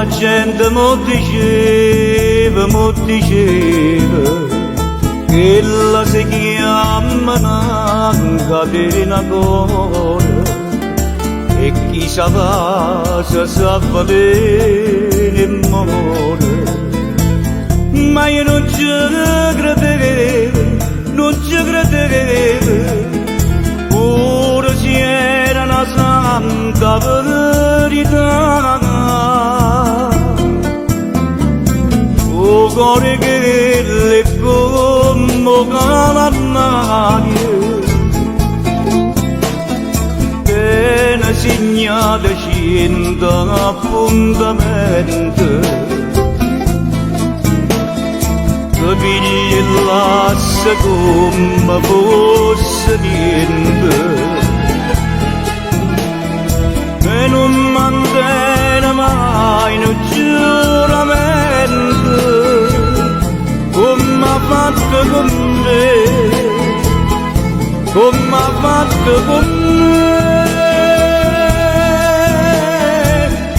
La gente mo diceva che la si chiama una catena d'oro e chi sa va sa valere muore. Ma io non ci credevo, pure se era una santa verità. O cuore che le come calannarie, che ne segnale cinta appuntamento, che pigli l'asse come fosse niente, e non mantiene mai un giuramento, come ha fatto con me, come ha fatto con me.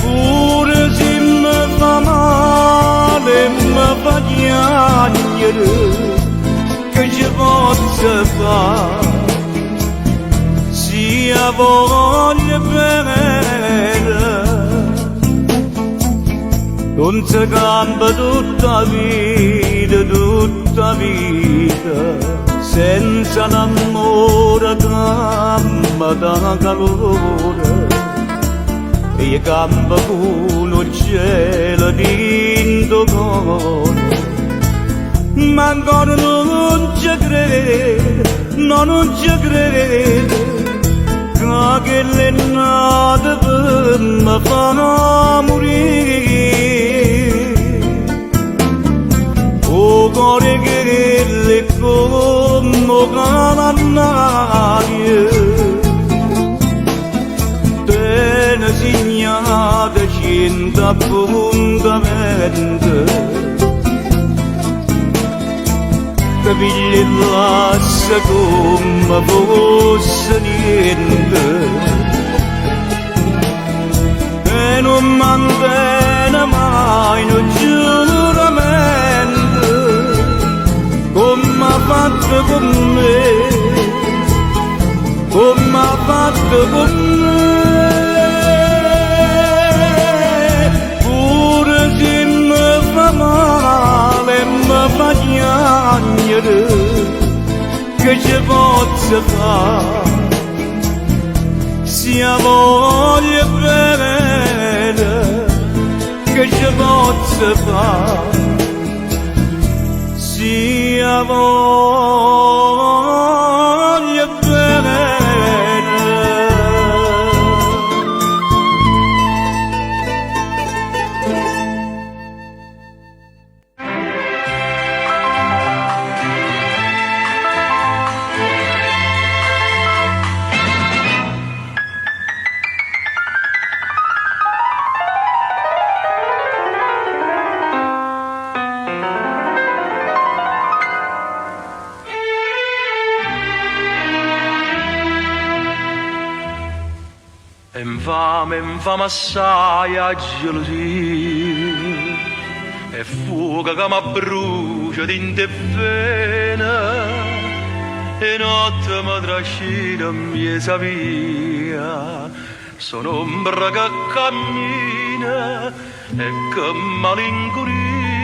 Pure se mi fa male, mi fa piangere, che ci posso fare, sia voglia bene. Non si cambia tutta vita, senza l'amore cambia da calore, e cambia con il cielo dentro cuore. Ma ancora non ci credo, no, non ci credo, che le nate per me fanno morire. O cuore che le come calannarie, te ne segnate cento appuntamenti, che pigli l'asse come fosse niente, e non mantiene mai un giuramento, come ha fatto con me, come ha fatto con me. Pure se mi fa male, mi fa piangere, che ci posso fare, sia voglia bene, che ci posso fare, sia voglia bene. Infame assai a gelosia, e fuoco che mi brucia dentro e vena, e notte mi trascina miesa via, sono ombra che cammina e che malinconia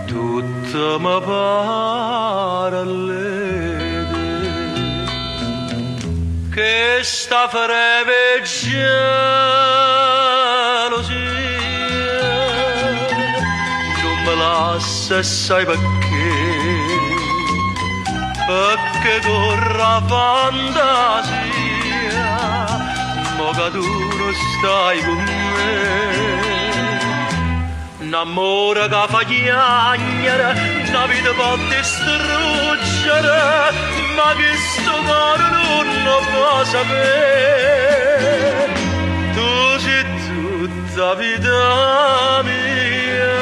tutta mi pare allegre. Che sta freve gelosia non me lascia sai perché corra fantasia, mo che tu non stai con me, un amore che fa chiagnere, una vita può distruggere, ma che sto cuore non lo può sapere. Tu sei tutta vita mia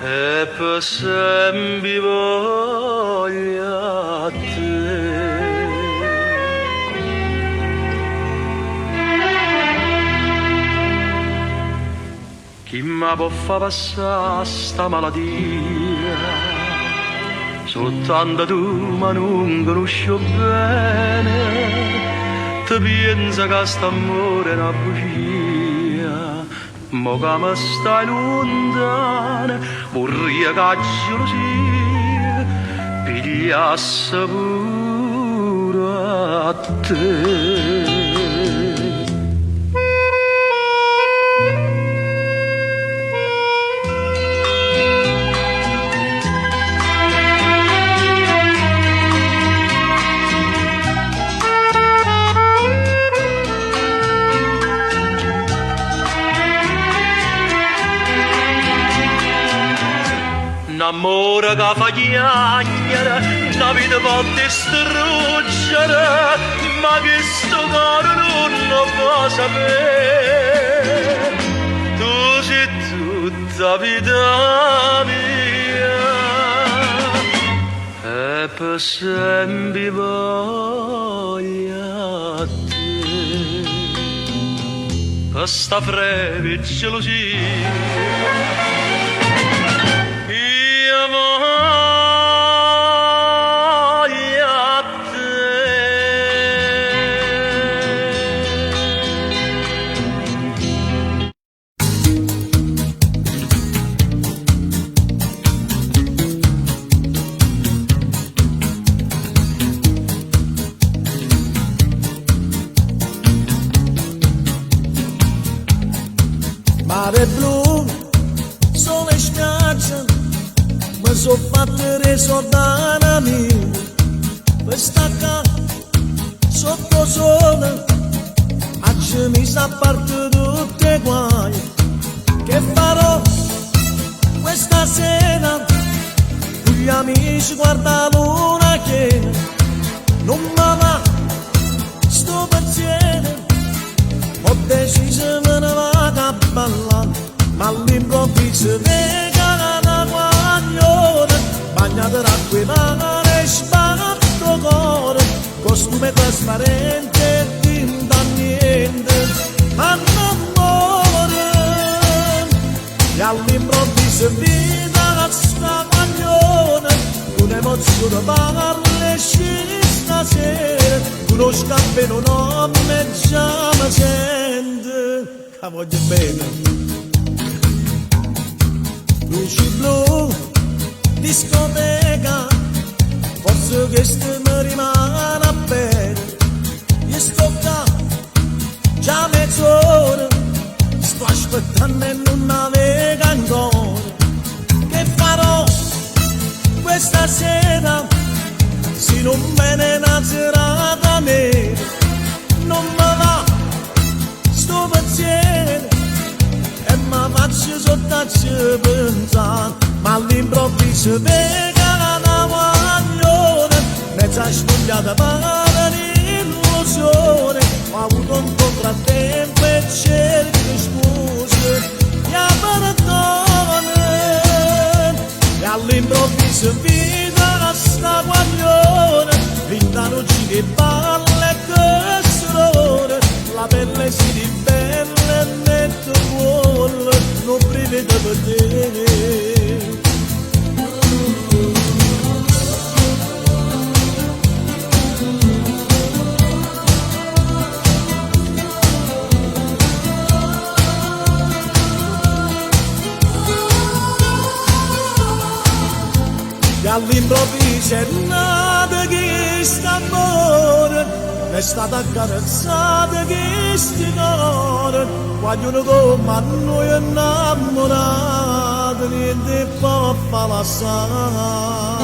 e per sempre voglio a te. ma può fa passare sta malattia. Soltanto tu ma non conosci bene, ti pensa che st'amore è una bugia. Mo che mi stai lontana, vorrei che la gelosia pigliasse pure a te. L'amore che fa chiagliare, la vita può distruggere, ma che sto cuore non lo può sapere. Tu sei tutta vita mia, e per sempre voglio a te. Questa breve gelosia mare blu, sole spiaggia, mi so battere soldana mia, questa qua sotto sole, oggi mi sa parte tutte guai, che farò questa sera, con gli amici guarda la luna che non mi va, sto pensiero. Ho deciso me ne vado a ballare, ma all'improvviso vega una guaglione, bagnata d'acqua e mare e sbatto cuore, costume trasparente e tinta niente, ma non muore. E all'improvviso vita sta guaglione, un'emozione parla e scende stasera, conosco appena un nome e già mi sente, che voglio bene. Luci blu, discoteca, forse questo mi rimane bene. Io sto qua, già mezz'ora, sto aspettando e non navega ancora. Che farò questa sera? Se non viene una serata nera, non mi va sto pensiero e mi faccio soltanto pensare, ma all'improvviso vega una guaglione, mezza spogliata per l'illusione, ho avuto un contrattempo e cerco scuse, mi perdona, e all'improvviso vita sta guaglione, vint'anni che parla e che sorore, la pelle si ribella e netto vuole, non prevede per te. E all'improvviso è nato che st'amore, è stata accarezzata che sti cuore, vogliono come a noi innamorati, niente può far lasciare.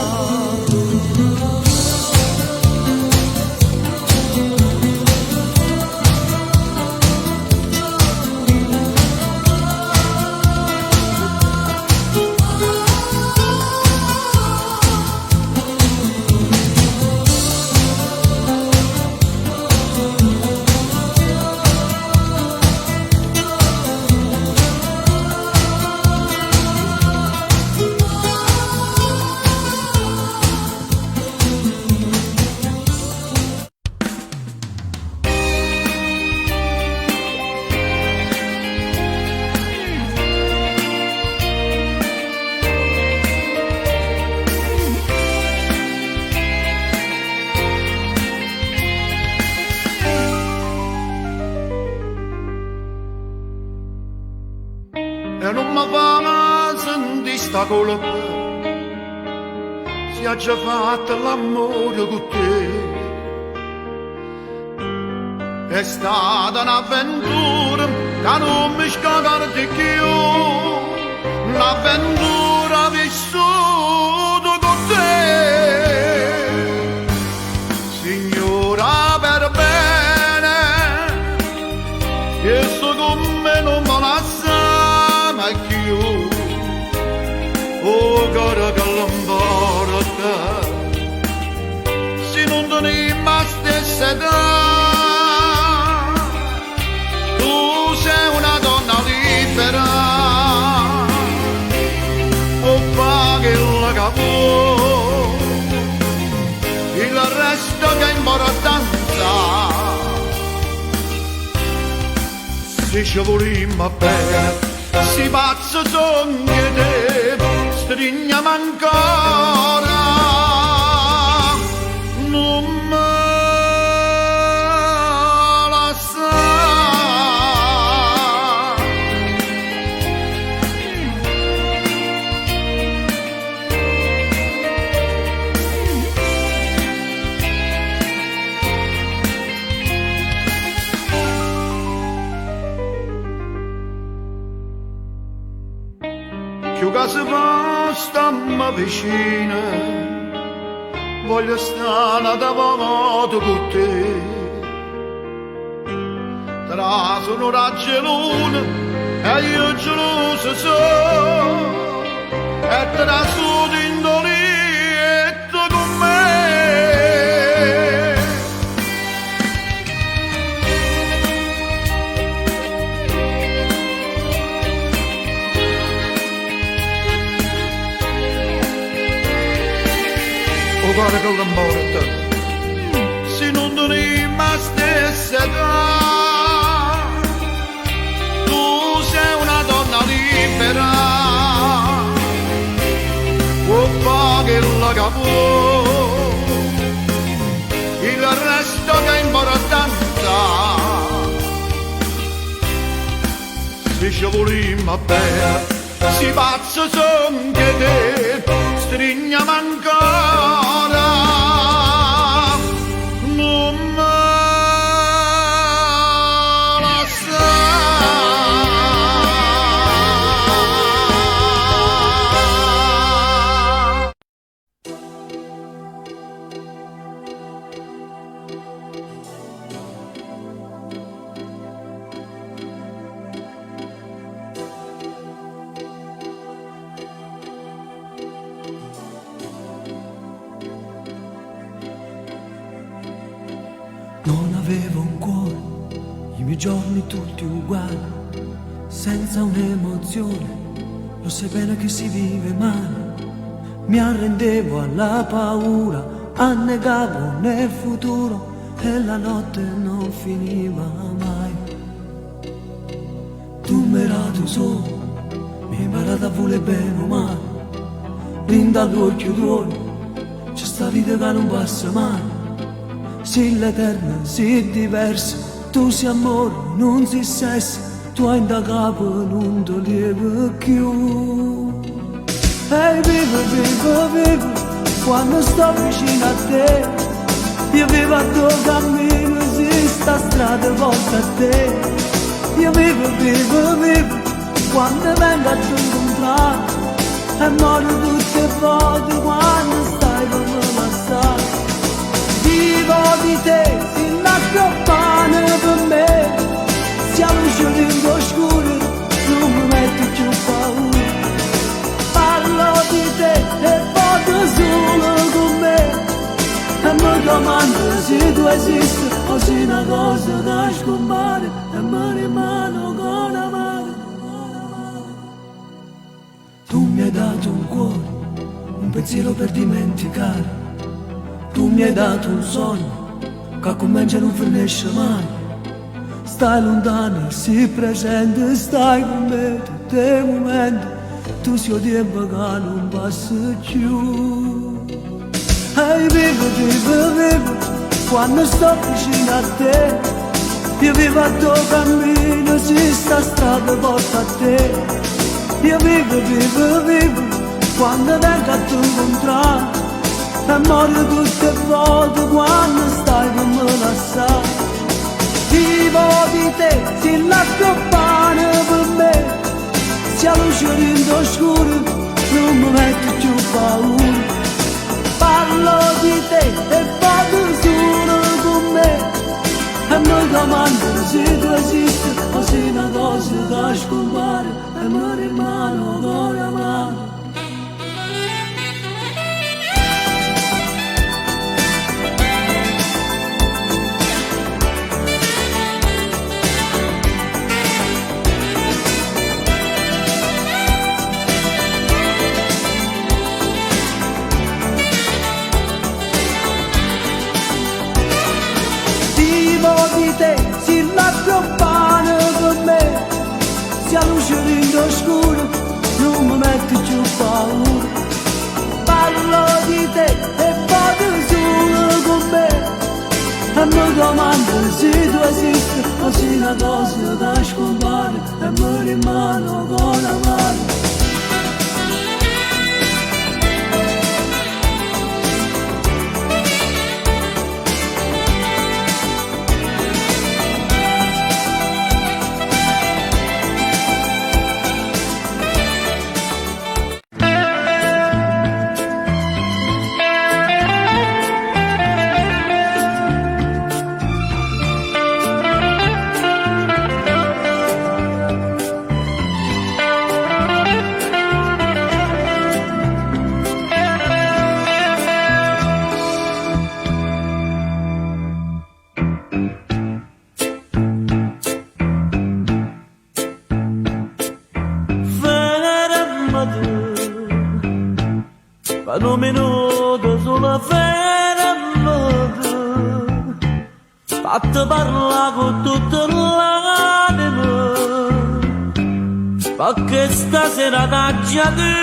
colpa si è già fatto l'amore con te. È stata un'avventura che non mi scordo più, un'avventura vissuta con te. Signora per bene, questo con me non me la sa mai più. Oh cara che l'importa, se non te ma stessa età. Sei una donna libera, o paghi la capo, il resto che è importanza. Se ci volimmo bene, si pazzo sogni te, stringiamo ancora, non me la sa. Più che si fa stamma vicina, voglio stare davanti con te. Tra sono raggelone e io geloso so, e tra su d'indolietto con me. Guarda che l'importa, se non te ma stessa età, tu sei una donna libera, o paghi la capo, il resto che è importanza. Se ci volimmo bene, si pazzo son che te, stringiamo ancora. Non me la sa. Non avevo un cuore, i miei giorni tutti uguali, senza un'emozione, lo sai bene che si vive male. Mi arrendevo alla paura, annegavo nel futuro e la notte non finiva mai. Tu mi tu solo, mi hai imparato a volere bene o male, rinda all'occhio tuo, c'è sta vita che non passa mai. Sì l'eterna, sì diversa, tu sei amore, non sei sesso, tu hai da capo, non ti lievi più. Ehi vivo, vivo, vivo, quando sto vicino a te, io vivo a tuo cammino, sì sta strada volta a te. Io vivo, vivo, vivo, quando vengo a tu incontrare, e muoio tutte le volte quando stai con me passare. Vivo di te, si nasce pane per me, siamo usciti in oscuro, non mi metti più paura. Parlo di te e voglio solo con me, e mi domando se tu esisti o se una cosa da scompare e mi rimane con amare. Tu mi hai dato un cuore, un pensiero per dimenticare. Tu mi hai dato un sogno che comincia e non finisce mai. Stai lontano, sii presente, stai con me tutti i momenti. Tu sei il tempo che non passa più. Ehi vivo, vivo, vivo, quando sto vicino a te. Io vivo a tuo cammino, si sta strada porta a te. Io vivo, vivo, vivo, quando vengo a tu incontrare e muoio tutte le volte quando stai con me lassare. Vivo di te, se la compagna per me, se la luce rende oscura, non mi metto più paura. Parlo di te e vado solo con me, e mi domando se tu esisti o se una cosa da scompare e mi rimane ancora amare. Di te, si la compagna con me, se la luce rende oscura, non mi metti più paura. Parlo di te e vado solo con me, e mi domando se tu esisti o se una cosa da scompare e mi rimane ancora amare. Per un minuto solo fermate, fatti parlare con tutta l'anima, perché stasera t'aggia te,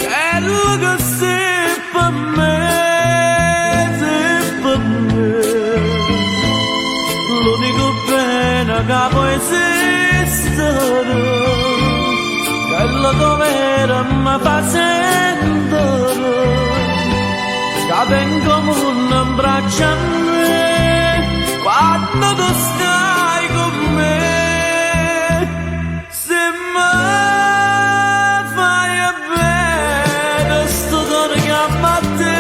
quello che sei per me, sei per me. L'unico bene che può esistere, quello dovere mi fa sentire, che vengo in braccio a me, quando tu stai con me. Se mi fai bene, sto cuore che ama a te,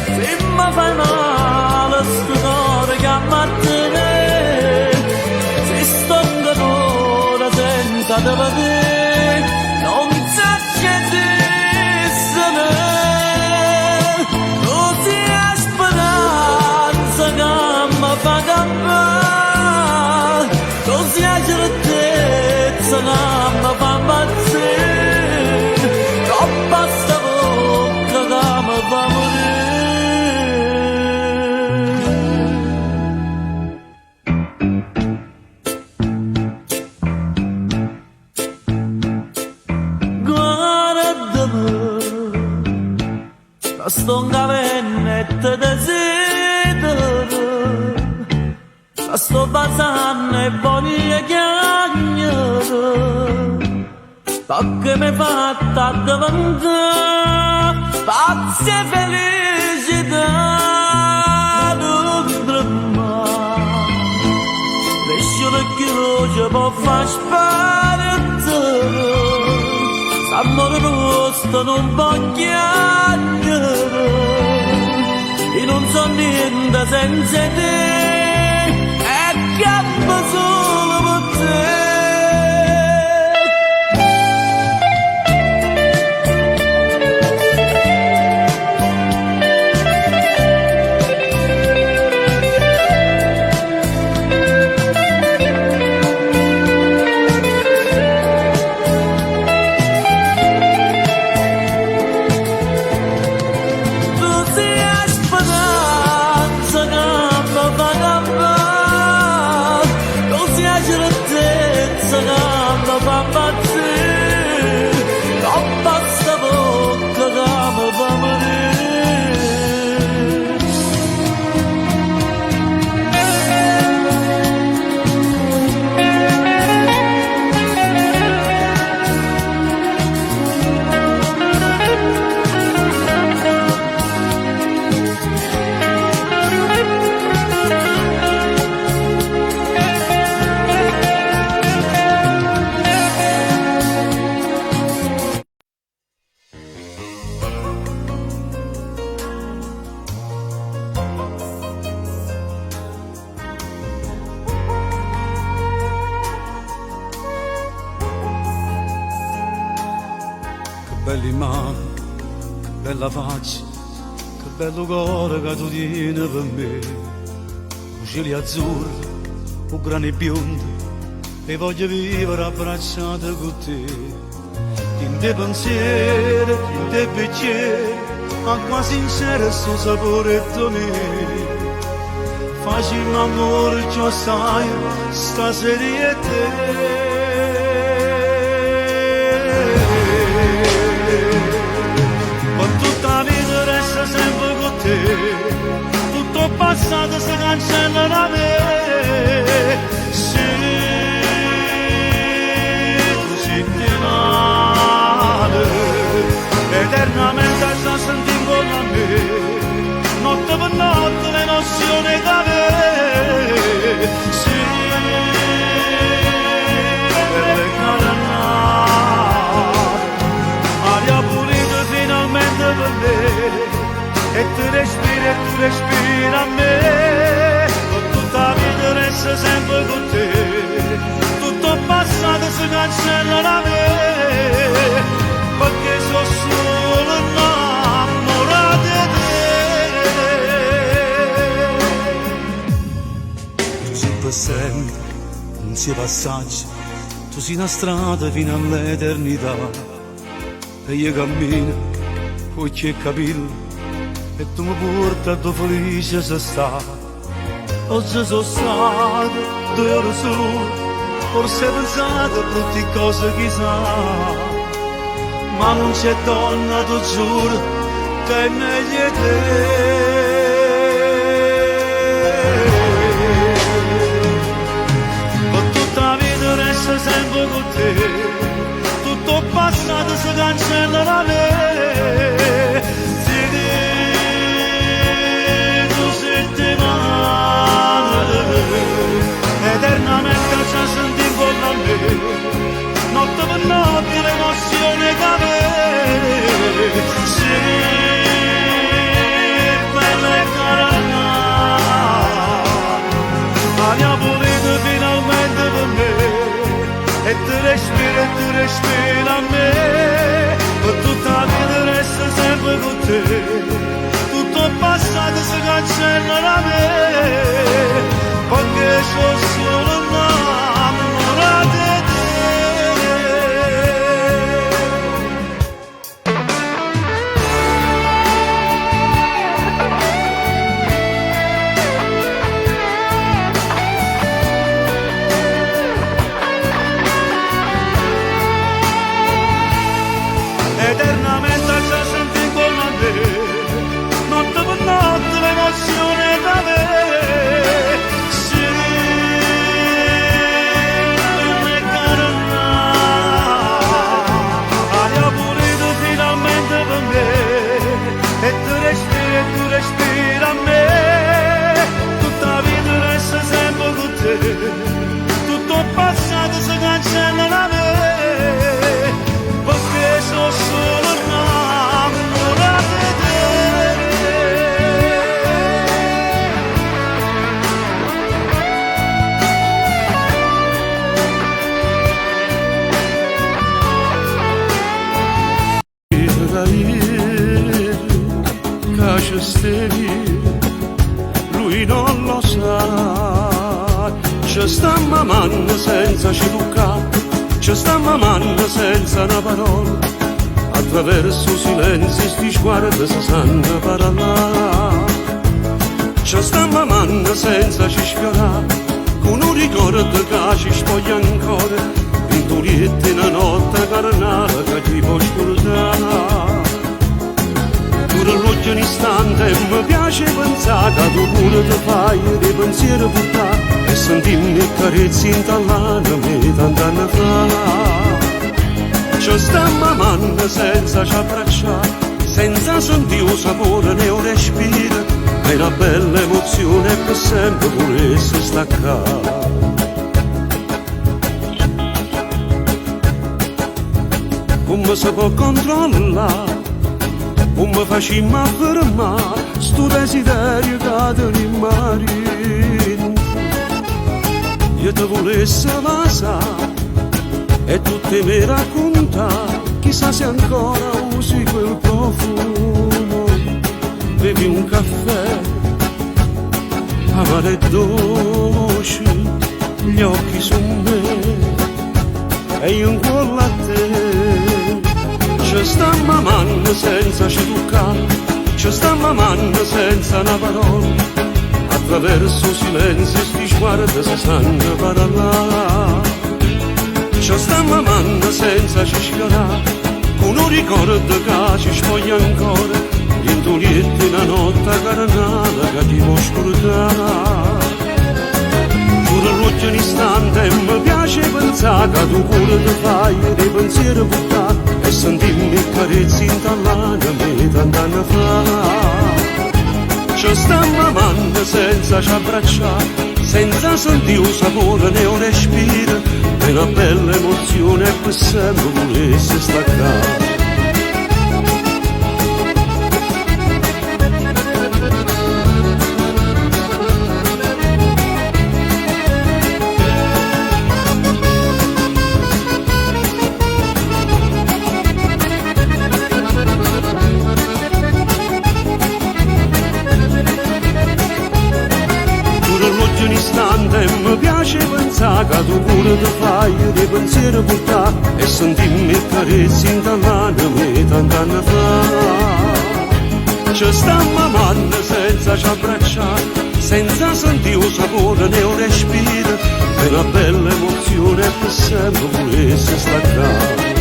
se mi fai male, sto cuore che ama a te, se sto in dolore senza te vedere, non c'è essere, così è speranza che mi fa campare, così è certezza che mi fa impazzire, troppa sta bocca che mi fa morire. Sto in cavernetta desidero, sto basando e voglio chiagnare, perché mi fatta diventare pazza e felicità dentro me. Lasciare che può far sparire, s'amore nostro non può chiagnare, e non so niente senza te, e campo solo per te. belle mani, bella faccia, che bello cuore che tu tieni per me. Cieli azzurri, o grani biondi, e voglio vivere abbracciata con te. In te pensieri, in te pensieri, acqua sincera sto sapore mio. Facciamo amore, già sai, stasera è te. Ma tutta la vita resta sempre con te, tutto il passato si cancella da me. Se tu sei male, eternamente sta sentendo con me. Notte per notte le nozioni che avevi, sì, per le caranate, aria pulita finalmente per me, e tu respiri a me, con tutta la vita resta sempre con te, tutto il passato si cancella da me, perché sono solo innamorato di te. Per sempre, non si passaggi, tu sei una strada fino all'eternità, e io cammino, occhi e capelli, e tu mi porti a tua felice se sta. Oggi sono stato 2 ore solo, forse pensato a tutte cose chissà, ma non c'è donna, tu giuro, che è meglio di te. Resta sempre con te, tutto il passato si cancella da me. Se tu senti male, eternamente ci senti con me. Notte per notte l'emozione che avevi, se bella e carana, aria pulita finalmente per me. E tu respiri a me, per tutta la vita resta sempre con te, tutto il passato si cancella da me, perché sono solo innamorato di te. Eternamente già senti con me, notte per notte l'emozione che avevi, sì, bella e carana, aria pulita finalmente per me, e tu respiri a me, tutta la vita resta sempre con te, tutto il passato si cancella da me. Perché sono solo innamorato di te. Da ieri che ci stevi, lui non lo sa, ci sta mamando senza ci toccare. Ci sta mamando senza una parola, attraverso silenzi sti sguardi si sanno parlare. Ci sta mamando senza ci sfiorare, con un ricordo che ci spoglia ancora, in tuliette una notte carnale che ti può scordare. Pure l'occhio un istante mi piace pensare che tu pure ti fai dei pensieri portare, e sentirmi carezzi intallarmi tant'anni fa. Ci sta mamando senza ci abbracciare, senza sentire un sapore né un respiro, è una bella emozione per sempre volesse staccare. Come si può controllare, come facciamo a fermare sto desiderio che ti rimane? Io ti volessi lasciare e tu te mi racconta chissà se ancora usi quel profumo, bevi un caffè amaro e dolce, gli occhi su me e io incolla a te. Ci sta mamando senza ci toccare, ci sta mamando senza una parola, attraverso silenzio sti sguardi si sanno parlare. Ci sta mamando senza ci sfiorare, con un ricordo che ci spoglia ancora, intulietti una notte carnale che ti può scordare. Pure l'ultimo istante mi piace pensare che tu pure ti fai dei pensieri buttati e sentirmi i carezzi intallati a me tant'anni fa. Ci sta mamando senza ci abbracciare, senza sentire un sapore né un respiro, è una bella emozione che sempre volesse staccare. Mi piace pensare che tu pure ti fai dei pensieri portati e sentirmi il carezzi intallati a me tant'anni fa. Ci sta mamando senza ci abbracciare, senza sentire un sapore né un respiro, è una bella emozione che sempre volesse staccare.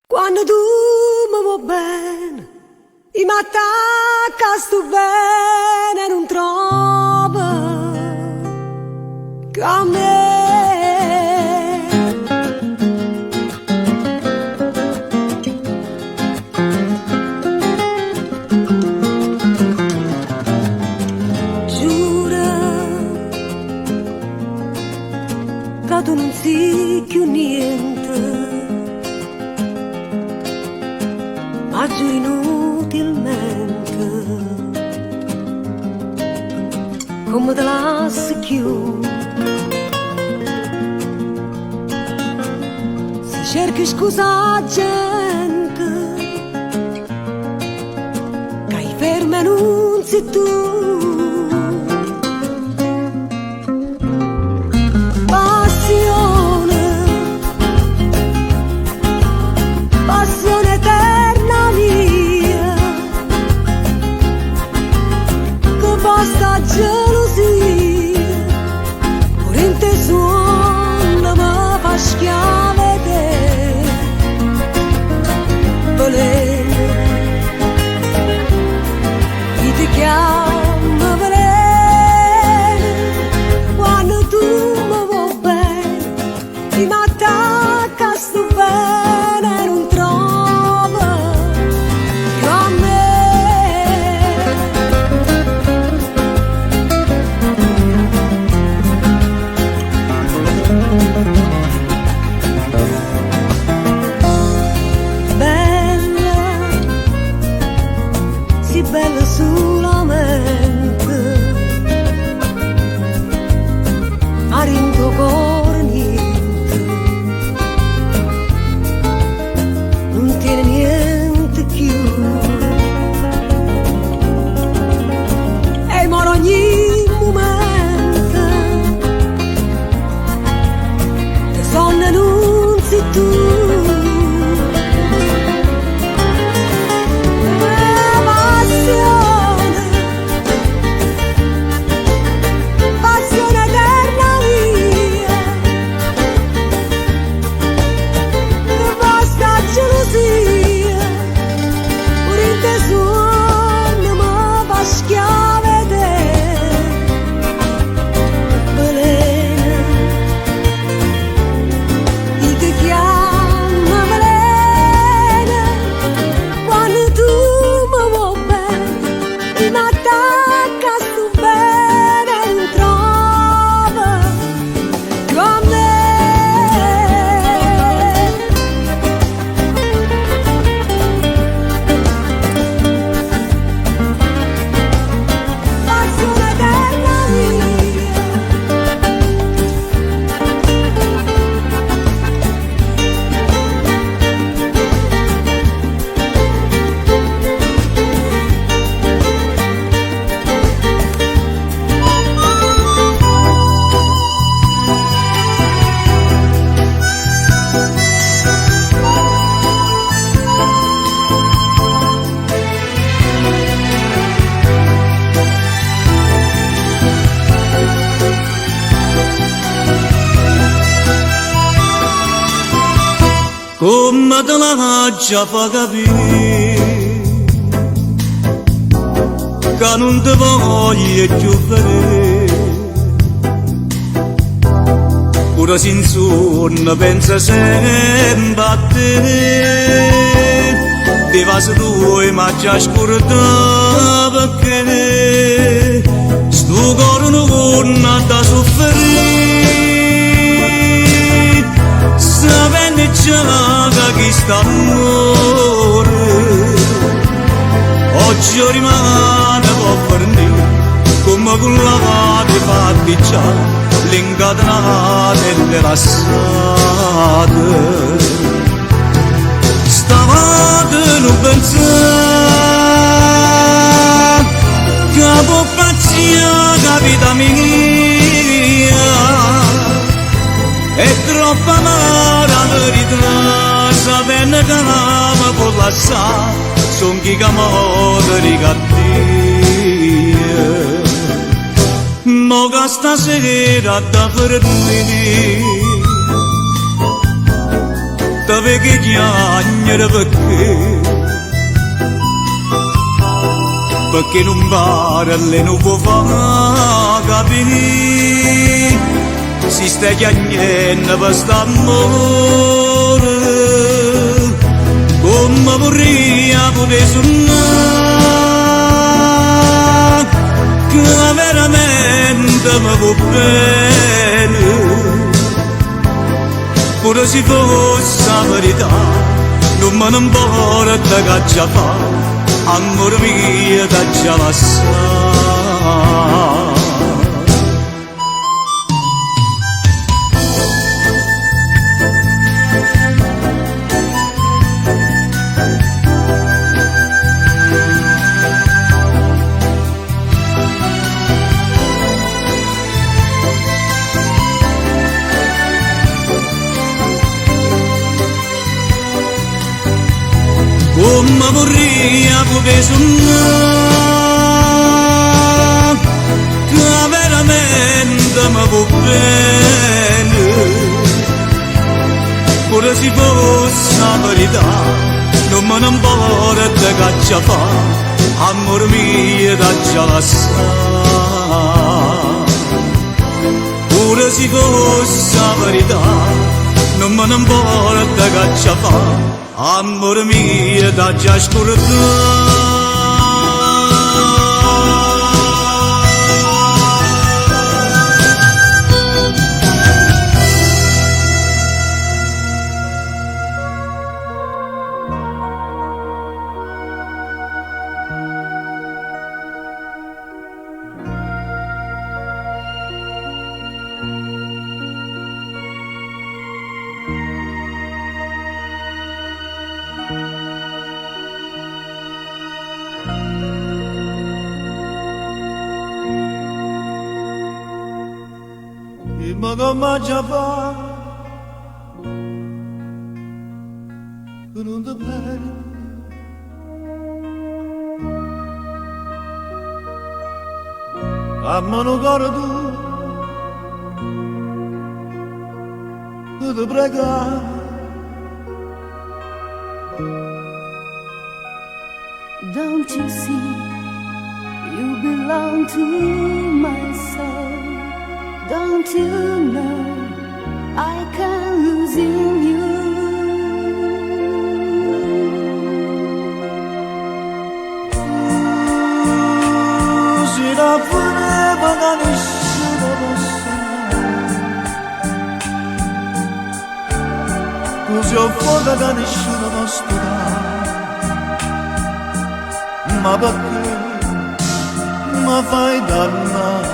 Quando tu mi vuoi bene, i m'attacca sto bene, non trovo che a me. Giura che tu non sei più niente, ma giù inutilmente, come te lasci più. Si cerchi scusa gente, che hai ferma non sei tu. Passione eterna mia, che basta gelosia, pure in te suona mi fa schiave te. Volevo, chi ti chiama come te la già fa capire che non ti voglio più vedere, pure se in sonno pensa sempre a te, ti va su tu ma già scorda perché sto cuore non ha da soffrire, sapendo già che chi sta amore oggi rimane per me come quella che fatti già l'incatenata e rilassata. Stavate non pensare che può pazzia vita mia è troppo amara la verità, sapendo che l'ama può lasciare son chi camore di cattia, mo che stasera da fermini, da vecchi chiagnere perché non pare non può far capire, si sta chiagnendo per st'amore, come vorrei poter suonare, che veramente mi può bene, pure se fosse la verità, non me ne importa che già fa, amore mio da già lasciare. Come vorrei poter suonare, che veramente mi può bene, pure se fosse la verità, non me ne importa che già fa, amore mio da già lasciare, pure se fosse la verità, non me ne importa che già fa, amore mio da già scordare. Ma già va che non ti perdi, a mano cuore tu che ti prega, Don't you see, you belong to my soul. Don't you know I can't lose in you? Se la voleva che nessuno possa, così ho fuoco che nessuno può studiare, ma perché mi fai dannare?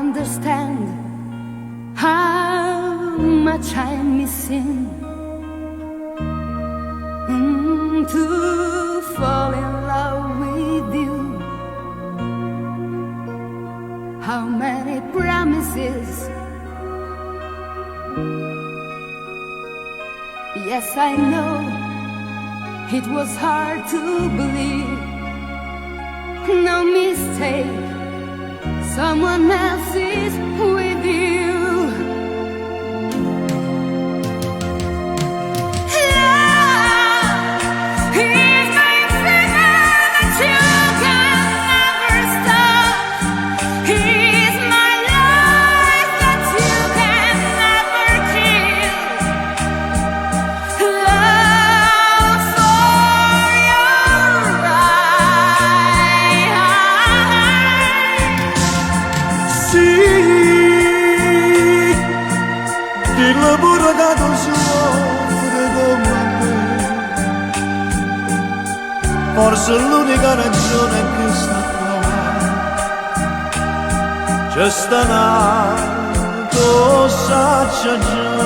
understand how much I'm missing. To fall in love with you. How many promises? Yes, I know it was hard to believe. No mistake, someone else is with you. Forse l'unica ragione è che sta qua, c'è stanato, saccia già.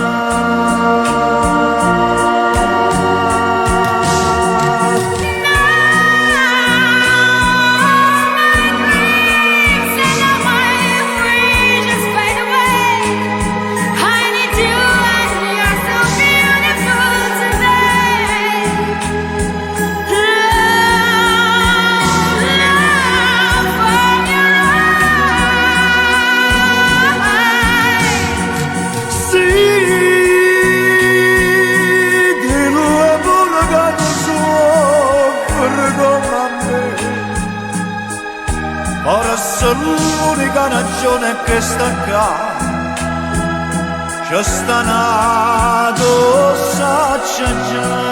Forse l'unica ragione è che sta qua, c'è stanato, saccia già.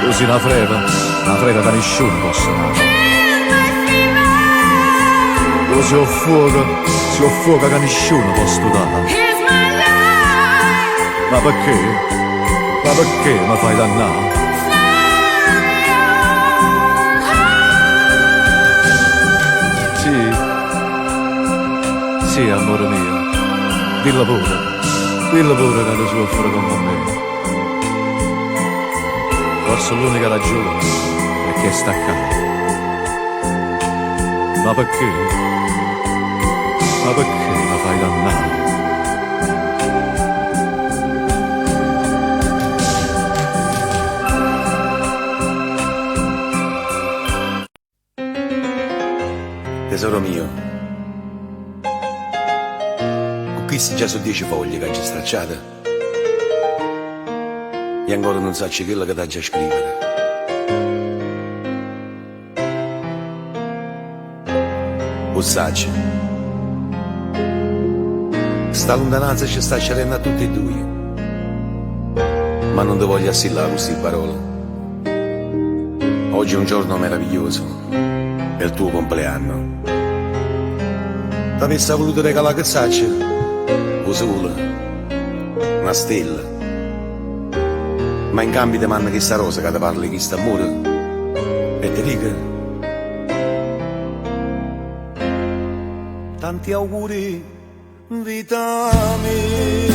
Così una frega da nessuno posso dare. Così ho fuoco che nessuno può studare. Ma perché? Ma perché mi fai dannare? Sì, amore mio, dillo pure che ne soffre come me. Forse l'unica ragione è che sta qua. Ma perché? Ma perché mi fai dannare? Tesoro mio, con questi già sono 10 foglie che hai stracciate e ancora non so quello che ti già scrivere. Lo sai, sta lontananza ci sta scerendo a tutti e due, ma non ti voglio assillare queste parole. Oggi è un giorno meraviglioso, è il tuo compleanno. Ti avessi voluto regalare che saccia, un sole, una stella, ma in cambio ti manda questa rosa che ti parla di questo amore e ti dico tanti auguri vita mia,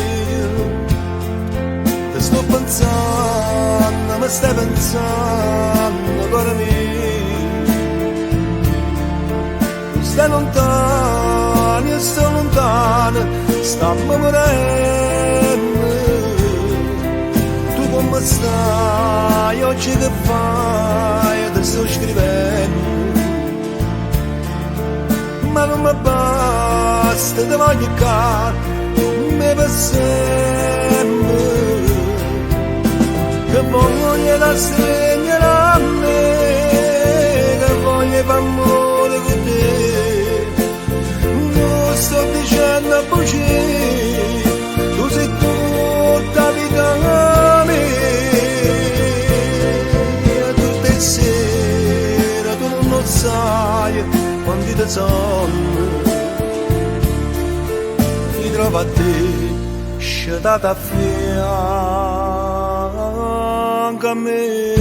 ti sto pensando, mi stai pensando, cuore mio, tu stai lontano, io sto lontano, stiamo morendo, tu come stai, oggi che fai, io ti sto scrivendo, ma non mi basta, ti voglio caro, mi per sempre, che voglio da segnare a me, che voglio fare amore con te, non sto dicendo a bugie, tu sei tutta vita a me, tutte le sere tu non sai quanti te sono, mi trovo a te, sciatata a fianco. anche a me.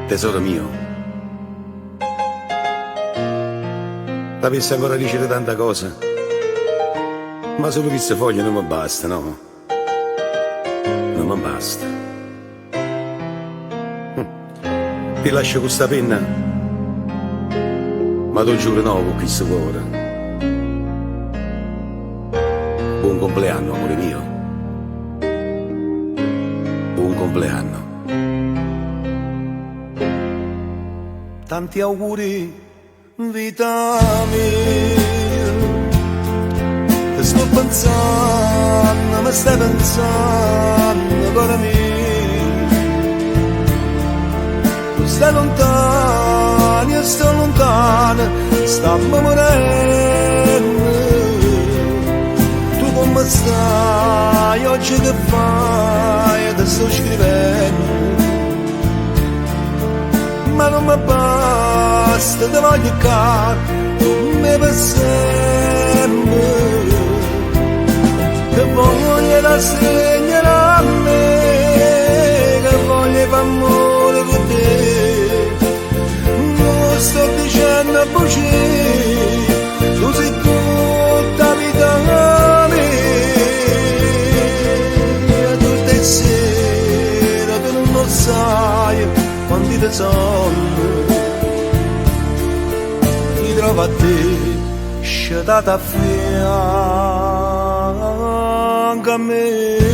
Tesoro mio, t'avessi ancora dicere tanta cosa, ma solo queste foglie non mi basta, no? Non mi basta. Ti lascio questa penna, ma tu giuro no con questo cuore. Buon compleanno, amore mio. Buon compleanno. Tanti auguri, vita mia. Ti sto pensando, mi stai pensando, cuore mio. Tu stai lontano, io sto lontano, stiamo morendo. Tu come stai, oggi che fai, ti sto scrivendo. Ma non mi basta, ti voglio come per sempre. Che voglio la segnare a me, che voglio fare amore con te. Non sto dicendo a voce, tu sei tutta vita mia. Tutte sera tu non lo sai quanti te sono, mi trovo a te, sciatata a fianco a me.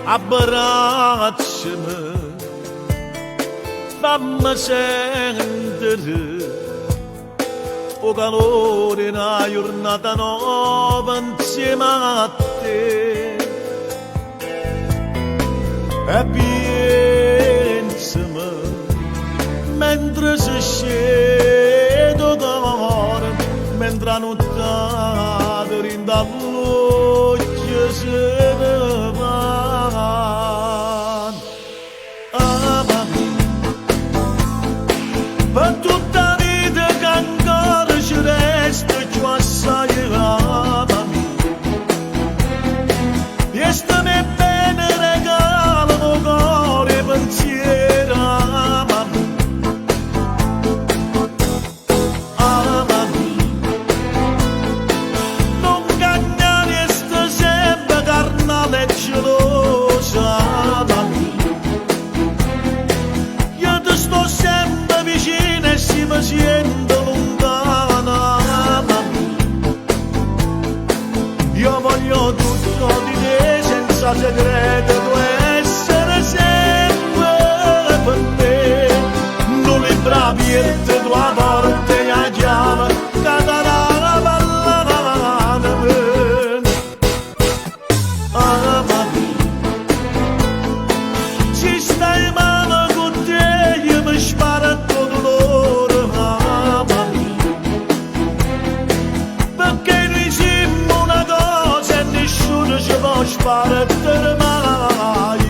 Abbracciami, fammi sentire o calore una giornata nuova insieme a te. E pensami mentre si scende d'oro, mentre la notte rinda voce se ne va. Per tutta vita che ancora ci resta più assai amami. E stammi bene regalo cuore pensiero amami. Amami. Non cagnare sta sempre carnale e gelosa amami. Io ti sto sempre vicino e si mi sento lontana, mamma. Io voglio tutto di te senza segreto, tu essere sempre per me. Non le bravi e te tua porte a chiave, cadrà la palla da me. Amami, ci stai male con te, io mi sparo tutto l'oro, amami. Perché noi siamo una cosa e nessuno ci può sparare mai.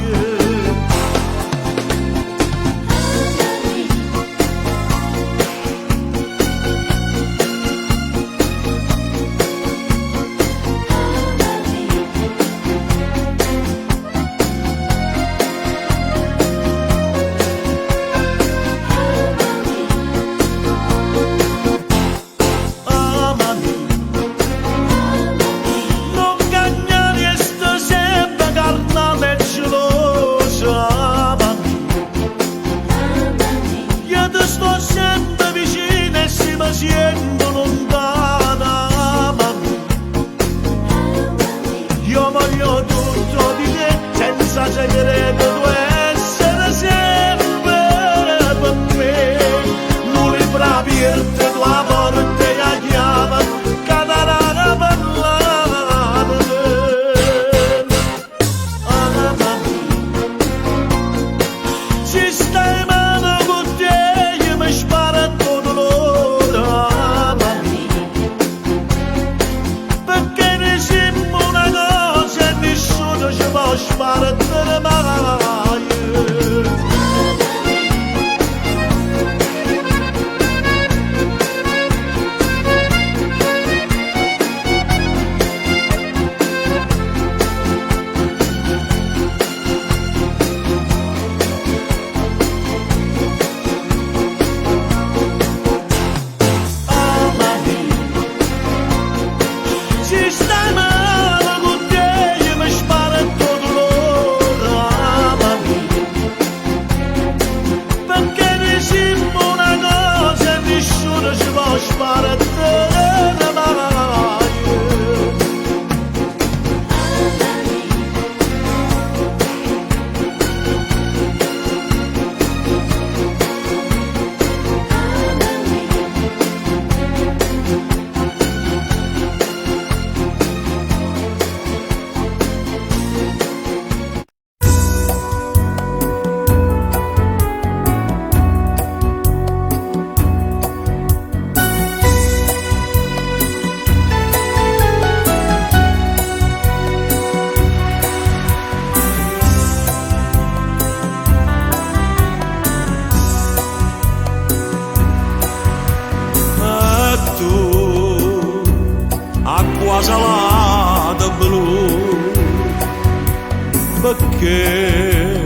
che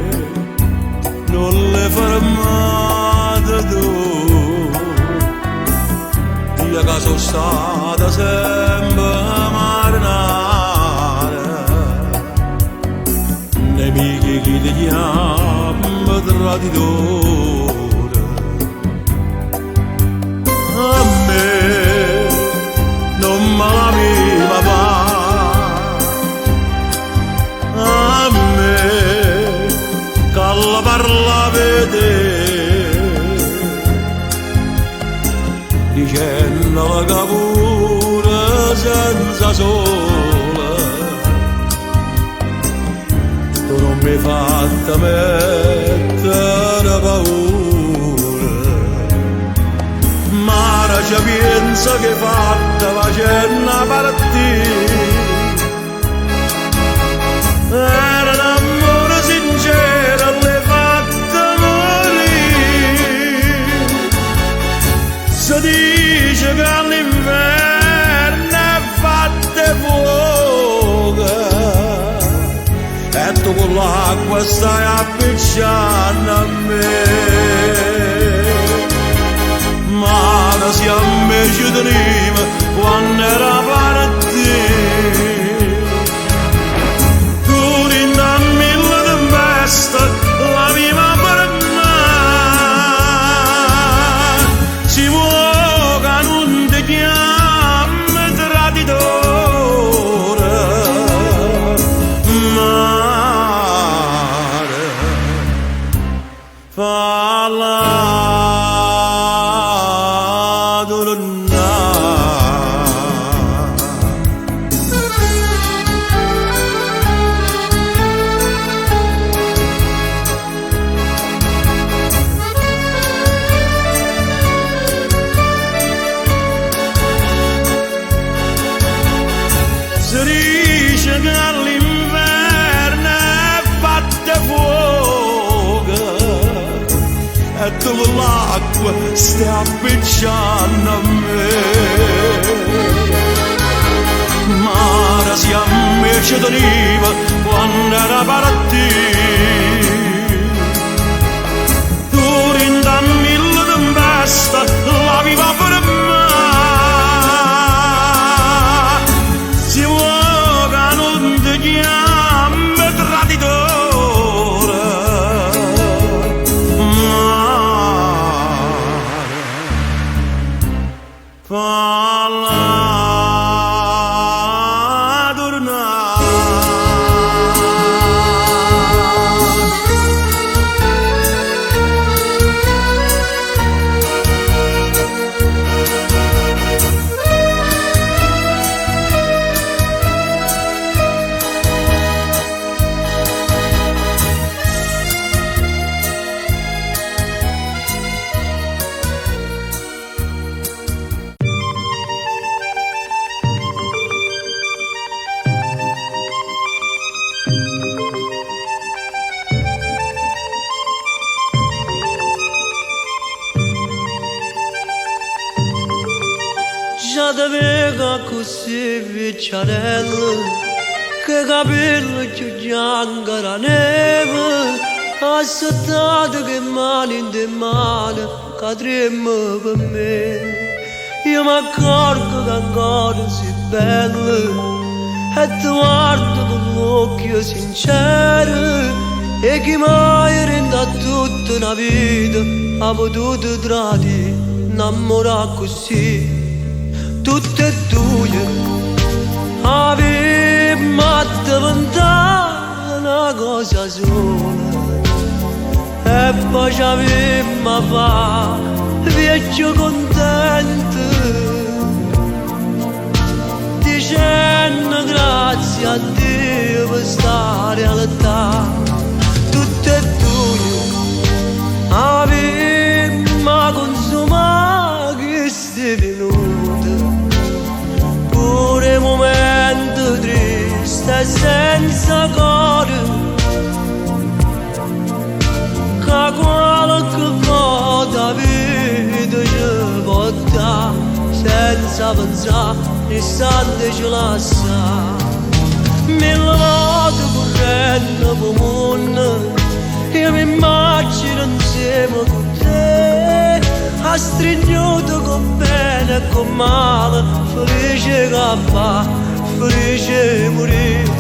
non le fermate tu, io che sono stata sempre marinare, nemici che ti chiamano traditore, a me non me l'aveva a me che la parla dicendo che pure senza sole tu non mi hai fatta mettere paura, ma ora ci pensa che fatta facendo partire. Era l'amore sincero, l'hai fatta morire. Si dice che all'inverno è fatta fuoco, e tu con l'acqua stai appicciando a me. Ma da siamo ci tenevo quando era partito. La viva per me si vuole che non ti chiami traditore, mare falla l'acqua stai appicciando a me, ma ora siamo ci tenevo quando era partito. Tu rinda mille tempesta la viva per me, si vuole che non ti chiami traditore. Falla tornare. Già da vega così vecchiarella, che capello più bianco la neve, aspettata che mani in te male cadremmo per me. Io mi accorgo che ancora sei bella e ti guardo con l'occhio sincero, e chi mai renda tutta una vita ha potuto tradire, innamorare così. Tutte e due avevamo a diventare una cosa sola, e poi ci avevamo a fare vecchio contento, dicendo grazie a Dio per sta realtà. Tutte e due avevamo consumato questi minuti, pure momento triste senza cuore, che qualche volta vita ci porta senza pensare, l'istante ci lascia. Mille volte vorrei bene mondo, io mi immagino insieme con te, a stringiuto con bene e con male, felice che va, felice morire,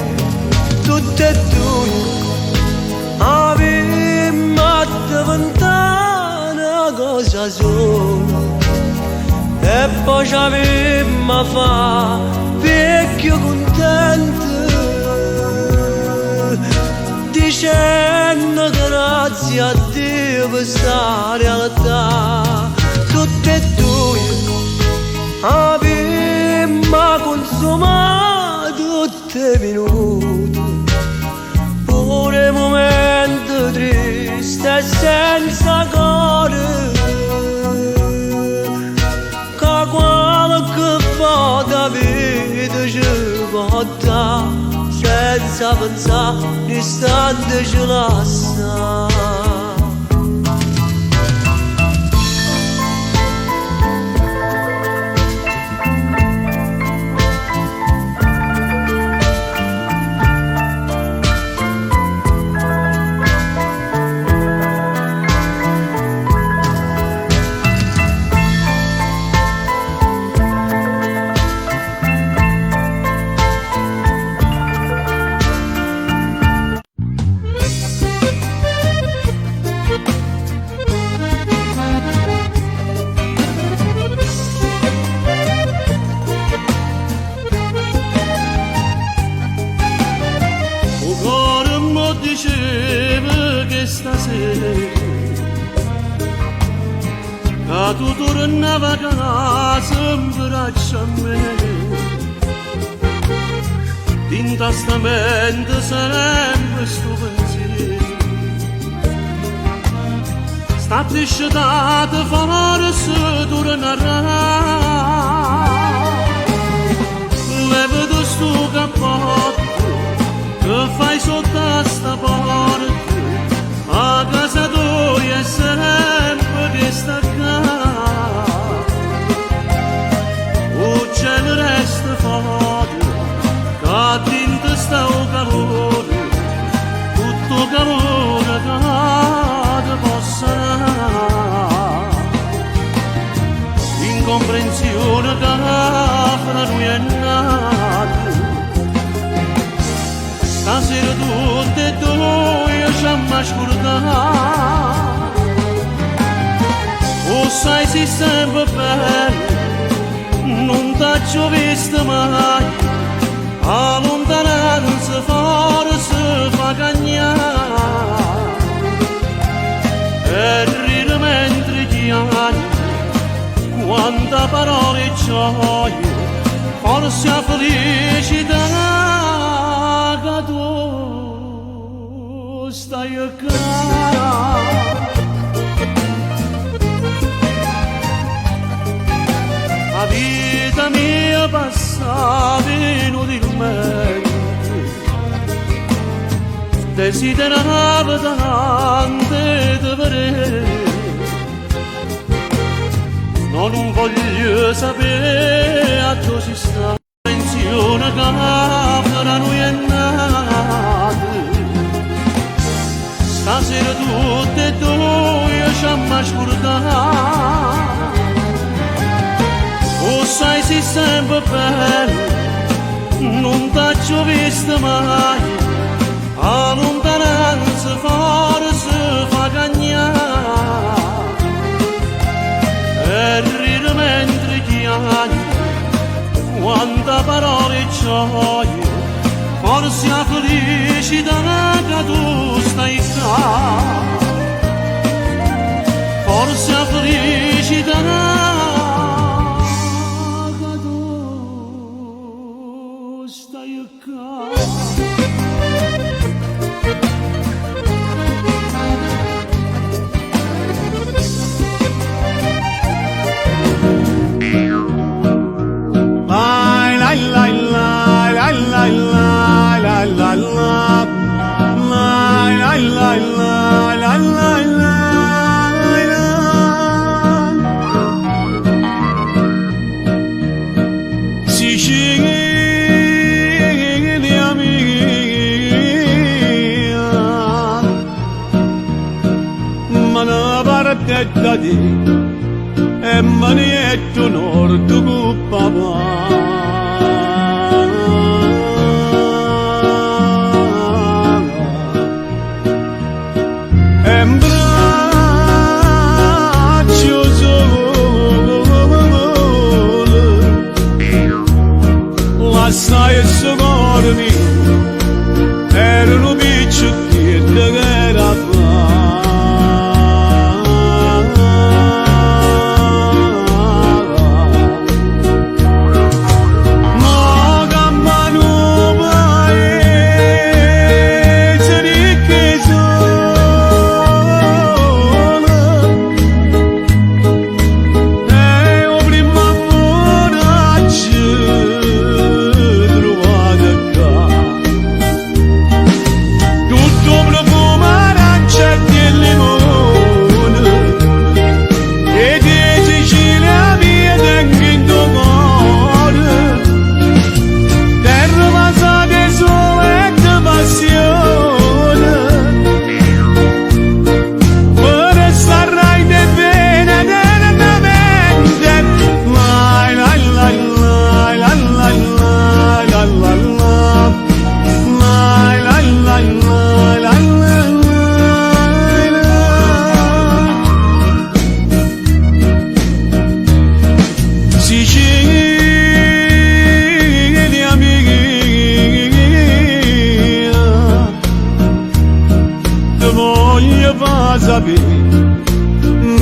tutte e due, avevamo diventare una cosa sola, e poi ci avevamo fa vecchio contento, dicendo grazie a Dio per sta realtà. Tutte e due abbiamo consumato tutti i minuti, pure momenti tristi e senza cuore, che qualche volta vita ci porta senza pensare, l'istante ci lascia. Che tu tornava a casa in braccio a me, in testamento sempre sto pensiero, sta discetata forse tornerà, levati sto cappotto che fai sotto a sta porta, a casa tua è sempre che sta qua, o cielo resta fuori, che dentro sta un calore, tutto calore che ti possa dare, incomprensione che fra noi è nata, stasera tutte e due ci hanno scordato. O sai si sempre bene, non t'ho visto mai, a lontananza forse fa cagnare, e ride mentre chiami, quanta parole e gioia, forse a felicità che tu stai a casa. La vita mia passava inutilmente, desiderava tanto di vedere, non voglio sapere a dove si sta, pensione che fra noi è nata, stasera tutte e due ci hanno scordato. O sai si sempre bene, non t'ho visto mai, a lontananza forse fa cagnare, e ride mentre chiami, quanta parole e gioia, forse a felicità che tu stai qua, forse a felicità. e manietto nord cu papà e un braccio sole lasciai il suo cuore mio erano piccioletti che era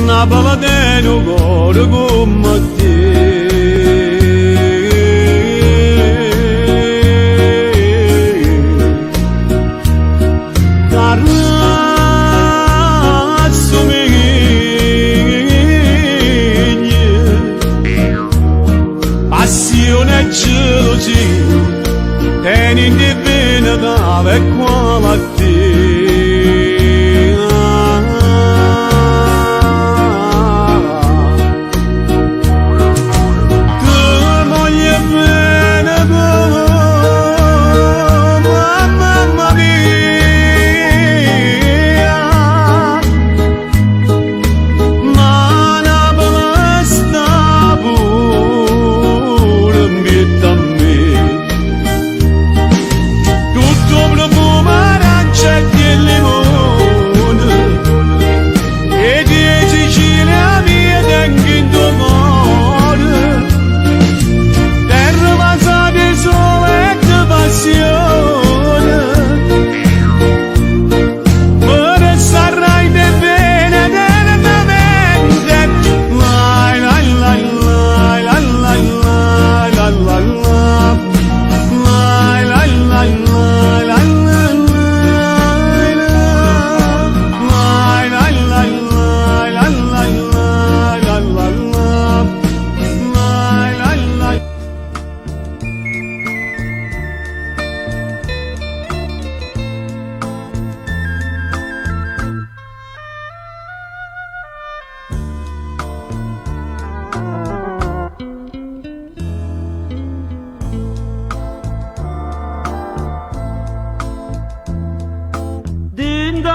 una paladena cuore come te carrazzo mio passione e gelosia tieni di bene da e qua a te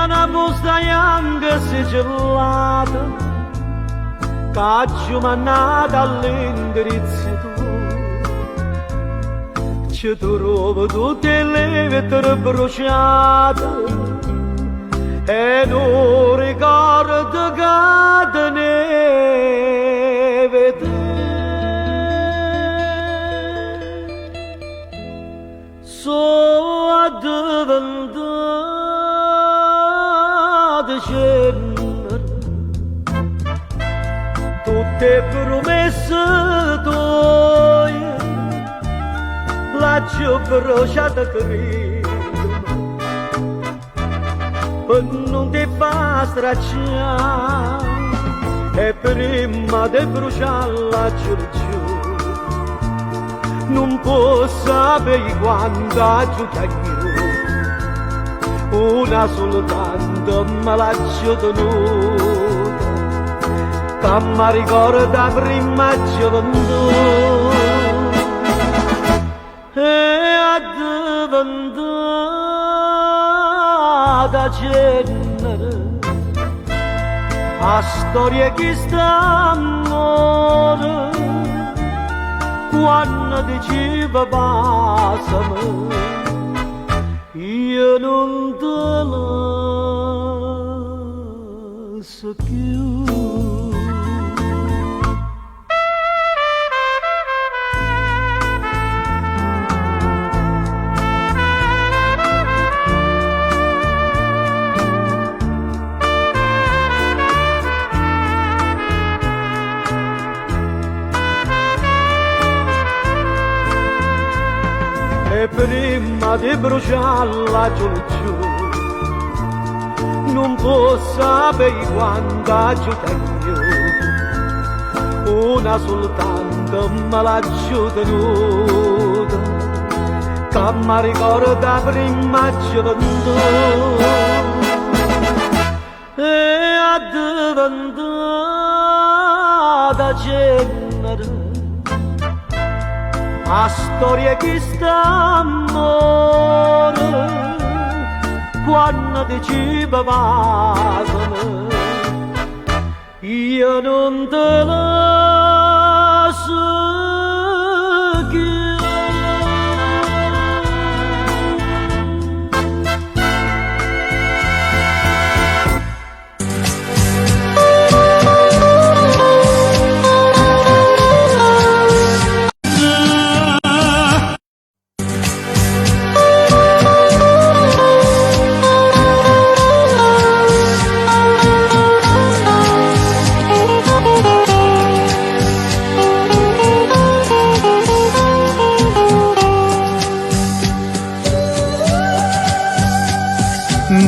Una busta bianca sigillata Caccio mannata all'indirizzo tuo Ci trovo tutte le vetture bruciate E non ricordo che ne vedere So addiventata cenere Tutte promesse tue L'ho bruciata credo Per non ti fa stracciare E prima di bruciarla giù non posso sapere quanta giocaio una soltanto me l'ha tenuta che mi ricorda prima gioventù e addiventata cenere a storia che sta amore quando diceva passami io non te lascio più. E prima di bruciarla giù giù non può sapere quanta giù tengo una soltanto me l'ha giù tenuta che mi ricorda prima gioventù e è diventata cenere a storia che sta amore quando diceva passami io non te lascio più.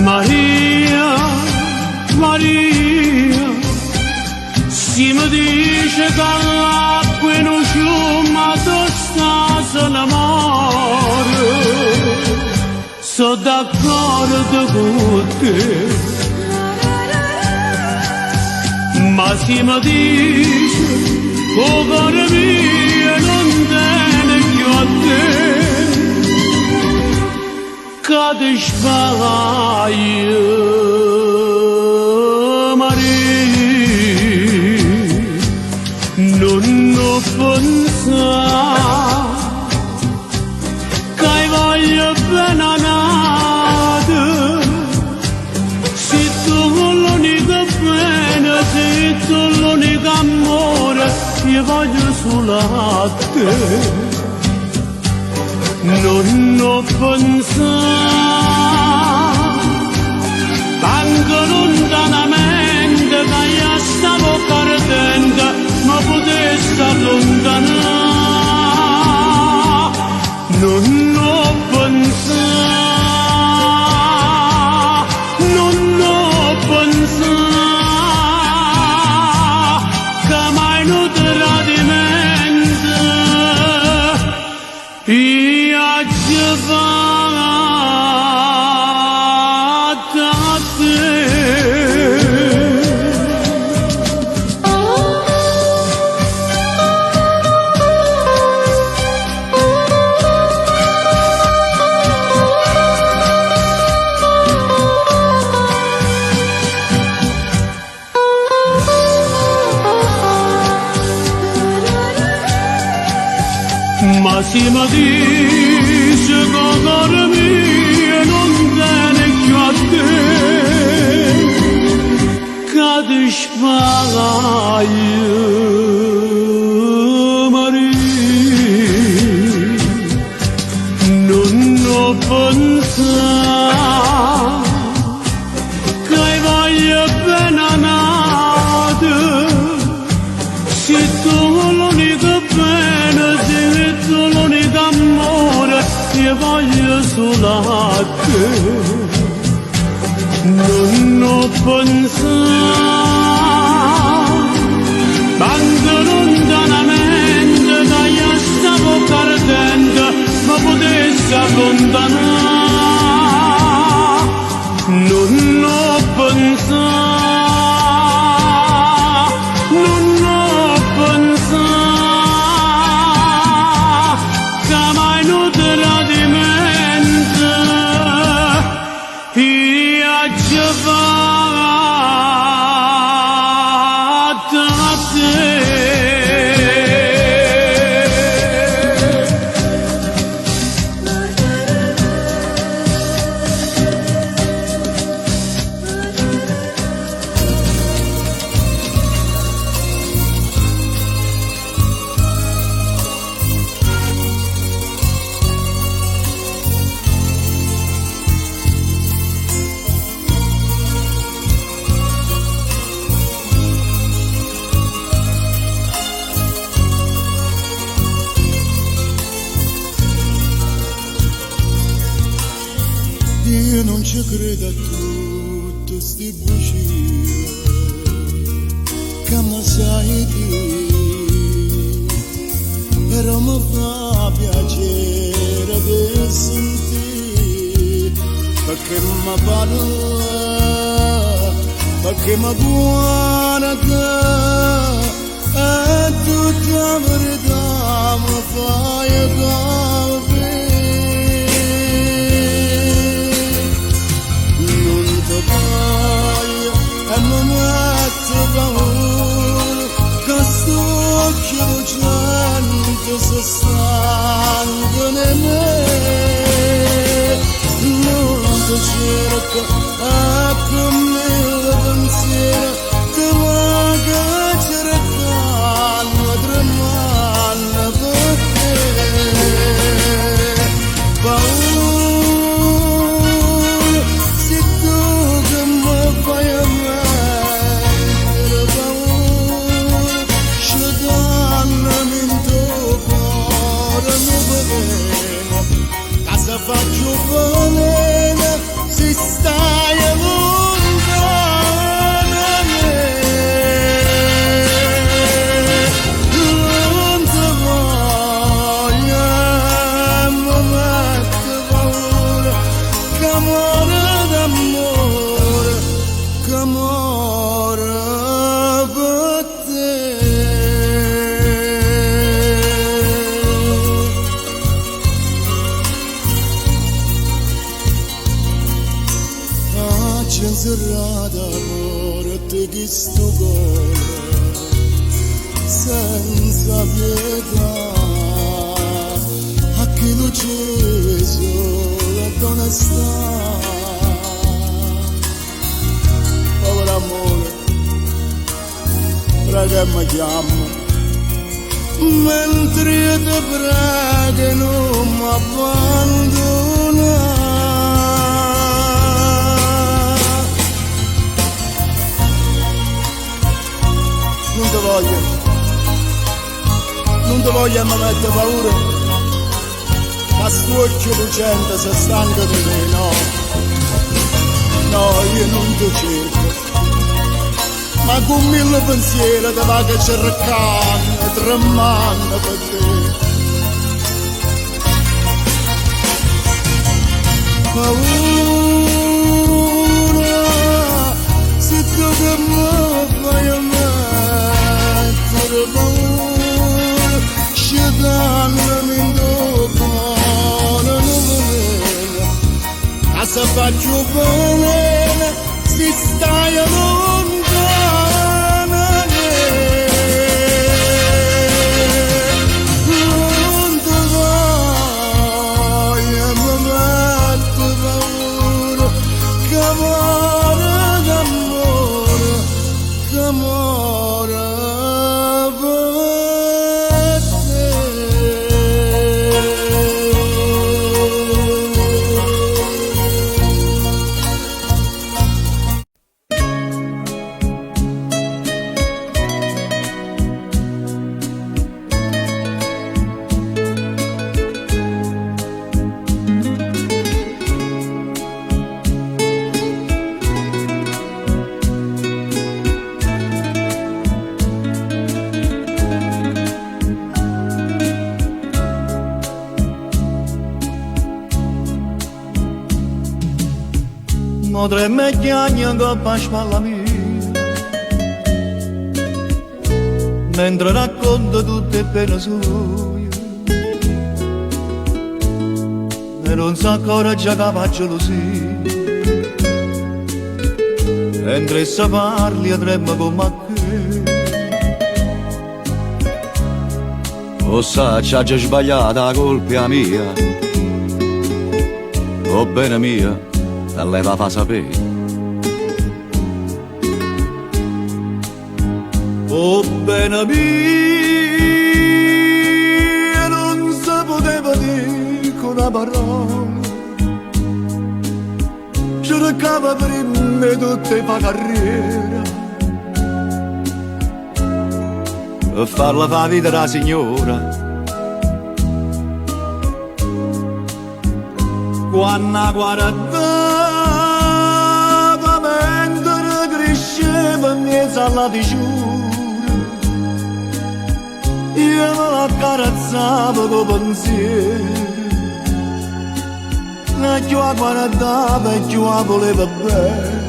Maria, Maria, si mi dice che l'acqua non sciuma tosta se l'amore, sono d'accordo con te, ma si mi dice che il cuore mio non tiene più a te. Kad sbaglio, Maria, non ho pensato che voglio bene a nada. Se tu l'unica pena, se tu l'unico amore, io voglio solo a te. Non ho pensato tanto lontanamente che io stavo perdendo ma potessi allontanare. Non ho pensato, non ho pensato che mai non tradimento fatta a te. Ma si mi dice che il cuore mio non tiene più a te, che ti sbaglio, Maria, non ho pensato che voglio bene a nada. Se tu l'unica pena, se tu l'unico amore, io voglio solo a te. Non ho pensato tanto lontanamente che io stavo perdendo ma potessi allontanare. Non ho pensato, non ho pensato che mai non tradimento io ci farò te. Io non ci credo a tutte sti bugie che mi sai dire, però mi fa piacere di sentire, perché mi parla, perché mi guarda, e tutta la verità mi fai capire. E non metto paura che sto occhio lucente si stanco in me. Non ti cerco e con mille pensieri ti voglio cercare, tremando per te. Paura, se tu che mi fai amare, casa faccio bene se stai lontano da me. Non ti voglio, mi mette paura, che amore d'amore, che amore per te. Serrata porta che sto cuore senza pietà, a chi lo ceso la donna sta. Povero amore, prega mi chiama, mentre ti prega non mi abbandona. Non ti voglio mi mette paura, ma sto occhio lucente se stanco di me, no. No, io non ti cerco, ma con mille pensieri ti vado cercando, tremando per te. Paura, se tu che mi fai a me, scegliami in dopo, non casa faccio bene, si stai lontano da me. Non ti voglio, mi mette paura, che amore d'amore, che amore. Modre megliagna che paspa la mia, mentre racconta tutte le pene sue, e non sa ancora già che fa gelosia, mentre se parli a tremma come a che, Lo sa, c'ha già sbagliata, la colpa è mia. Oh bene mia, te lei va fa sapere. Oh bene mia, non si poteva dire con una parola. Cercava prima tutte le carriera Per farla fa vita da signora. quando guardava mentre cresceva in mezzo alla diciura io me l'accarezzavo con pensiero e più la guardava e più la voleva bene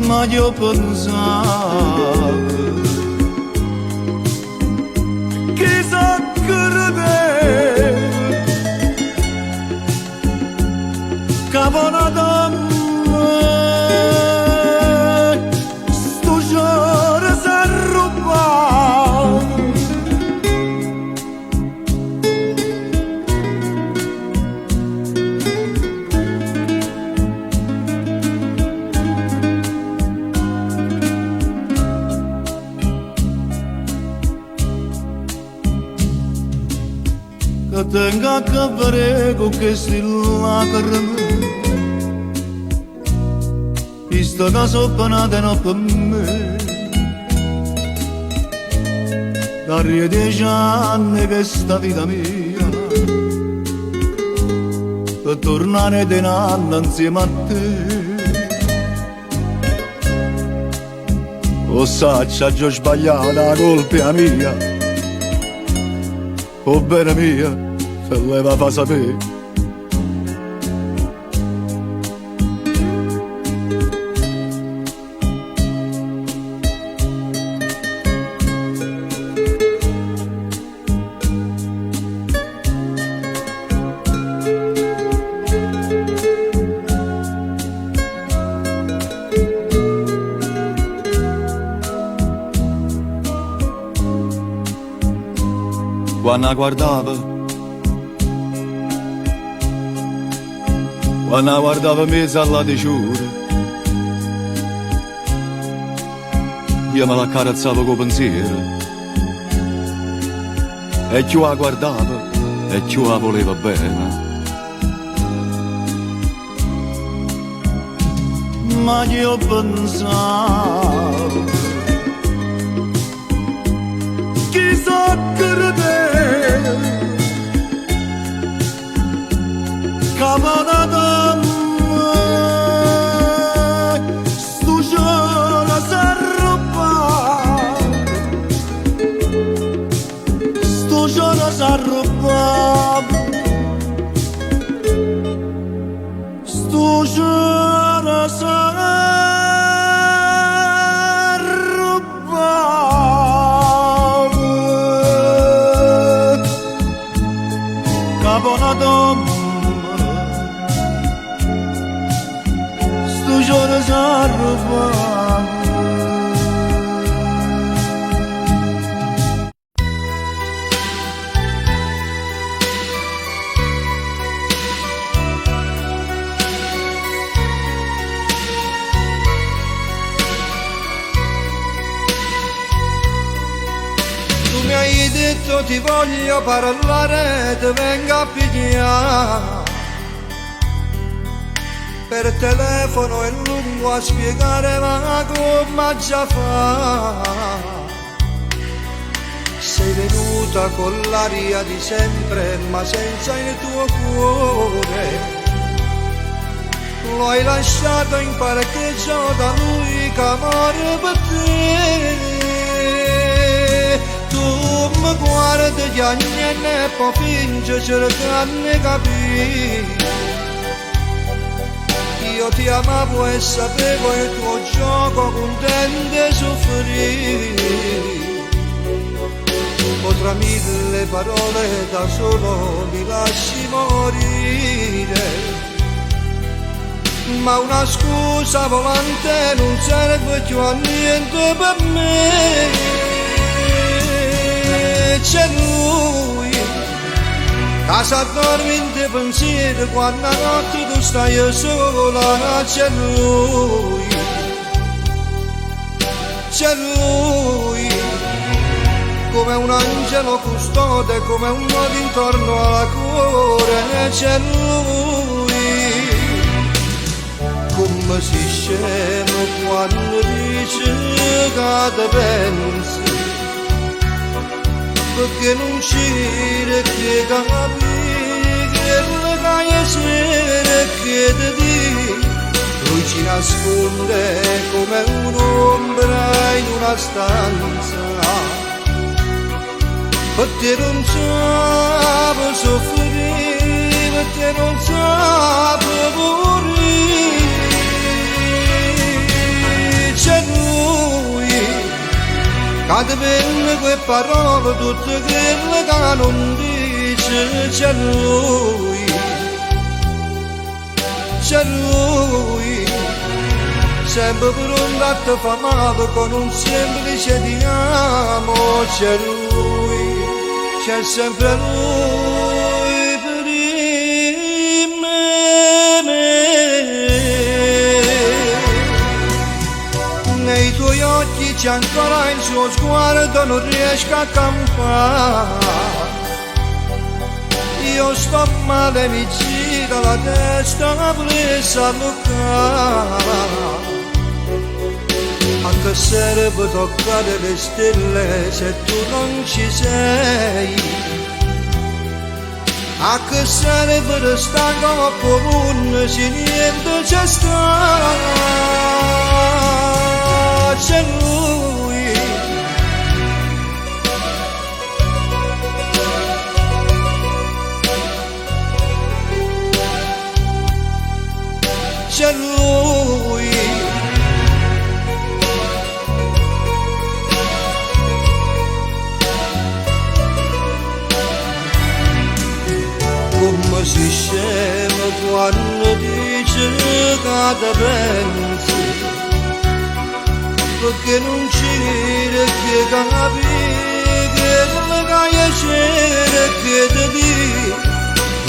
ma io pensavo chissà Caponata sto giorno s'è rubato che tengo a capire con che si lacrime Sto caso panata non per me da 10 anni che sta vita mia per tornare di un anno insieme a te o sa c'ha già sbagliata la colpa è mia o bene mia se lei va fa sapere quando guardava mezzo alla diciura io me l'accarezzavo con pensiero e più la guardava e più la voleva bene ma io pensavo chissà che Caponata sto giorno s'è rubato sto giorno s'è rubato sto giorno s'è rubato Caponata giorno s'è rubato Tu mi hai detto ti voglio parlare, ti vengo a pigliare per telefono è lungo a spiegare ma come già fa sei venuta con l'aria di sempre ma senza il tuo cuore lo hai lasciato in parcheggio da lui che amore per te tu mi guardi gli anni e ne puoi fingere cercando di capire io ti amavo e sapevo il tuo gioco contento e soffrire o tra mille parole da solo mi lasci morire ma una scusa volante non serve più a niente per me. C'è lui, casa dormi in te pensiero quando la notte tu stai sola. C'è lui, c'è lui, come un angelo custode, come un nodo intorno alla cuore. C'è lui, come si scemo quando dice che te pensi, perché non c'era che capi che le caie sere che ti dico. Lui ci nasconde come un'ombra in una stanza, perché non sape soffrire, perché non sape morire. C'è lui, che ti prende quelle parole tutte quelle che non dice. C'è lui, c'è lui, sempre pronto a te fa male con un semplice ti amo. C'è lui, c'è sempre lui per me. Nei tuoi occhi c'è ancora il suo sguardo, non riesco a campare. Io sto male, mi gira la testa presa a toccare. A che serve toccare le stelle se tu non ci sei? A che serve restare comune se niente c'è sta? C'è lui, c'è lui, come si scema quando dice che te pensi, perché non c'era che capi che le caie c'era che ti dico.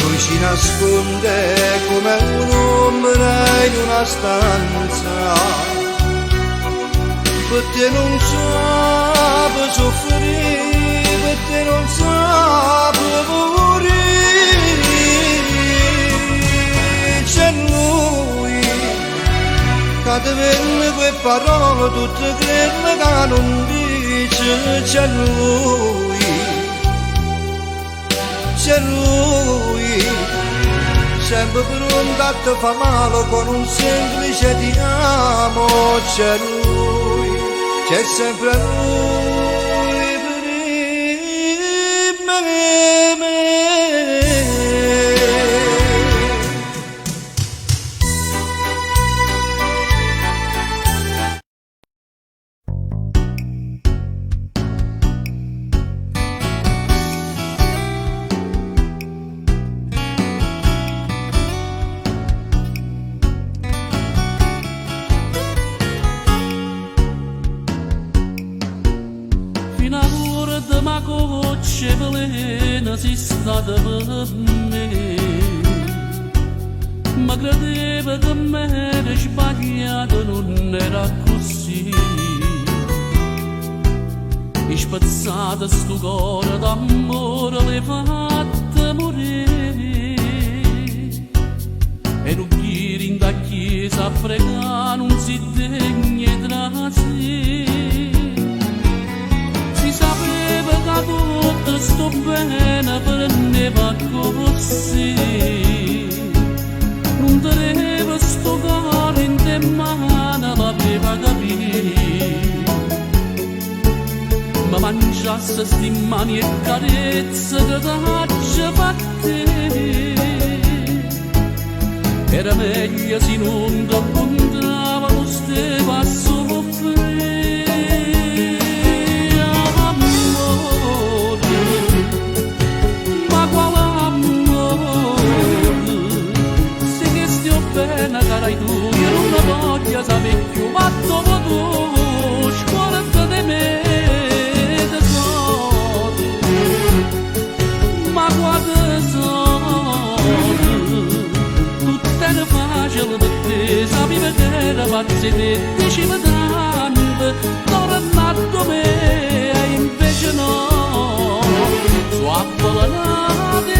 Lui ci nasconde come un'ombra in una stanza, perché non sape soffrire, perché non sape morire. C'è lui, che ti vende quelle parole tutte quelle che non dice. C'è lui, c'è lui, sempre pronto a te fa male con un semplice ti amo. C'è lui, c'è sempre lui per me. Ma gocce velene si stata per me, ma credeva che m'era sbagliato, non era così. E spazzata sto cuore d'amore l'hai fatta morire, e non chiedi in da chiesa a pregare non si degna tra sé. Sapeva che tutto sto bene prendeva così, non teneva sto cuore in te mano, l'aveva capito, ma mangiasse sti mani e carezze che t'ha fatte. Era meglio se non ti incontrava lo stesso a soffrire. I do se te diceva tanto, tornato come e invece no, so appallanata di te.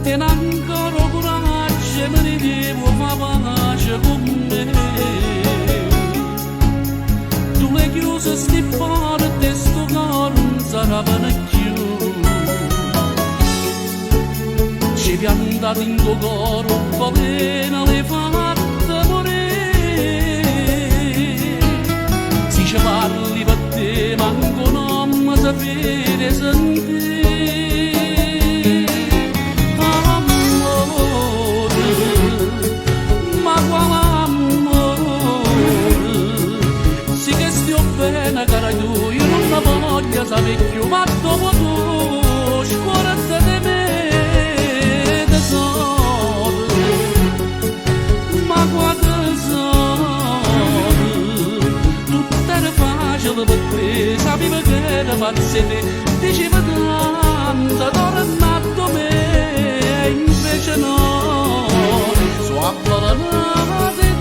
E ancora coraggio me ne devo fare pace con me. Tu le chiuse sti forte sto coro non sarà più. Ci piantate in tuo coro valena le fatte morire. Si ci parli per te manco non mi sapere sentire. Ma quale amore, sì che stia bene cara tu, io non la voglio sapere più, ma dopo tu scorda di me tesoro, ma quando sono tutto era facile per te, sapevo che era pazzete, diceva tanto, tornato me, e invece no, so appallanata di te.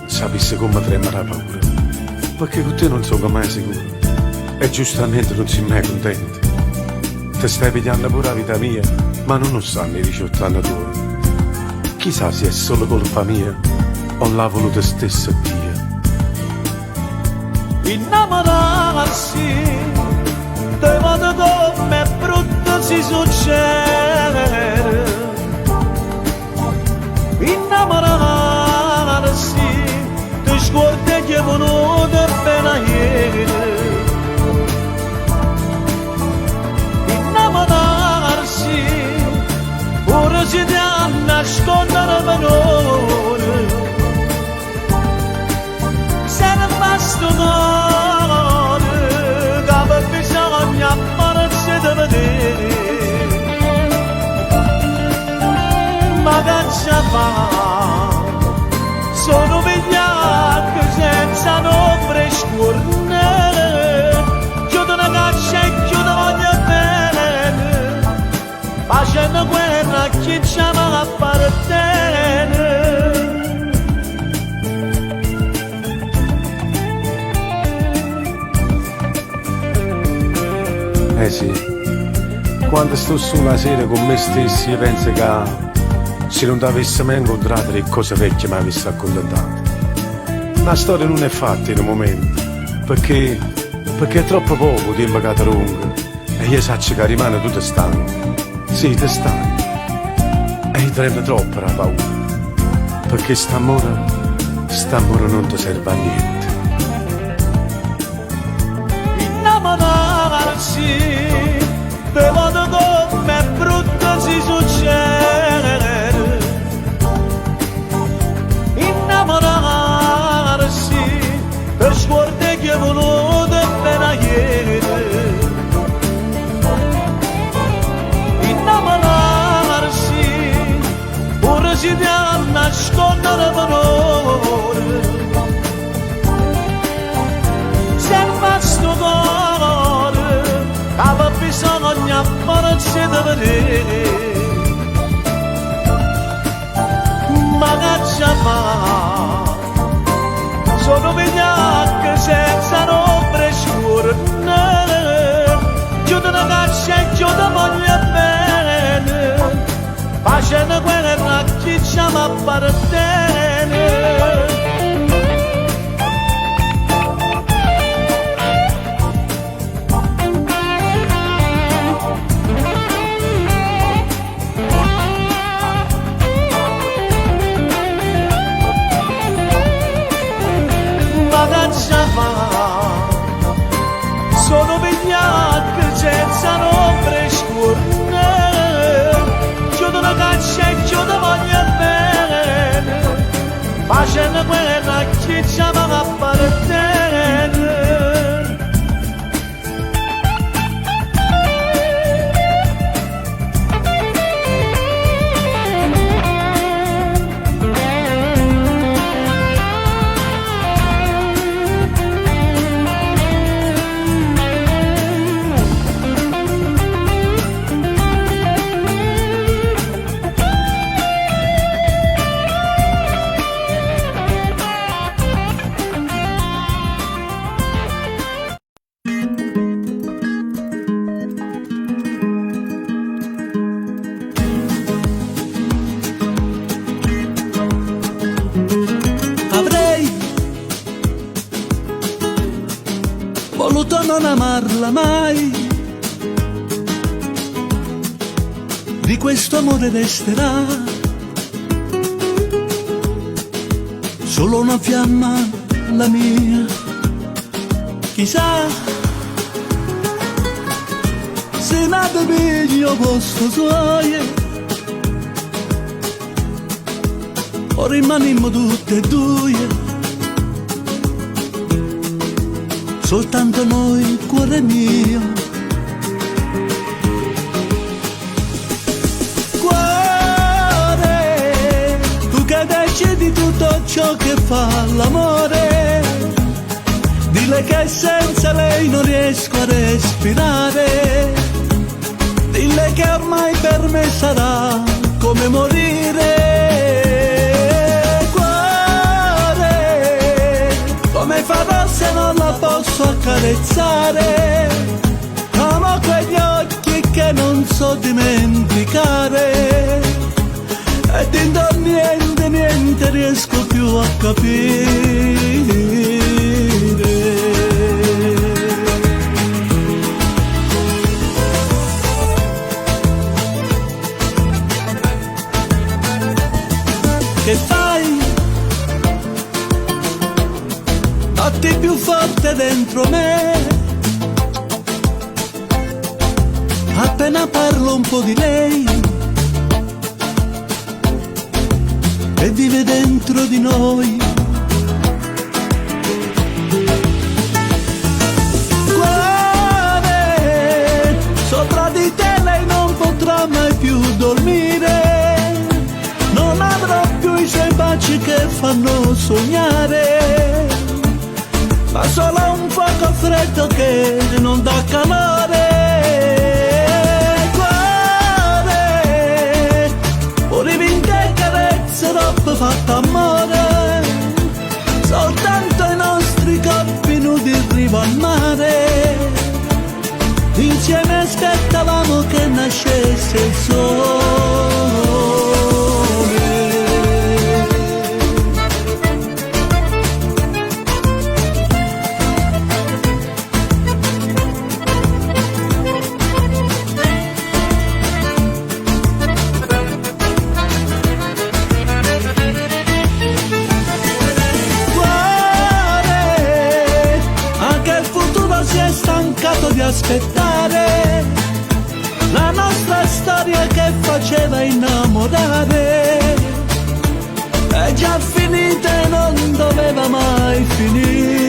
Sapesse come trema la paura, perché con te non sono mai sicuro e giustamente non sei mai contento. Ti stai pigliando pure la vita mia, ma non lo sanno i 18 anni tuoi. Chissà se è solo colpa mia o l'ha voluta stessa Dio. Innamorarsi di modo come è brutto si succede. Innamorarsi di scorte che è venuto appena ieri. Innamorarsi ora si dà a nascondere valore. Se ne basta cuore che per bisogna farsi di vedere. Ma che ci fa? Sono vigliacco senza nombre scurne. Chiudo una caccia e chiudo voglio bene. Facendo guerra a chi ci appartiene. Eh sì, quando sto sulla sera con me stessi io penso che se non ti avessi mai incontrato le cose vecchie mi avessi accontentato. La storia non è fatta in un momento, perché è troppo poco tempo che ti lungo e io so che rimane tutto stanco. Sì, ti stanco. E io tremo troppo la paura, perché st'amore non ti serve a niente. Innamorarsi di modo come è brutto si succede. Innamorarsi per scorte che è venuto appena ieri. Innamorarsi ora si dà a nascondere valore. Serva sto cuore che bisogna farsi di vedere. Ma che ci fa? Sono vigliacco senza nombre scurne. Chiudo una caccia e chiudo voglio bene. Facendo guerra a chi ci appartiene. di questo amore resterà solo una fiamma, la mia. Chissà se nato piglio posto suoie o rimanimmo tutte e due, soltanto noi, cuore mio. Cuore, tu che decidi tutto ciò che fa l'amore, dile che senza lei non riesco a respirare, dille che ormai per me sarà come morire. Come farò se non la posso accarezzare? Amo quegli occhi che non so dimenticare e dintorni niente riesco più a capire. Che fai? Batti più forte dentro me, appena parlo un po' di lei, e vive dentro di noi. Cuore, sopra di te lei non potrà mai più dormire, non avrò più i suoi baci che fanno sognare, ma solo un fuoco freddo che non dà calore. Cuore, volevi in te carezze troppo fatte amore, soltanto i nostri corpi nudi in riva al mare, insieme aspettavamo che nascesse il sole. Di aspettare la nostra storia che faceva innamorare, è già finita e non doveva mai finire.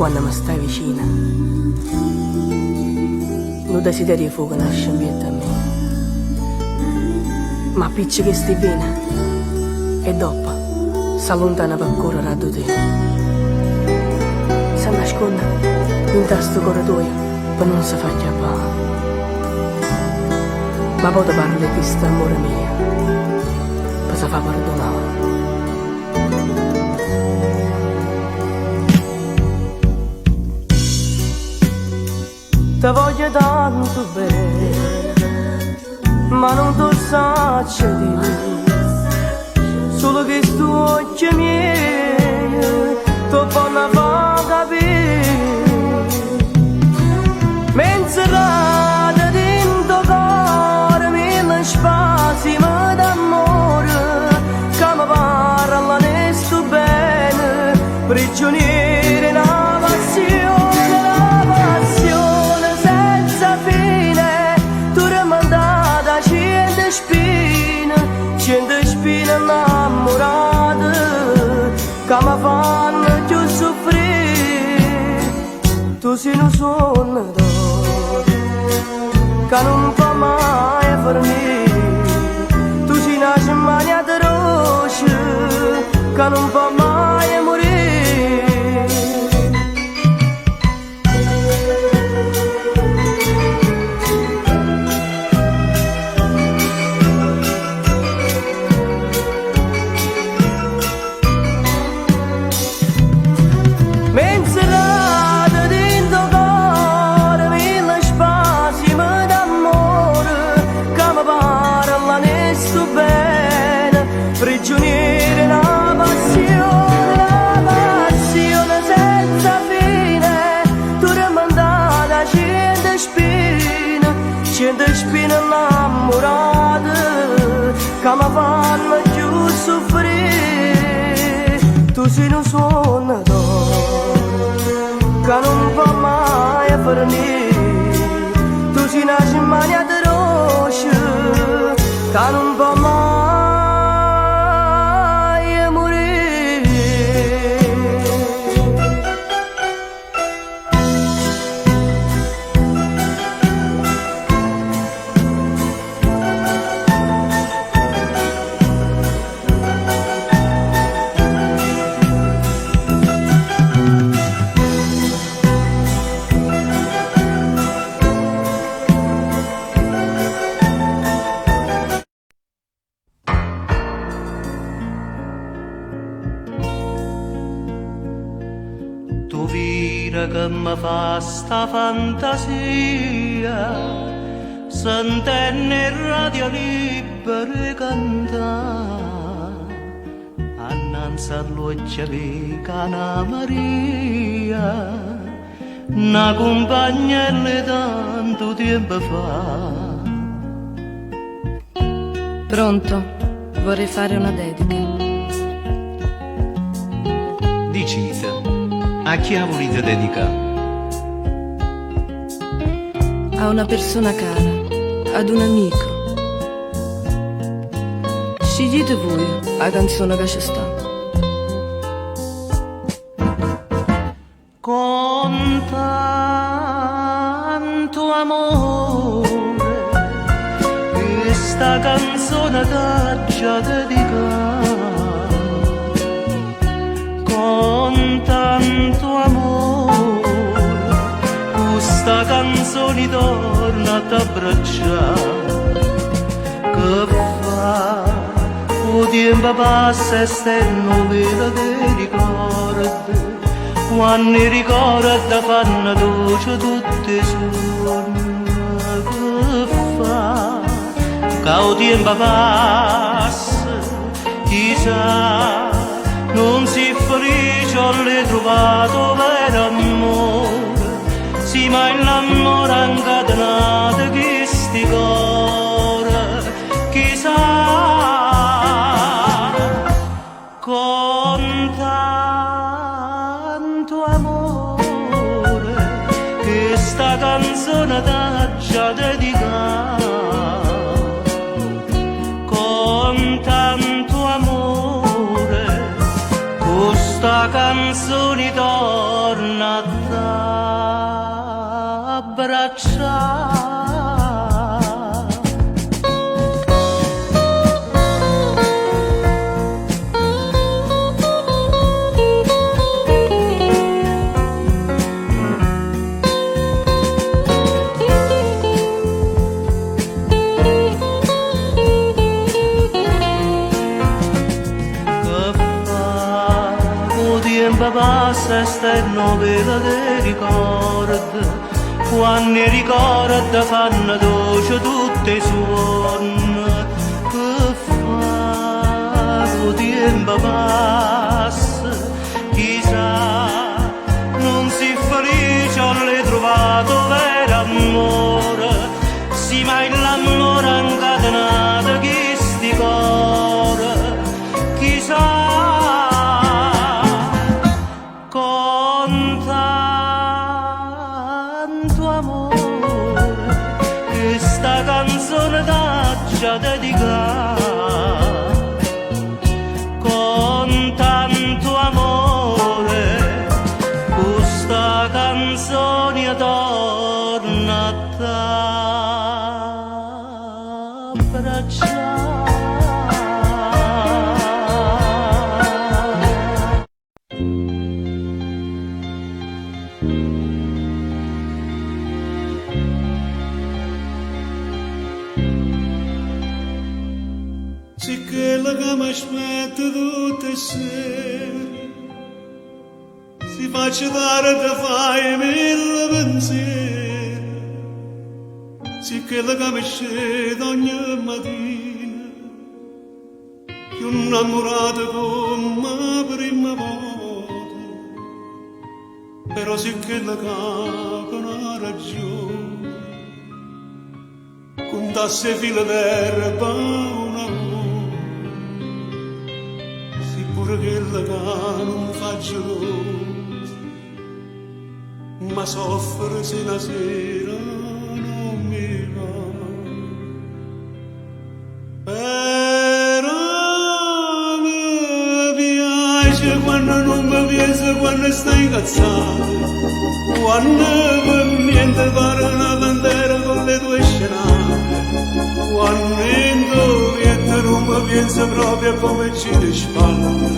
quando mi stai vicina. Lo desiderio di fuoco nasce in via da me. Ma appicci che stai bene e dopo si allontana per correre a te. Si nasconde in questo corridoio per non si far chiappare. Ma poi ti parlo di questo amore mio per si fa perdonare. Ti voglio tanto bene, ma non ti saccio dire, solo che sti occhi miei ti fanno far capire. Mentre dentro cuore mille spazi d'amore che mi parlano e sto bene, prigionieri in una passione senza fine. Tu rimandata cento spine innamorate che mi fanno più soffrire. Tu sei un sogno d'oro che non fa mai finire. Tu sei una cimagna di rosce che non fa mai morire. Prigionieri in una passione senza fine. Tu rimandata cento spine innamorate che mi fanno più soffrire. Tu sei un sogno d'oro che non fa mai finire. Tu sei una cimagna di rosce che non fa mai. Che mi fa sta fantasia, sentenne il radio libero cantare, annanzi all'occhio di Cana Maria, una compagna di tanto tempo fa. Pronto? Vorrei fare una dedica. Dicite, a chi ha voluto dedicare? A una persona cara, ad un amico. Scegliete voi la canzone che ci sta. Con tanto amore questa canzone t'ha già dedicata. Con tanto amore questa canzone torna a t'abbracciare. Che fa? O tempo passa e stenno vela dei ricordi, quando i ricordi fanno dolce tutti i giorni. Che fa? Che o tempo passa, chissà, non si felice, ho ritrovato vero amore, sì ma l'amore incatenato che sti cuore, chissà. Con tanto amore che sta canzone t'ha già dedicata. Con tanto amore questa questa canzone torna a t'abbracciare. Passa sta novella dei ricordi, quando i ricordi fanno dolce tutti i suoni. Che fa, il tempo passa, chissà, non si felice, non l'hai trovato vero amore, sì ma l'amore incatenato che sti cuore, chissà. Con tanto amore questa canzone t'aggia dedicata, con tanto amore questa canzone torna a t'abbracciare. Sì che la che mi aspetta tutte le sere, si faccia dare da fare mille pensieri, sì che la che mi scende ogni mattina, più innamorata come la prima volta, però sì che la che non ha ragione, contasse fila d'erba una volta, pure quella che non fa gelosa, ma soffre se la sera non mi va. Però mi piace quando non mi piace, quando stai incazzato, quando per niente pare una bandiera con le tue scenate, quando indovina non mi pensa proprio come ci risparmia.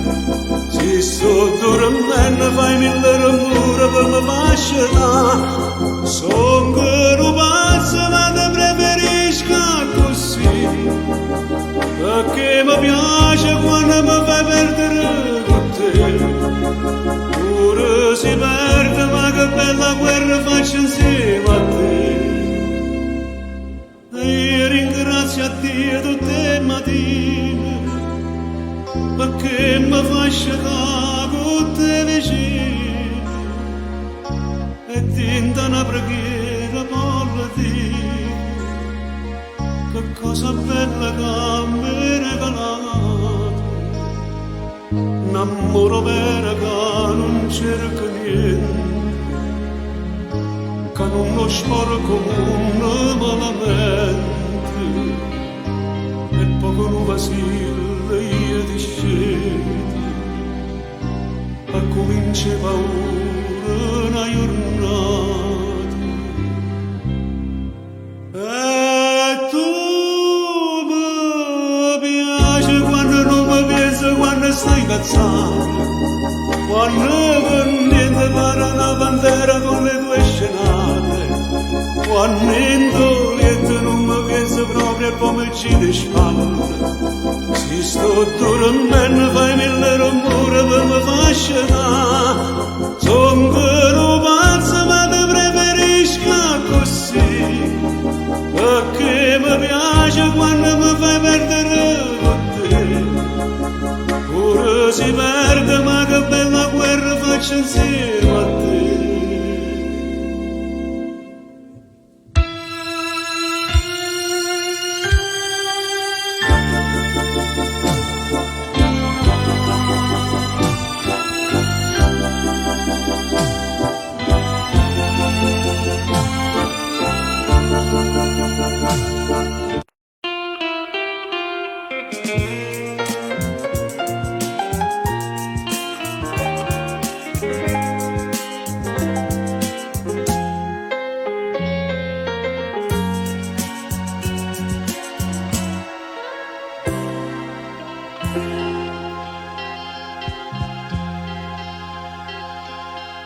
Se sto dormendo fai mille rumore per me fascinare, son che non pazzo ma te preferisco così, perché mi piace quando mi fai perdere con te, pure si perde ma che bella guerra faccio insieme a te. E io ringrazio a Dio tutte le mattine, perché mi fa sciacare con te vicino, e tinta una preghiera per dire che cosa bella che mi regalate, un amore vero che non cerca niente, che non lo sporco un malamente, e poco non vacilla io ti scelgo, e comincia paura una giornata, e tu mi piace quando non mi pensi, quando stai incazzato, quando per niente pare una bandiera con le tue scenate, quando indolietto non mi penso proprio come ci disparte, se sto dormendo fai mille rumore per me fascinare, son che non pazzo ma te preferisco così, perché mi piace quando mi fai perdere con te, pure si perde ma che bella guerra faccio insieme a te.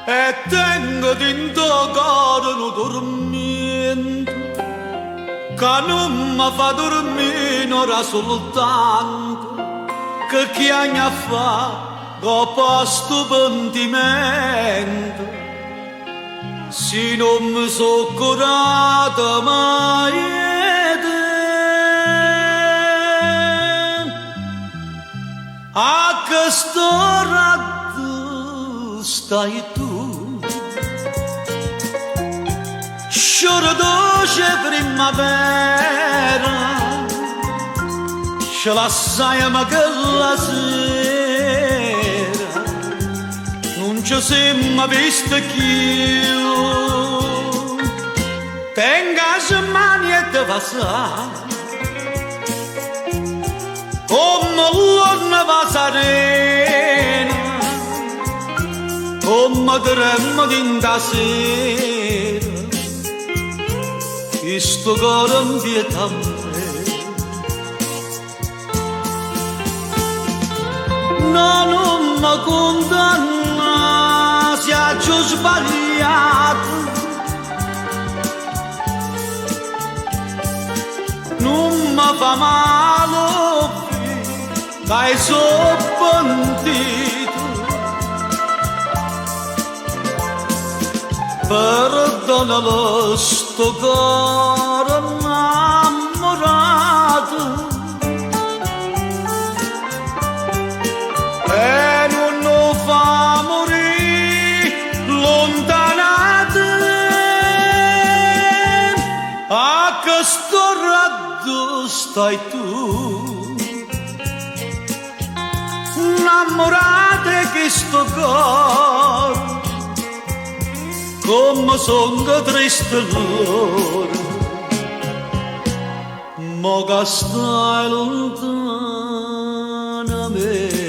e tengo dentro cuore un dormito che non mi fa dormire ora soltanto che chi anni fa dopo sto pentimento se non mi so curato mai a questo rato stai tu scioro dolce primavera ce la sai ma che la sera non ci siamo visto più tenga se mani e te passare come l'onna va serena come tremmo d'inta sera questo cuore mi vieta non mi condanna se ho sbagliato non mi fa male dai sono pentito perdonalo sto cuore innamorato e non lo fa morire lontanato a questo raggio stai tu innamorate che sto cuore come sono triste l'ora ma che stai lontana a me.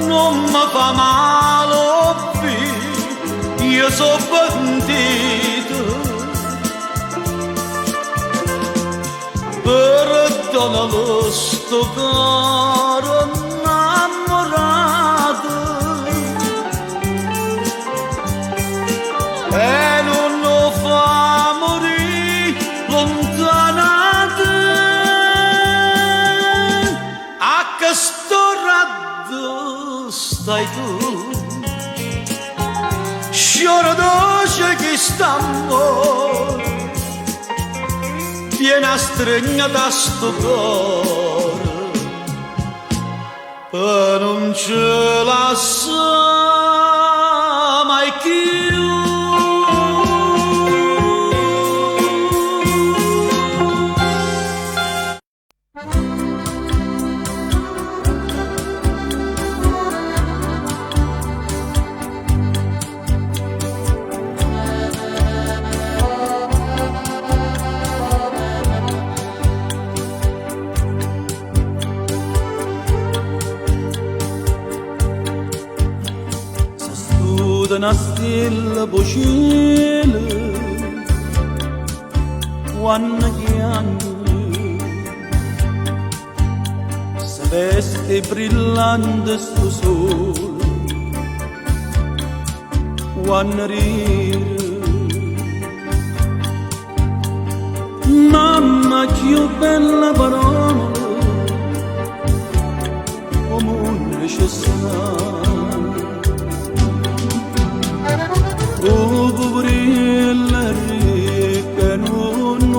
Non mi fa male più, io sono pentito, perdonalo sto cuore innamorato e non lo fa morire lontanato a questo raggio stai tu scioro dolce che st'amore viene stregnata sto cuore e non ce la sa mai più. Una stella vocile quando chiami se veste brillante sto sole quando ride mamma più bella parola come un necessario. Oh, poverella ricca, non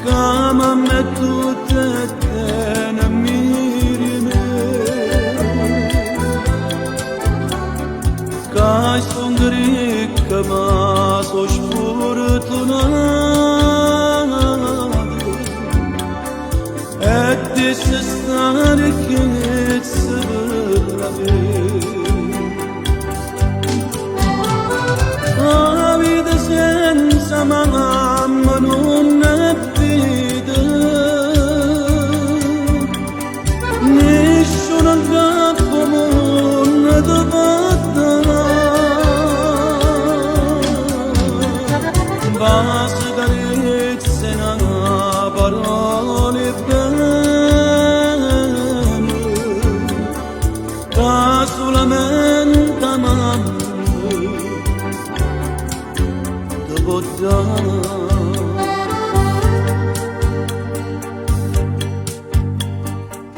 Kama metutete mirime Kaj sundri kama sosh furtuna Ettis starkit sırlavi Avide senza mamma non è vide Nessuno capo mondo dovatta Basta carezze na parole bene Ca solamente mamma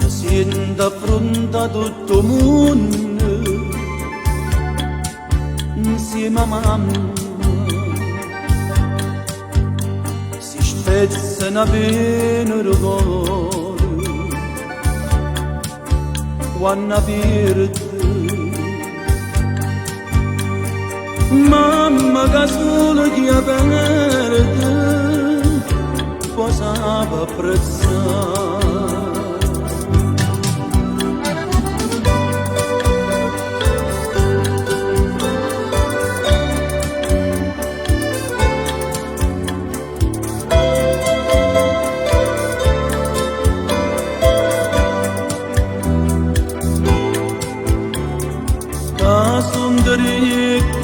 Si affronta tutto il mondo insieme a mamma si spezzano a venere fuori quando perde Mamma che solo chi perde cosa va apprezzare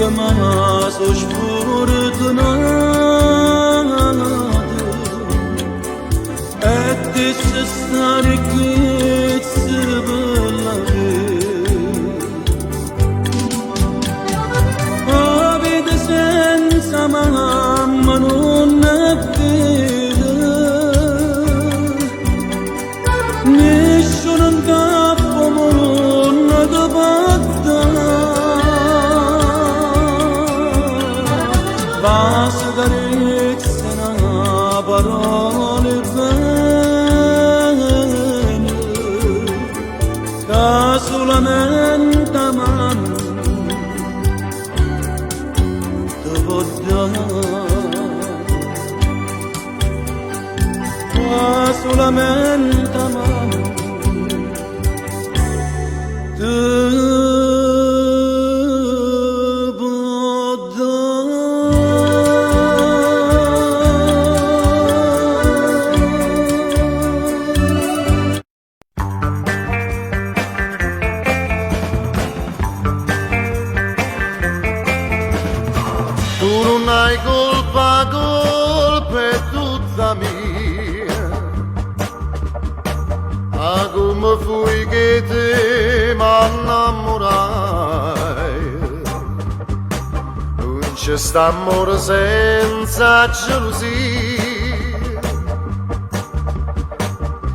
Kama sosh furtuna Ettis starkit sırlavi Avide senza mamma non è vide Nessuno capo mondo dovatta Basta carezze na parole bene Ca solamente mamma te può dare Ca solamente mamma te Come fui che te m'innamorai Non c'è sta amore senza gelosia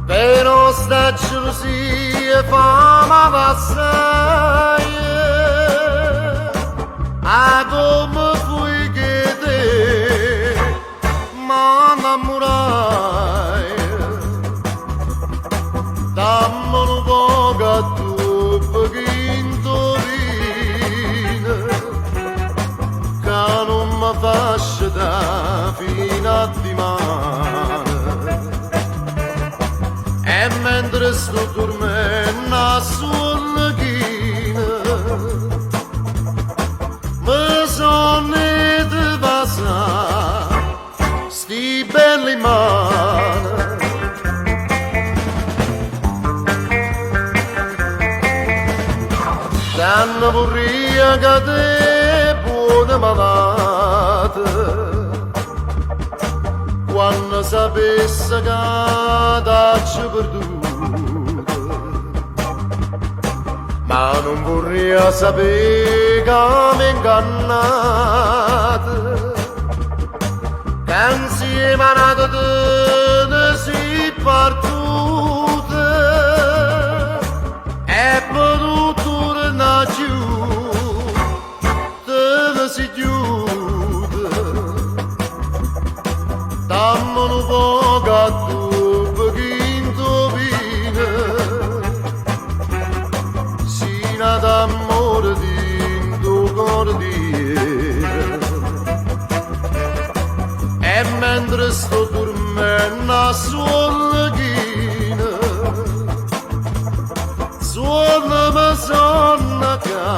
Però sta gelosia fa ma passare Come fui che te m'innamorai Dammi un po' che tu indovina Che non mi faccio da fino a dimane E mentre sto dormendo sulla china Mi sono di passare sti belli mani Danno vorria che te buona malata Quando sapesse che t'ho perduta Ma non vorria sapere che mi ingannata Che insieme a nata te ne si partute E potuto tornare giù Te ne si giù na solghina suona ma sonna ca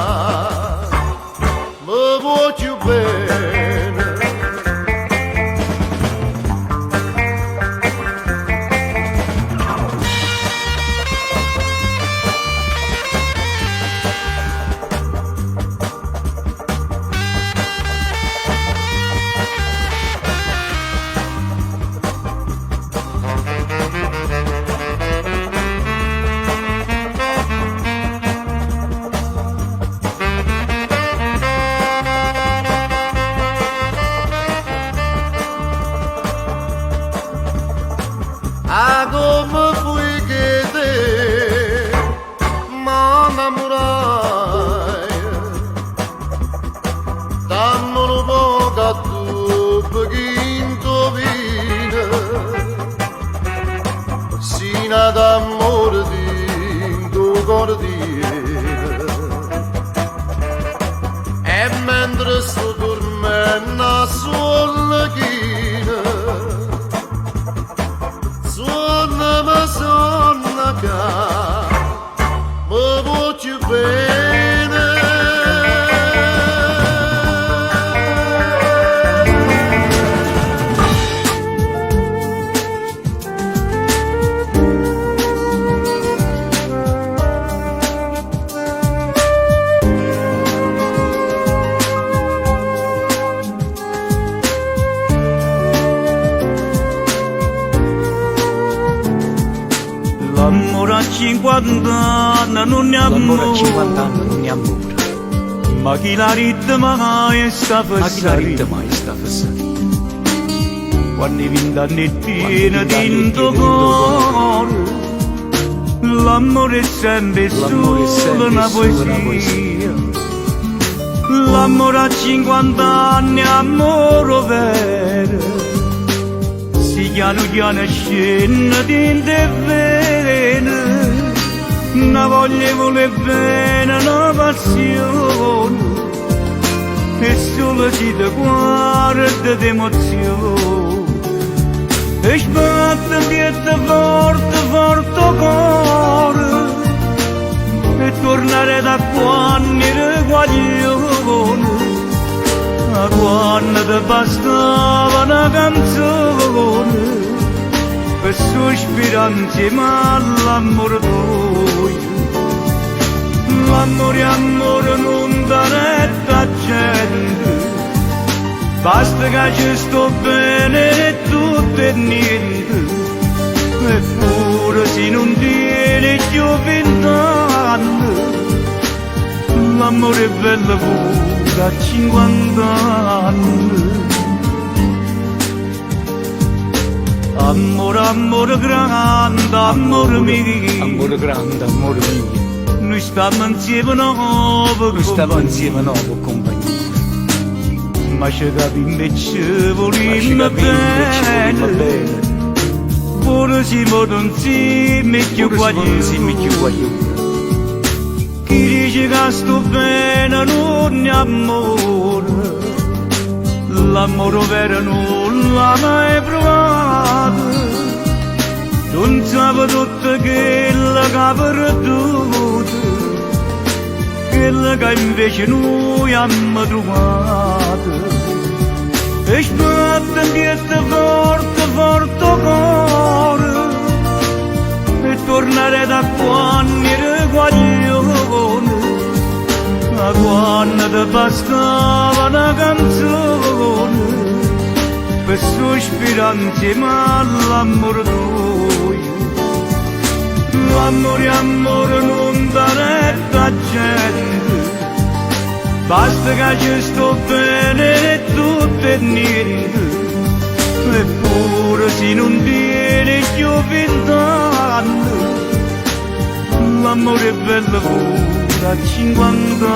mi voglio bene a come fui che te m'innamorai dammi un poco a tu pochino vino sino d'amore di tuo cordino e mentre sto dormendo a solghina suona ma sonna ca mi voglio bene L'amore a 50 anni non ne L'amore a 50 amore, anni non ne amore. ma chi la ritma e sta Ma chi la ride passare? mai sta fessando? Quando i 20 anni pieni dentro cuore, l'amore è sempre L'amore è solo sempre una solo una poesia. L'amore a 50 anni è amore vero, si piano piano scende dentro e vene, una voglia vuole bene, una passione, e solo si ti guarda d'emozione. E sbatte un piede forte, forte cuore, e tornare da quando ero guaglione, a quando ti bastava una canzone, per sospirare insieme all'amore tuo. L'amore, amore non dà retta gente, basta che ci sto bene e tutto e niente, eppure se non tiene più 20 anni, l'amore è bello pure a 50 anni. Amore, amore grande, amore mio, Amore grande, amore mio. noi stiamo insieme nuovo, Noi stiamo insieme nuovo compagnia. ma ci capiamo invece Ma ci volimmo capiamo invece volimmo bene, bene. pure siamo insieme più Pure siamo insieme più guaglioni. chi dice che sto bene non è amore, l'amore vero non l'ha mai provato, non sape tutto quello che ha perduto, quello che invece noi abbiamo trovato. E sbatte un piede forte, forte cuore, e tornare da quando ero guaglione, a quando ti bastava una canzone, per sospirare insieme all'amore tuo. L'amore, amore non dà retta a gente, basta che ci sto bene e tutto e niente, eppure se non tiene più 20 anni, l'amore è bello pure a 50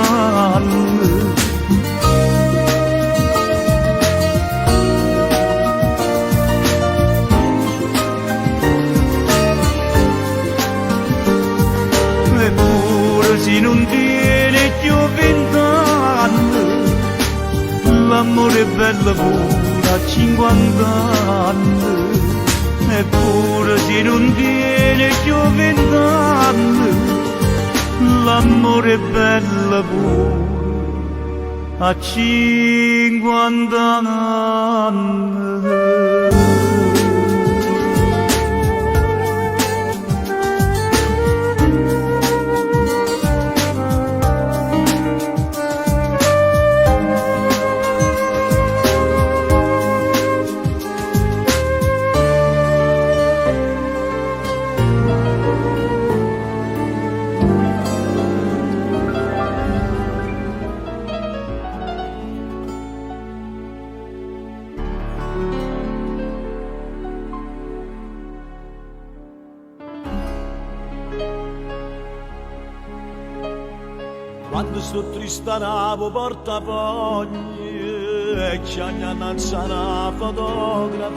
anni. Eppure se non tiene più 20 anni, l'amore è bello pure a 50 anni. Eppure se non tiene più 20 anni, l'amore è bello pure a 50 anni. Quando sto triste navo portafogli e c'è una fotografia,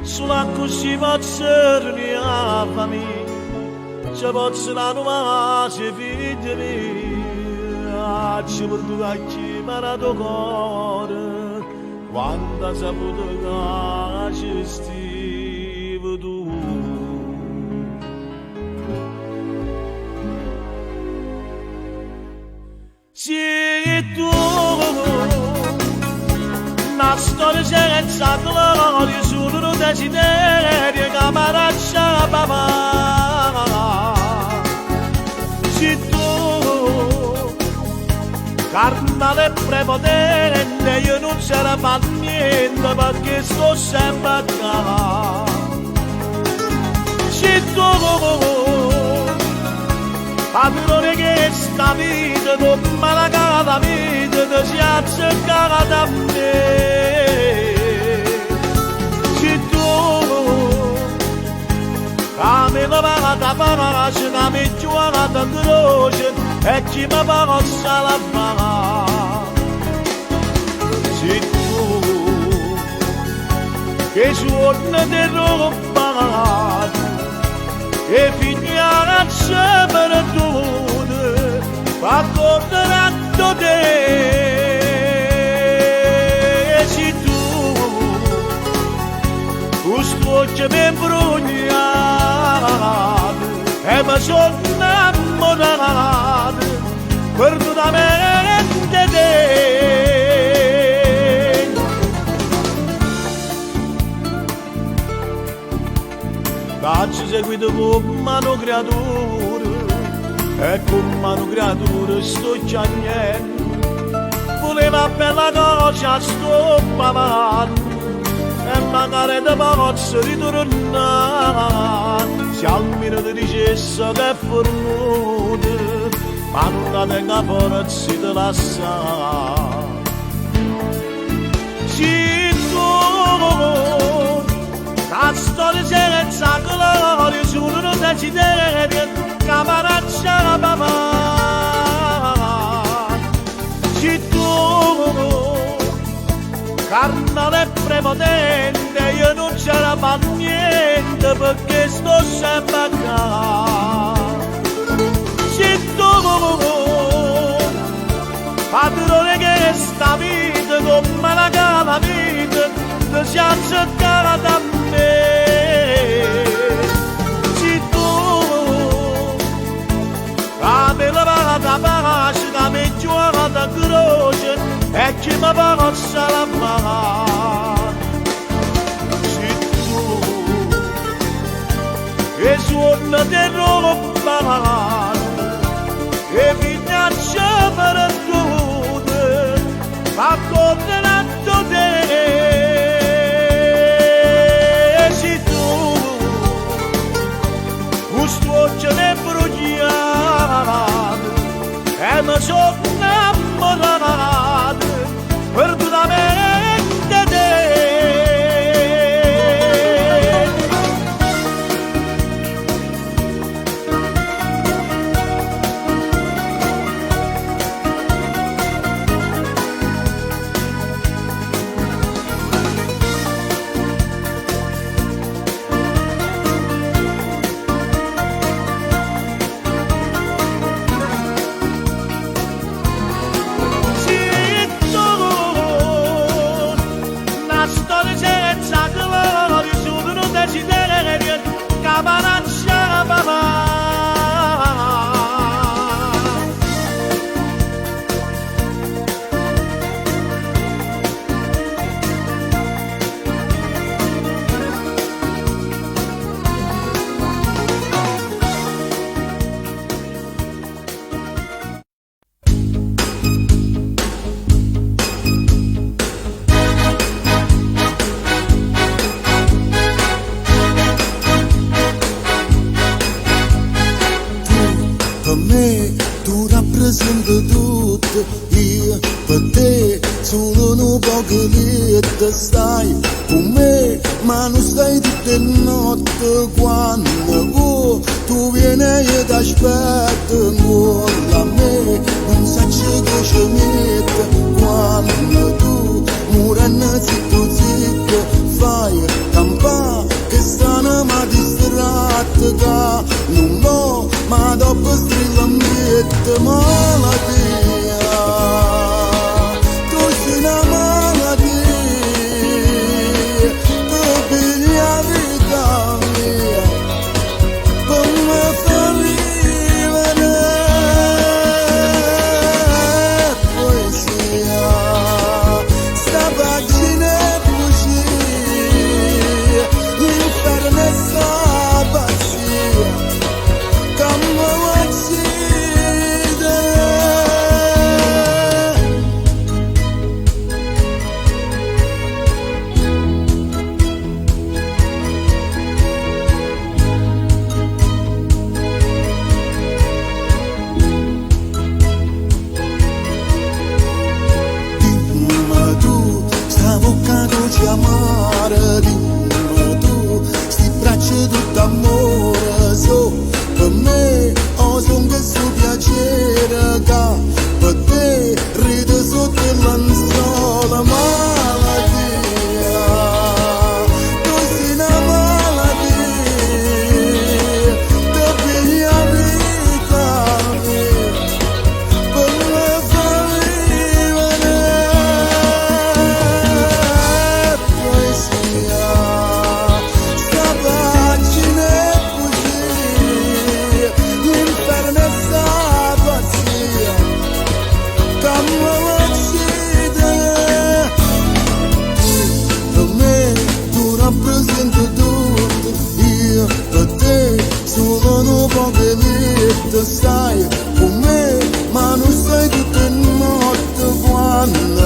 solo così posso riunire la famiglia, ci posso la nuova figlia mia, ci porto a chiamare tuo cuore, quando saputo che ci stivi tu. Se tu una storia senza gloria, solo un desiderio che mi lascia papà. Se tu carnale prepotente, io non ce la fa niente perché sto sempre a casa. Se tu padrone che sta vita, come la cara vita, ti si azzeccata da me. Se tu, come la vada pace, come giocata in croce, e chi mi possa la fare. Se tu, che suona di roba, e finiamo sempre tutte, fa tornare te. Se tu, questo occhio mi imbrogliato, e mi sono innamorato, perdonamente te. Faccio seguito con mano creatura e con mano creatura sto chiagnendo. Voleva bella cosa sto pavando e magari te posso ritornare. Se almeno ti dicesse che è fornuta, ma non tenga forza di lasciare. Se tu la storia senza gloria, solo un desiderio che mi lascia la papà. Se tu, carnale prepotente, io non ce la fa niente perché sto sempre a casa. Se tu, padrone che sta vita, come la cara vita, ti si azzeccata da me. Se tu, come la vada pace, come giocata in croce, e chi mi possa la fare. Se tu, che suona di roba, e minaccia per tutte, fa tornare te. Se tu, questo occhio mi imbrogliato, e mi sono innamorato, perdonamente te. un po' che lì te stai con me, ma non stai tutte notte quando tu vieni e ti aspetto nulla a me, non sai che ci mette quando tu murenne zitto zitto fai campà che stanno ma distratta che non vo ma dopo strilla miette malattia tu sei una malattia tu pigli la vita mia come fa vivere poesia sta pagina è bugia l'inferno è sta pazzia come uccide dimmi tu sta bocca dolce amare dimmi tu sti braccia tutto amore so per me o son che su piacere che per te ride sotto il lenzuola malattia tu sei una malattia ti pigli la vita mia per me fa vivere poesia sta pagina è bugia l'inferno è sta pazzia come uccide per me tu rappresenti tutto io per te solo un po' che lì stai con me ma non stai tutte notte quando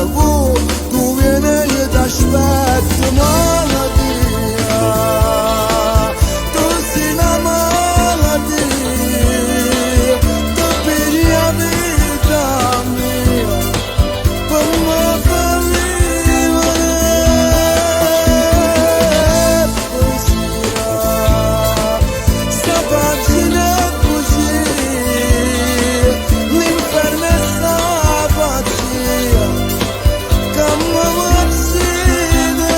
tu vieni e ti aspetto malattia tu sei una malattia tu pigli la vita mia come fa vivere poesia sta pagina è bugia l'inferno è sta pazzia come uccide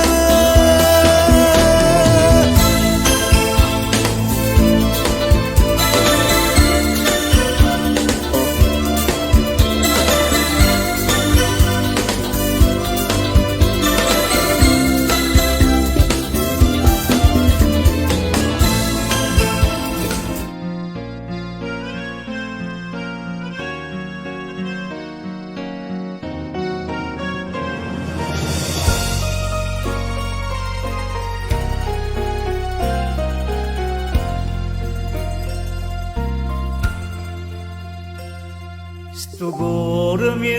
Sto cuore mi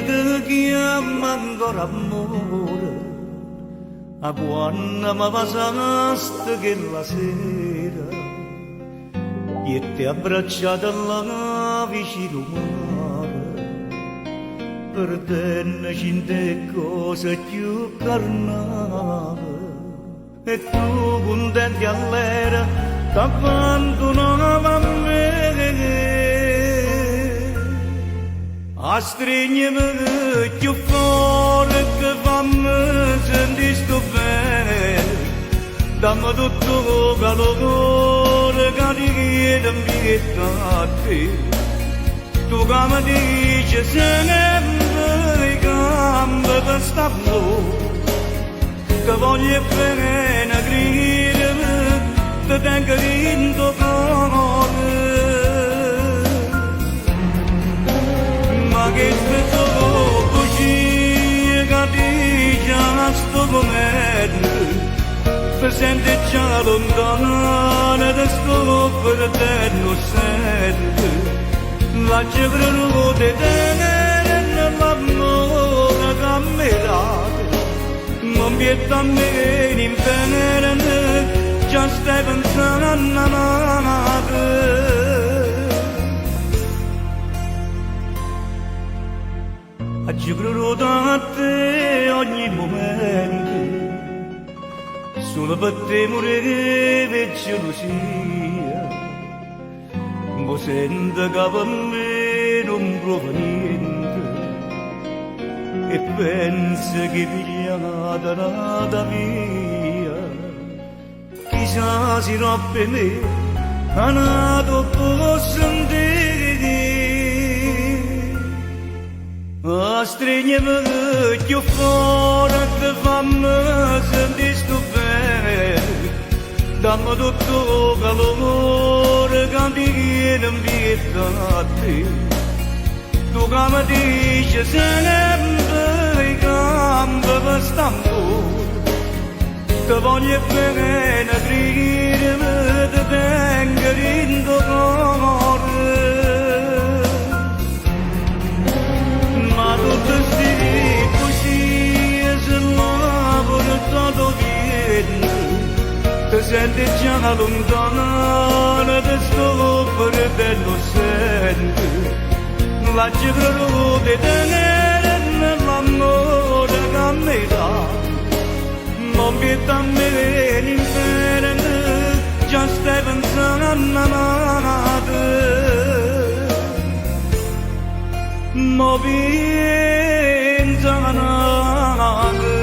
chiama ancora amore, a quando mi passaste quella sera, e ti abbracciata là vicino mare, per te ne c'è cose più carnale, e tu contenti all'era, ti abbandonava a me. A stringermi più forte che fammi sentire sto bene, dammi tutto calore che ti chiedo a te. Tu che mi dici sempre i campi per sta flore, che voglio bene gridare, ti tengo in tuo cuore. Ma che spesso così che dice a sto momento per sentire già lontana da scoprire te non sente la cifra di tenere nell'amore camminato non vieta a me in venere già stai pensando a nada ci credo da te ogni momento, solo per te morire per gelosia, ma sento che per me non prova niente, e penso che pigliata nata via, chissà se non per me, a nato posso sentire. A stringermi più forte, fammi sentire sto bene, dammi tutto calore che mi viene in vita a te. Tu che mi dici sempre i campi per st'amore, ti voglio bene, gridami, ti tengo in tuo cuore. Ma tutto sti così se lavoro tutto viene, ti senti già lontana, ti sto perdendo sempre. La credo di tenere nell'amore che mi dà, non vieta a me l'inferno, già stai pensando a te. Ma pensano a te.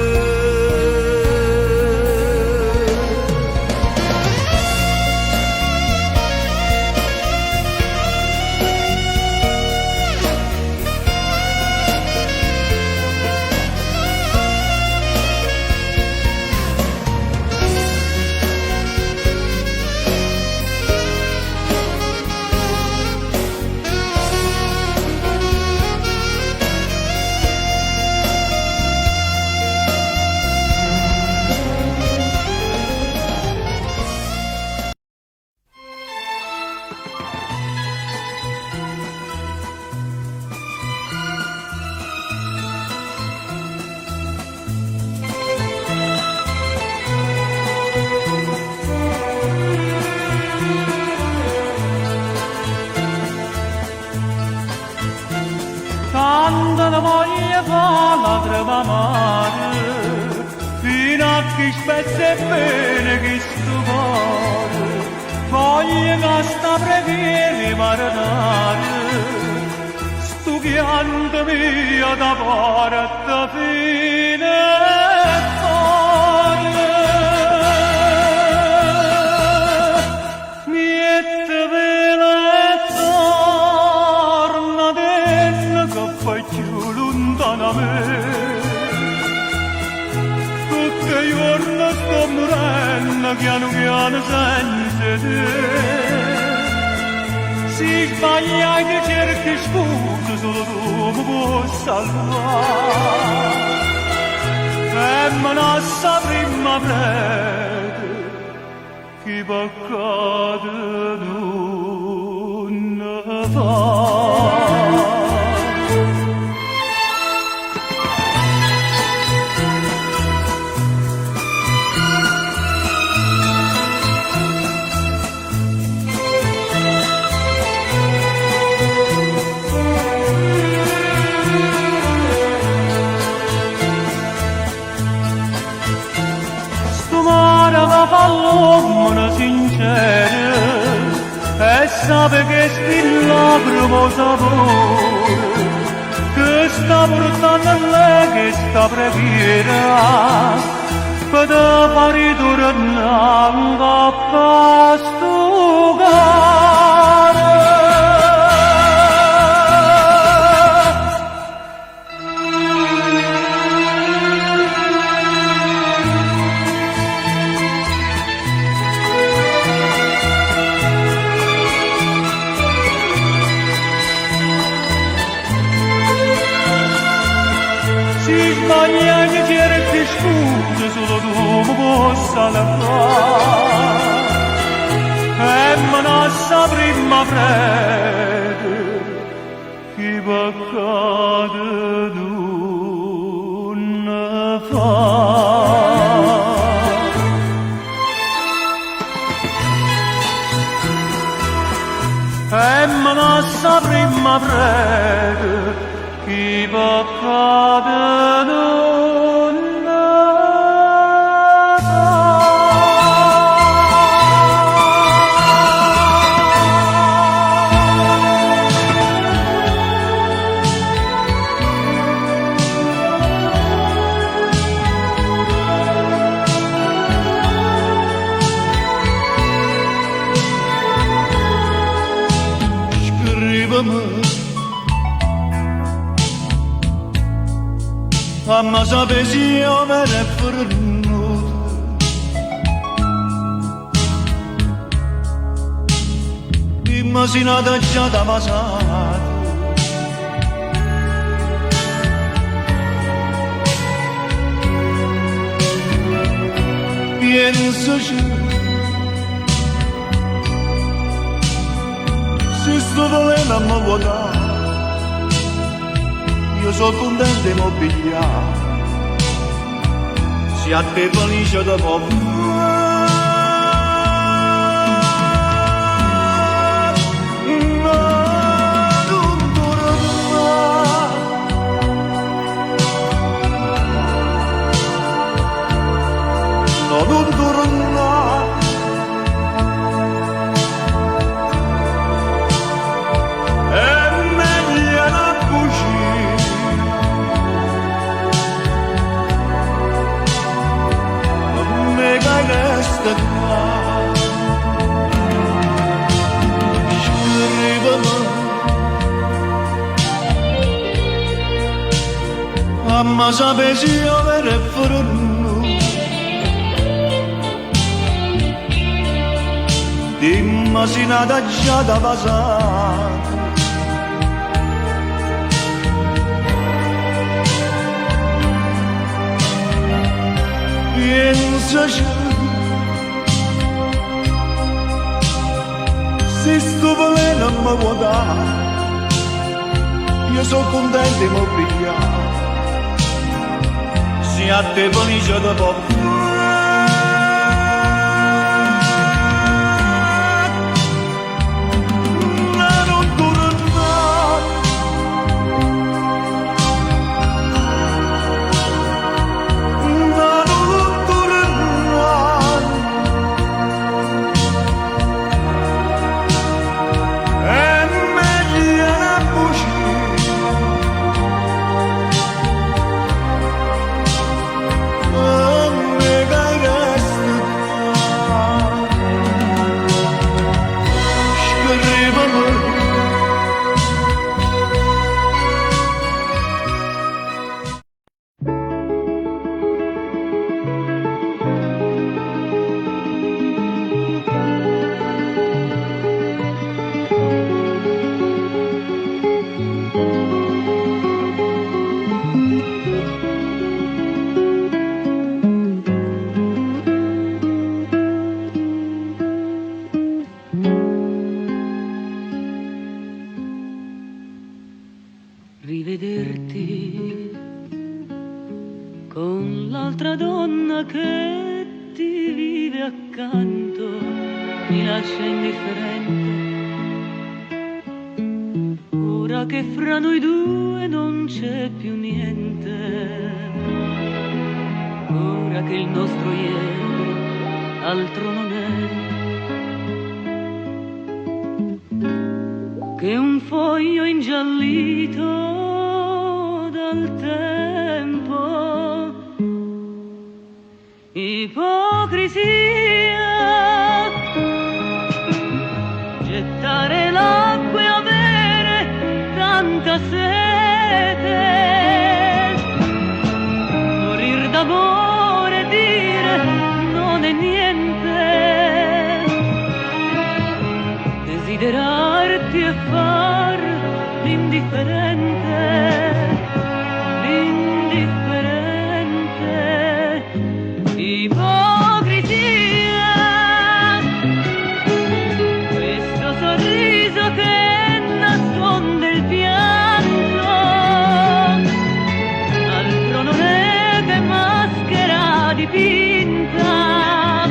Tanta la voglia fa la tremare, fino a che spezza bene che sto cuore, voglio che sta preghiera marinare, sto pianto mio da porta fine cuore. Miette vela e torna dentro che fai più lontano a me, tutti i giorni sto morendo piano piano senza te. Si sbaglia che cerchi scusa, solo tu mi puoi salvare, e me non sapremmo prete che peccato non fa. L'uomo sincero e sape che sti lacrimo sapore che sta portando a lei che sta preghiera per te fare tornare a sto cuore. Sbaglia che cerchi scusa, solo tu mi puoi salvare, e me non sapremmo prete che peccato non fa. E me non sapremmo prete che peccato Fammi sapere se io me ne fornuto. Dimmi se nata già da passato. Pensaci, se sto volendo a me guardare, io sono contento di mobiliare, se a te felice da poco. Non tornare, è meglio una bugia, non mi che resta qua, scrivimi, ma sapere se io vero e forno. Dimmi se nata già da passare. Pensaci, se sto volendo a me guardare, io sono contento di mobiliare, se a te felice da poco. Rivederti con l'altra donna che ti vive accanto mi lascia indifferente. Ora che fra noi due non c'è più niente, ora che il nostro ieri altro non è che un foglio ingiallito dal tempo. Ipocrisia, gettare l'acqua e avere tanta sete, morir d'amore e dire non è niente, desiderarti e far l'indifferente. Ipocrisia, questo sorriso che nasconde il pianto, altro non è che maschera dipinta.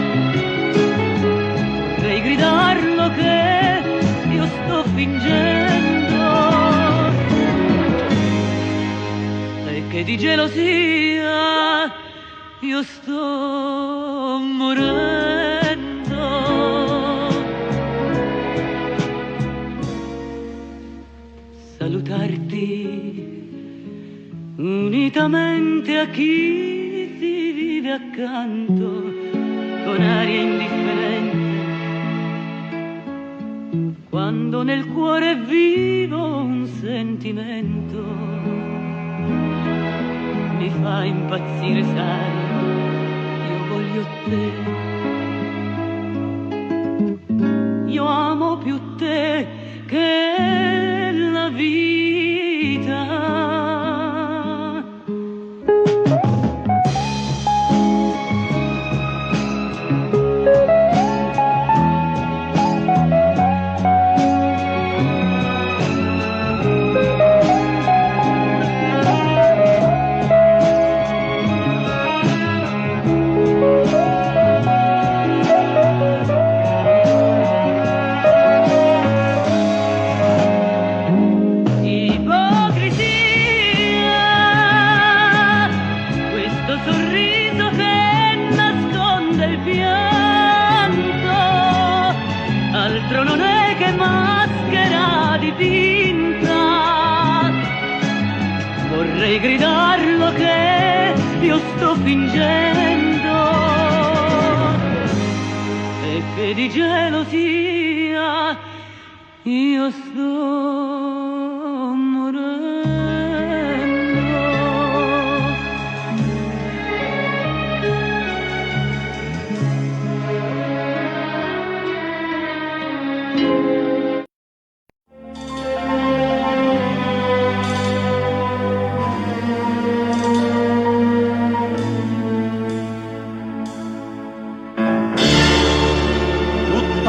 Vorrei gridarlo che io sto fingendo e che di gelosia io sto morendo. Salutarti unitamente a chi ti vive accanto con aria indifferente, quando nel cuore è vivo un sentimento. mi fa impazzire, sai, io voglio te. Io amo più te che la vita. Vorrei gridarlo che io sto fingendo e che di gelosia io sto morendo.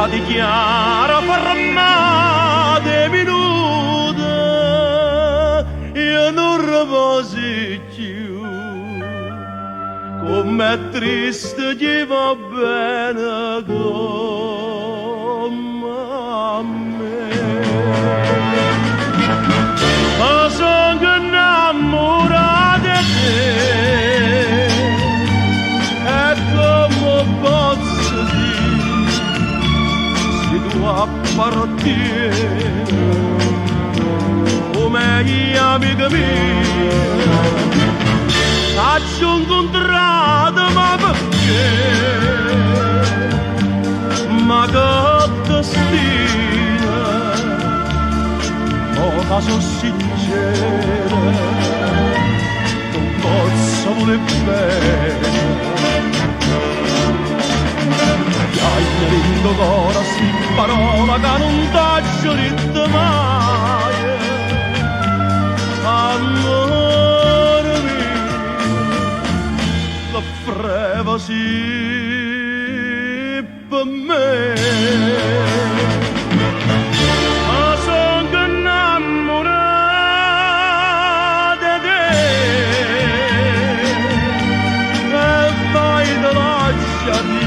Di chiara fermate minuta, io non riposi più, com'è triste chi va bene come a me. Ma sono innamorata di te, e come posso dire appartiene come gli amici miei. T'ho incontrato ma perché? Ma che destino, oh caso sincero, non posso voler bene. Hai dentro cuore sti parola che non t'ho detto mai. Amore mio, che freva sì per me. Ma sono innamorata di te e vai te lasciati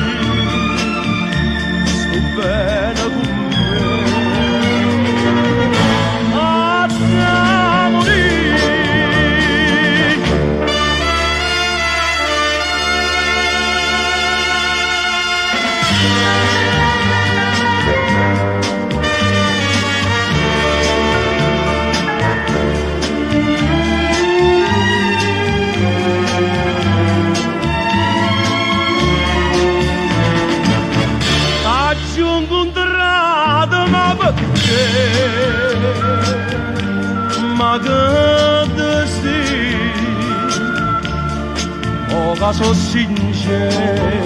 bene con me. A te morire. Ma che destino, oh caso sincero,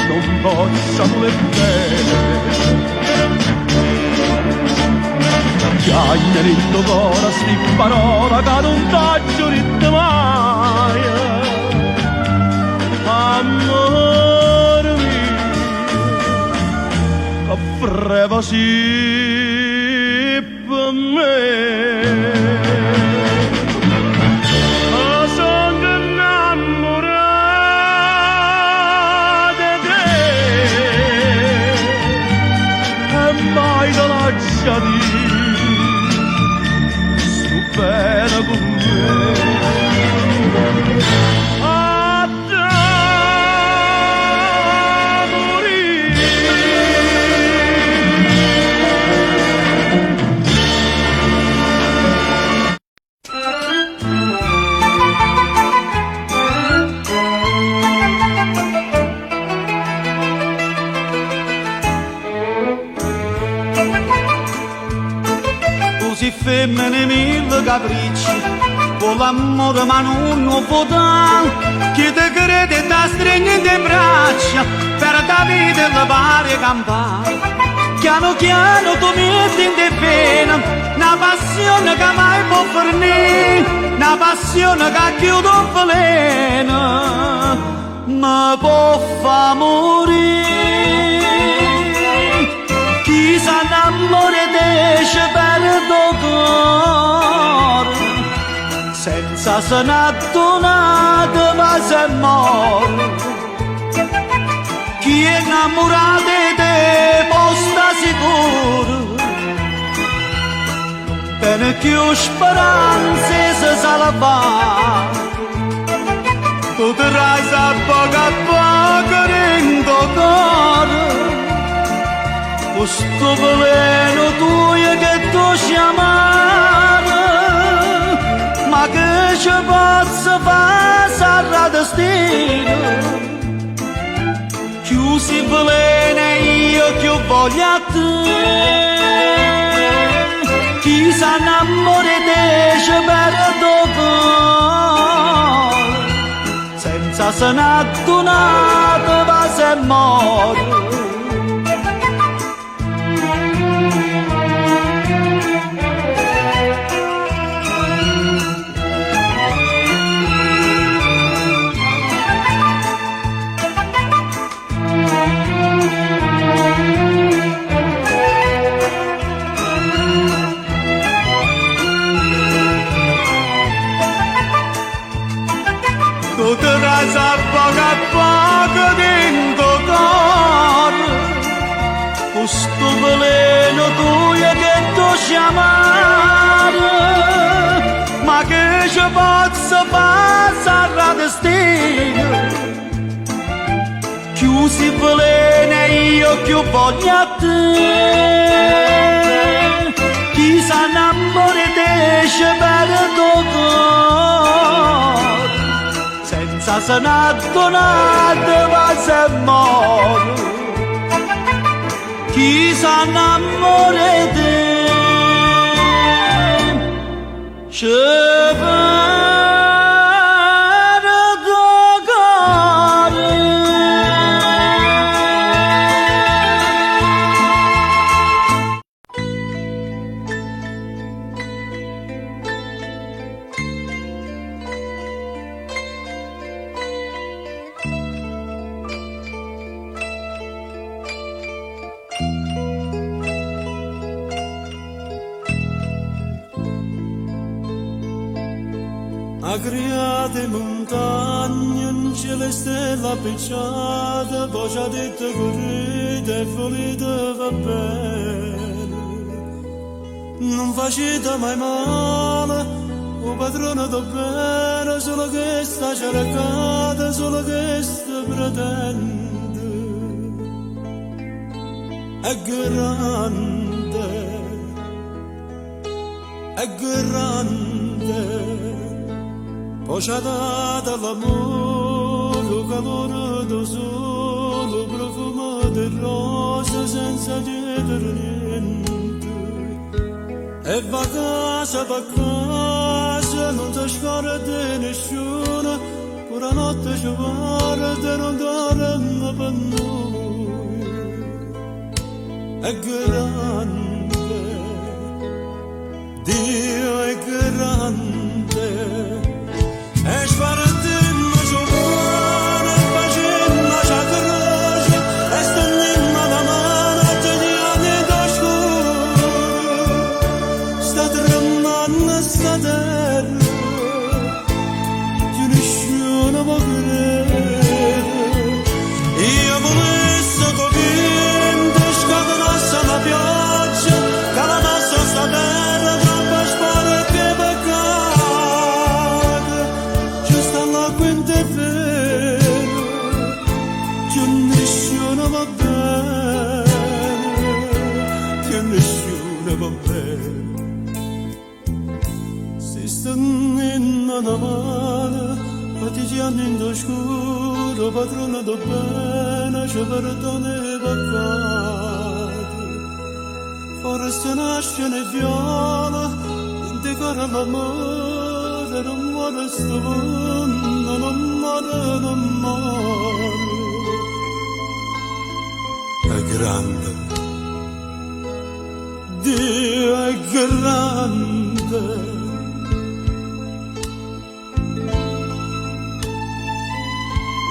non posso voler bene. Già in detto cuore sti parola che non t'ho detto mai. Amore mio, che freva sì per me. Ma sono innamorata di te e mai te lasciati sto bene con me. A te morire. Così femmine mille capricci con l'amore ma non lo vota, chi te crede da stringere le braccia, per da vita la pare campare. Piano piano tu metti in te pena, una passione che mai può fornire, una passione che chiude un veleno, ma può fa morire. Chi sa innamora esce per il cuore, senza se n'è donato ma se muore. Chi è innamorato di te può sta sicuro, per più speranze si salva. Tu ti rai a poco dentro cuore, questo veleno tuo che tu chiamare, ma che ci posso fare sarà destino. Chiusi veleno io che voglio a te, chi sa innamora esce per cuore, senza se n'è donato va se muore. Tu ti rasa a poco dentro cuore, questo veleno tuo che tu chiamare, ma che ci posso fare sarà destino. Chiusi il veleno io che voglio a te, chi sa innamora esce per il cuore, senza se n'è donato ma se muore. Chi sa innamora di te Agriate montagne, in cielo stella appicciata, voce ha detto correte e volete va bene. Non facete mai male, o padrone do bene, solo che sta cercata, solo che sta pretende. È grande, poi ci ha dato l'amore, calore del sole, profumo del rosa senza chiedere niente. E va a casa, non si scorda nessuno, pure notte ci guarda e non dorme per noi. È grande, Dio è grande. E sparate-mi giovane, facendo la croce, e stendendo la mano, tagliando da scuro. Sta tremando sta terra, che nessuno può credere. Io volessi copiente, scatenasse la pioggia, che la nostra sta terra, troppo spara che peccato. È vero che nessuno va bene, che nessuno va bene. Si stanno in una mano, partigiano in oscuro, padrone do bene, ci perdona i peccati. Forse nasce ne viola, in te cuore l'amore, se non muore sto mondo, non muore, non muore. È grande, Dio è grande.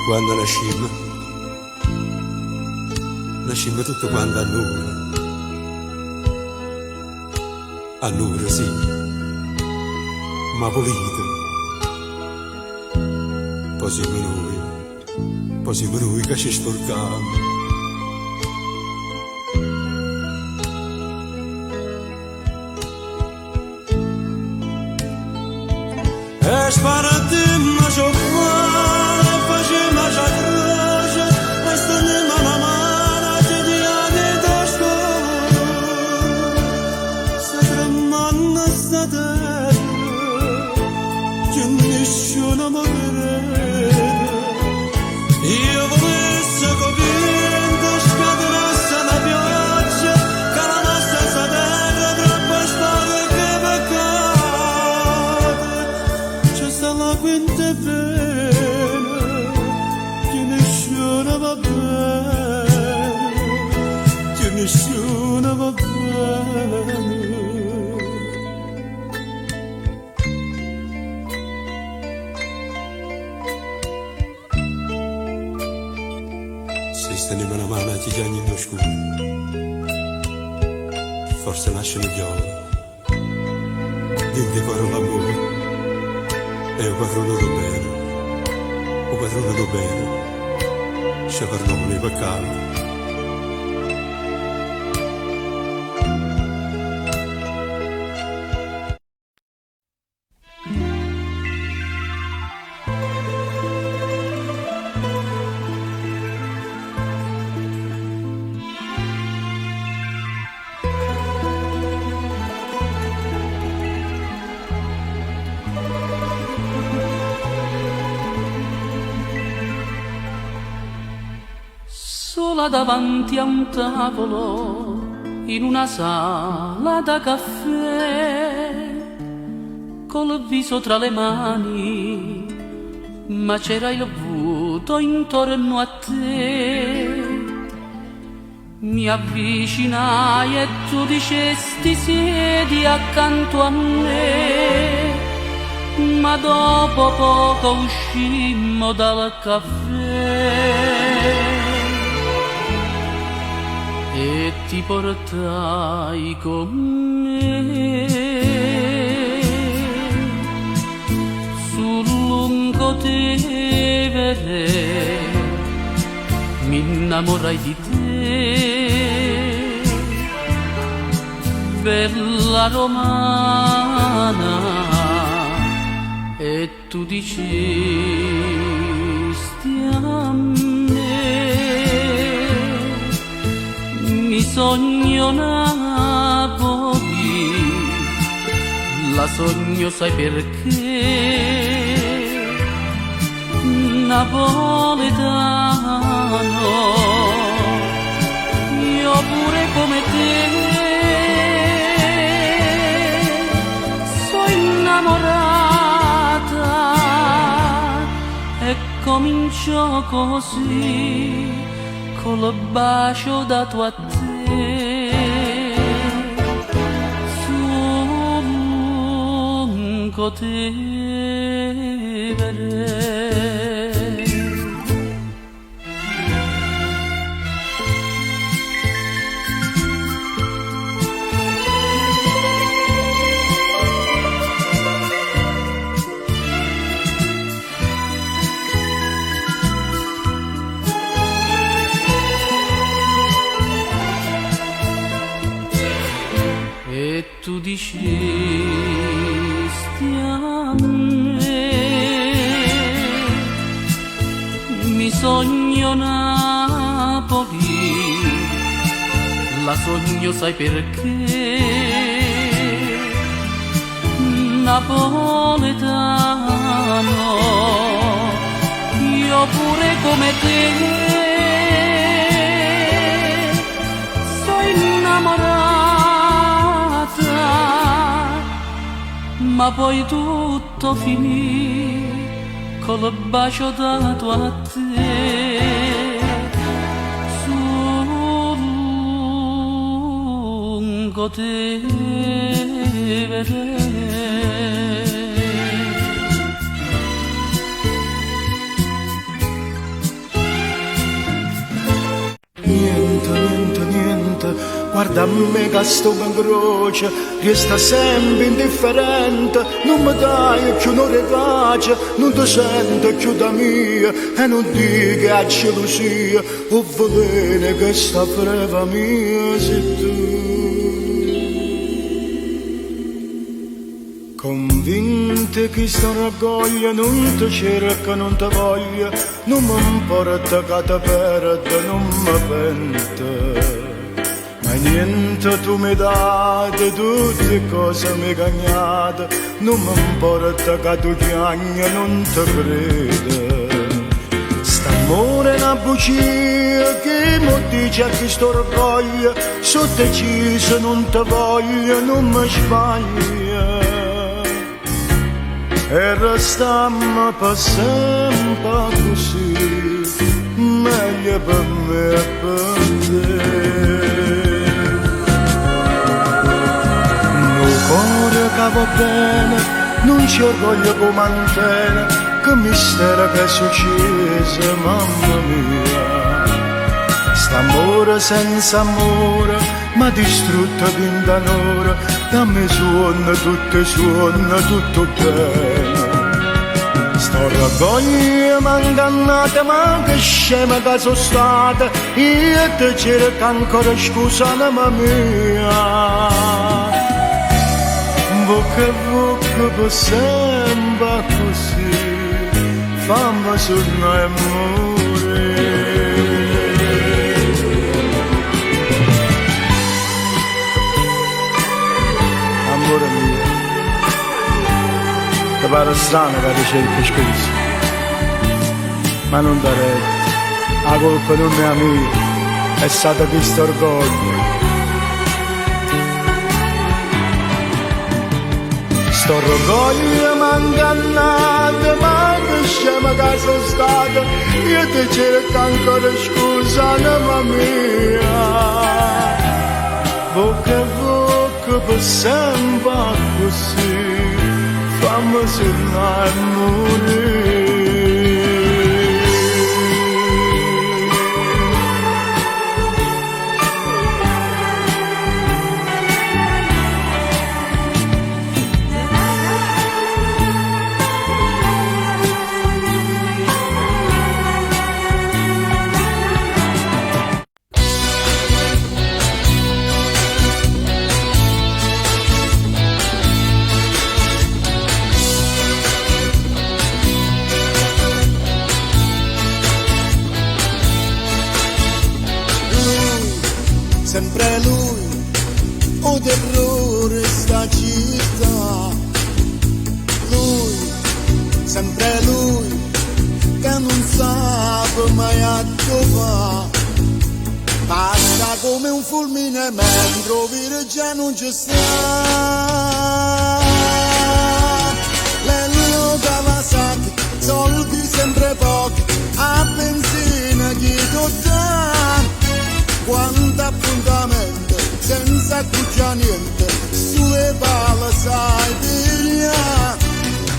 quando nascimmo tutto quanto a Nura sì, ma pulito, poi siamo noi che ci storcamo. E sparatim a giocare, facciamo a croce, e stendiamo la mano, ci diamo da scuola. Se tremando sta terra, che nessuno mi crede. Io volessi capire, scatenasse la pioggia, che la nostra terra troppo storia che peccato. La quinta è bene, che nessuno va bene, che nessuno va bene. Se steniamo una mano a ti anni in oscuro, forse nasce un viola, dinte fare l'amore. E o padrone do bene, se perdona i peccati. Sola davanti a un tavolo in una sala da caffè, col viso tra le mani, ma c'era il vuoto intorno a te. Mi avvicinai e tu dicesti siedi accanto a me, ma dopo poco uscimmo dal caffè. E ti portai con me sul lungo Tevere, mi innamorai di te, bella romana, e tu dicesti a me: mi sogno Napoli, la sogno sai perché, napoletano, io pure come te, sono innamorata, e cominciò così, col bacio dato a te. Lungo Tevere. E tu dicesti a me: mi sogno Napoli, la sogno sai perché, napoletano, io pure come te, sono innamorata, ma poi tutto finì col bacio dato a te. Lungo te vedere. Niente, guarda a me che sto in croce, resta sempre indifferente, non mi dai più un'ora di pace, non ti sento più da mia, e non dico che ha gelosia, o veleno che sta preva mia sei tu. Convinto che sto raccoglia, non ti cerca, non ti voglia, non mi importa che ti perda, non mi pente. Ma niente tu mi dai di tutte cose mi cagnate, non mi importa che tu chiagni, non ti crede. St'amore è una bugia che mi dice che sto raccoglia, sono deciso, non ti voglio, non mi sbaglia. E restammo per sempre così, meglio per me e per te. Il cuore che va bene, non ci orgoglio come antenne, che mistero che è successo, mamma mia. St'amore senza amore, ma distrutto di danore, dammi suono, tutto bene. Sto raccoglie m'ingannate, ma che scema che sono stata, io ti cerco ancora scusa, anima mia. Vucca per sempre così, fammi sonare e morire. Amore mio, ti pare strano che ti cerchi spesso, ma non darei, la colpa non è mia, è stato questo orgoglio. Sto orgoglio m'ha ingannato, ma che scema che sono stata, io ti cerco ancora scusa, anima mia. Vucca per sempre così, fammi sonare e morire. Sempre lui, o terrore sta città. Lui, sempre lui, che non sa mai a dove va. Passa come un fulmine mentre vire già non ci sta. Lello Kawasaki, soldi sempre pochi, a benzina chi tu dà. Quanto appuntamento, senza accuccia niente, sulle palle sai piglia.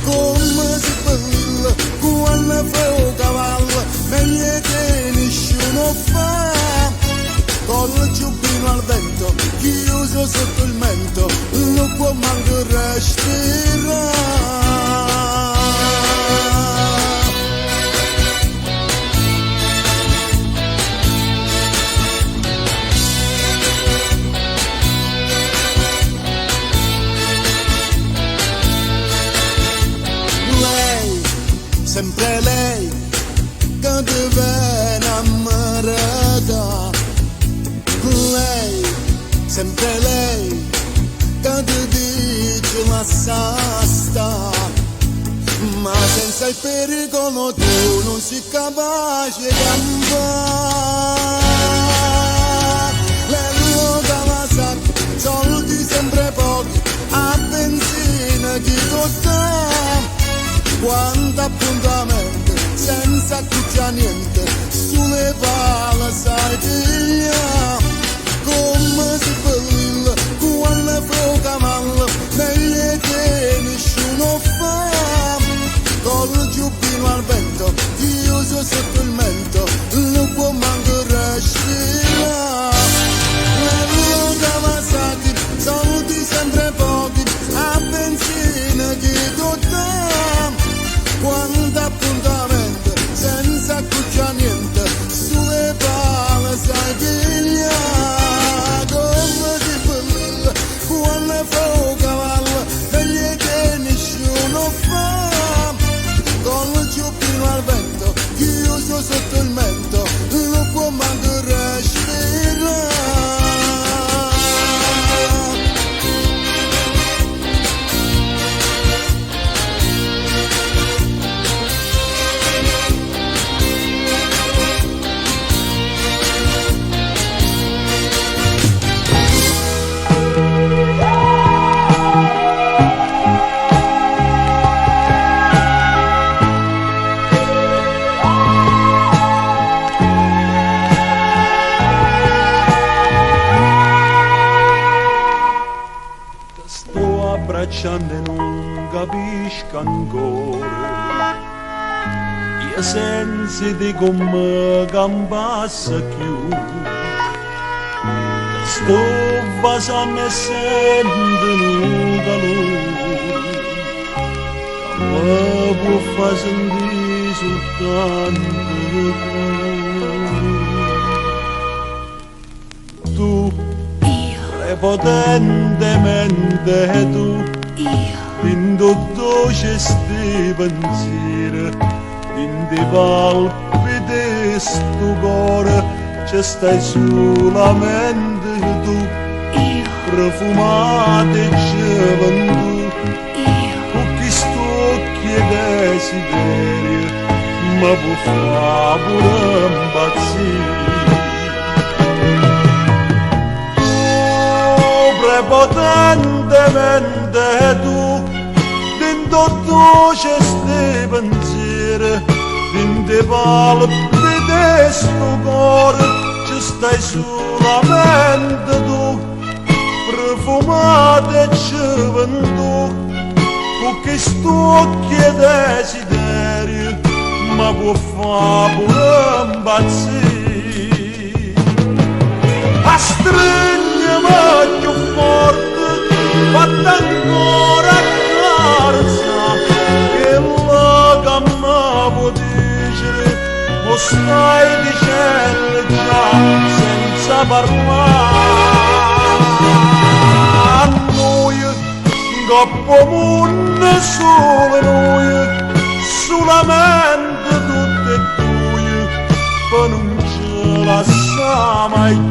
Come si bella, quando fa un cavallo, meglio che nessuno fa. Con il giubbino al vento, chiuso sotto il mento, non può manco respirare. Sempre lei che deve innamorata. Lei, sempre lei che ti dice la sta. Ma senza il pericolo tu non sei capace di andare. Lello Kawasaki, soldi sempre pochi, a benzina chi tu quanto appuntamento senza accuccia niente sulle pala sai piglia come si bella quando fa cavallo meglio che nessuno fa col giubbino al vento chiuso sotto il mento non può manco respirare lavoro Kawasaki soldi sempre pochi a benzina che tutta quanto appuntamento senza accuccia niente sulle pala sai piglia come si bella quando fa cavallo meglio che nessuno fa con il giubbino al vento chiuso sotto il mento non può manco respirare. Abbracciando e non capisco ancora i sensi di come campassa più sto basando e sento un calore che mi può far sentire soltanto tu prepotentemente tu in tutto questi pensieri in dei palpiti sto cuore ci stai solamente tu profumata e gioventù con chi stocchi e desideri ma può fare pure impazzire prepotentemente tu in tutto questi pensieri in dei palpiti sto cuore ci stai solamente tu profumata e gioventù con che stocchi e desideri ma può fare pure impazzire a stringermi più forte fatta ancora carezza che la che mi può dire lo stai dicendo già senza parlare noi dopo mondo solo noi solamente tutte e due per non ce la sa mai più.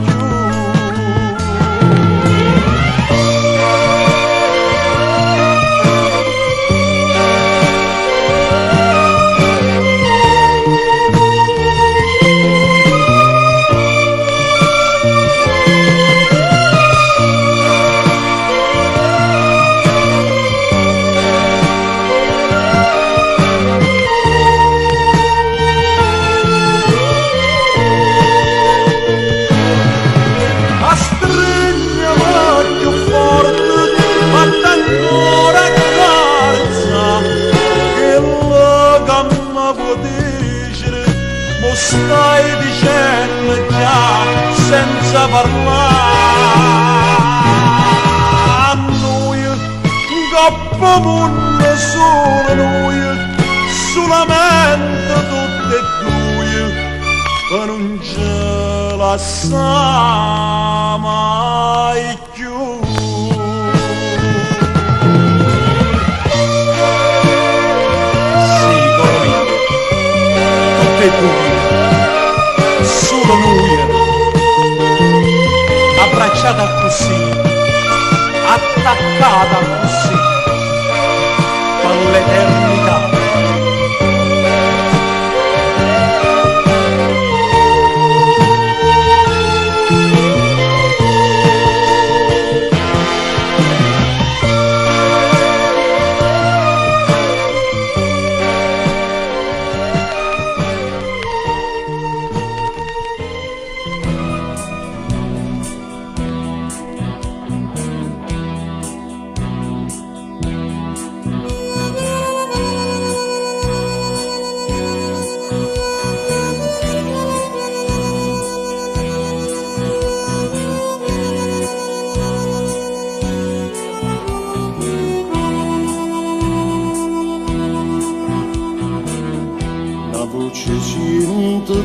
Stai dicendo già senza parlare noi coppo mondo solo noi solamente tutte e due ma non ce la sa mai più. Sì, caro mio, tutte e due solo noi, abbracciata così, attaccata così, per l'eternità.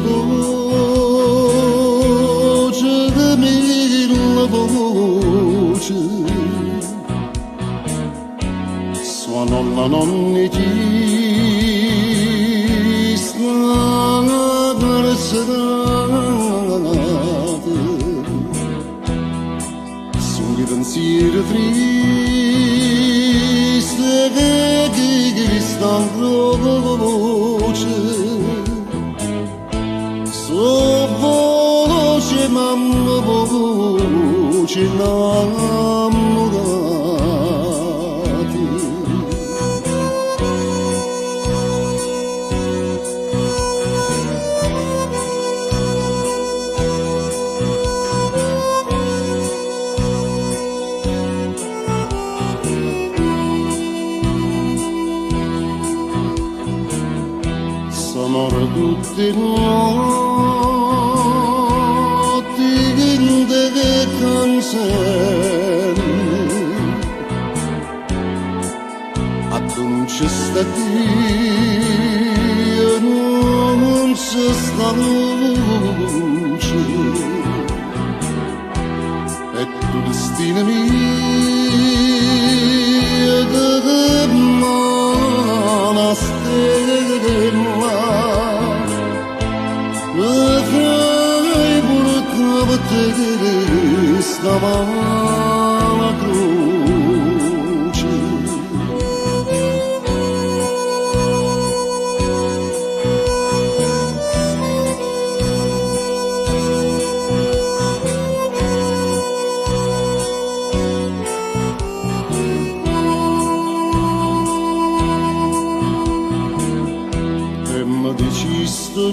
voce che mille voci suonò la nonna chi sta serate sugli pensieri tristi che stanno voce so voce mamma voce innamorati sono tutte notti che canzoni a dolce stadio non si sta luce e tu destino mio che mana stella vedrai pure te stava la croce e mi dicesti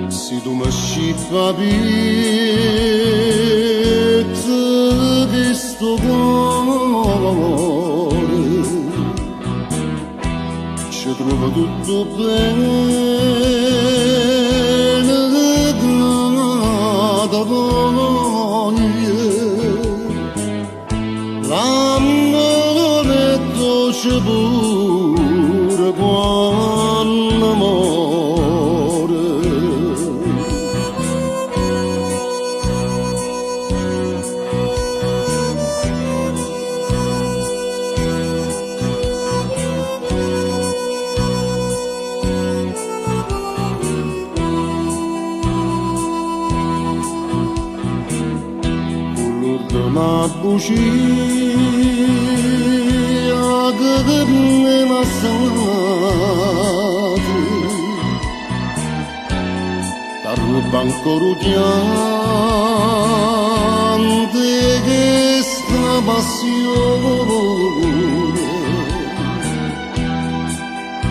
si tu mi capite che sto cuore ci trova tutto bene da voglia l'amore è dolce pure quando amore una bugia che mi massate dal banco rudiante che sta passione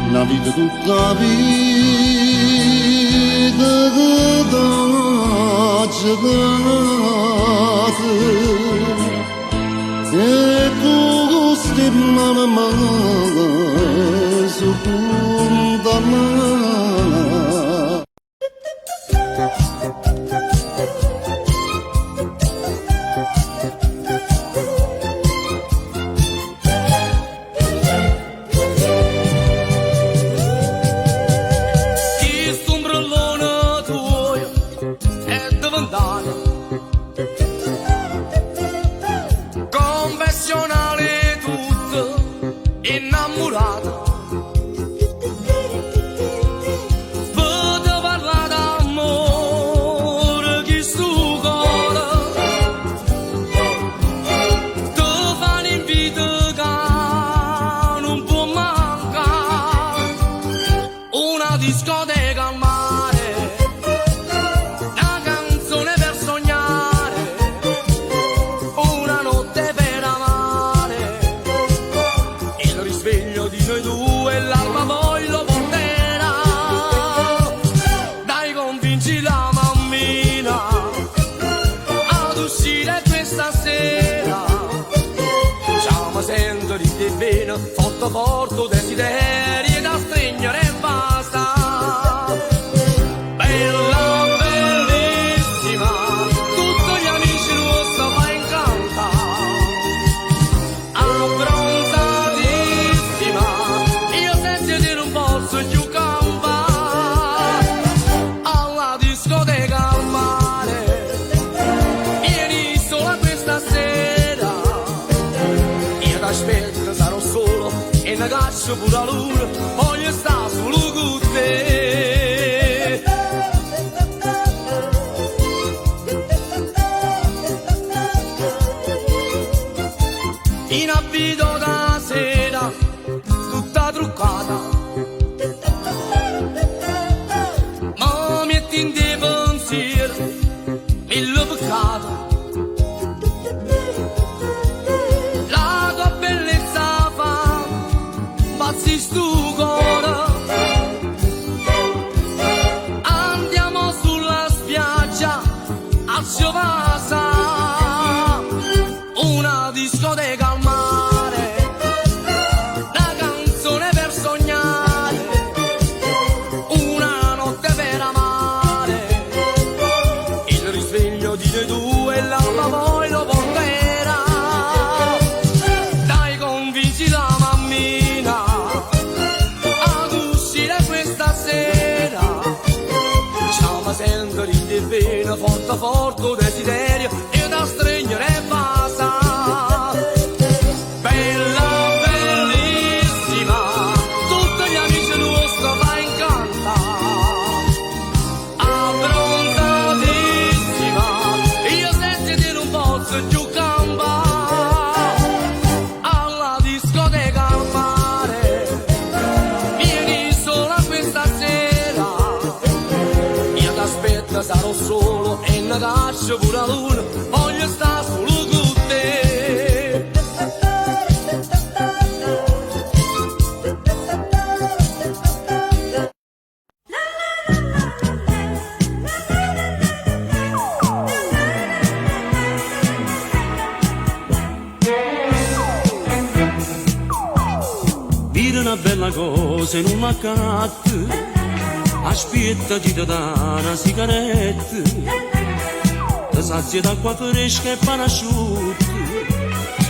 una vita tutta vita che t'ha giocata e tu stai mano su punta mano Chi stombrellone tuo è diventato confessionale tutto innamorato potevo parlare d'amore chi sto cuore tu fai l'invito che non può mancare una discoteca al mare una canzone per sognare una notte per amare il risveglio di noi due l'alba poi lo porterà dai convinci la mammina ad uscire questa sera già mi sento di te bene forte forte desideri da stringere e basta bella bellissima tutti gli amici nostri fa incanta aspetta sarò solo e ne caccio pure a luna, voglio stare solo con te. In abito da sera, tutta truccata, ma metti in te pensiero, mille peccato. La tua bellezza fa pazzi stu cuore. Andiamo sulla spiaggia a Ciovasa, una discoteca al mare, una canzone per sognare, una notte per amare. Il risveglio di noi due e l'alba poi lo porterà. Dai, convinci la mammina ad uscire questa sera. Ciao, ma sento ride bene, forte forte desiderio, io da stringere e basta. Bella, bellissima, tutti gli amici nostri fa incanta. Abbronzatissima, io senza te non posso più campare. Alla discoteca al mare, vieni sola questa sera. Io t'aspetto, sarò solo e ne caccio pure a luna, voglio stare solo con te. Dire una bella cosa in un maccatto, aspetta di te da una sigaretta, ti sazia d'acqua fresca e pane asciutto,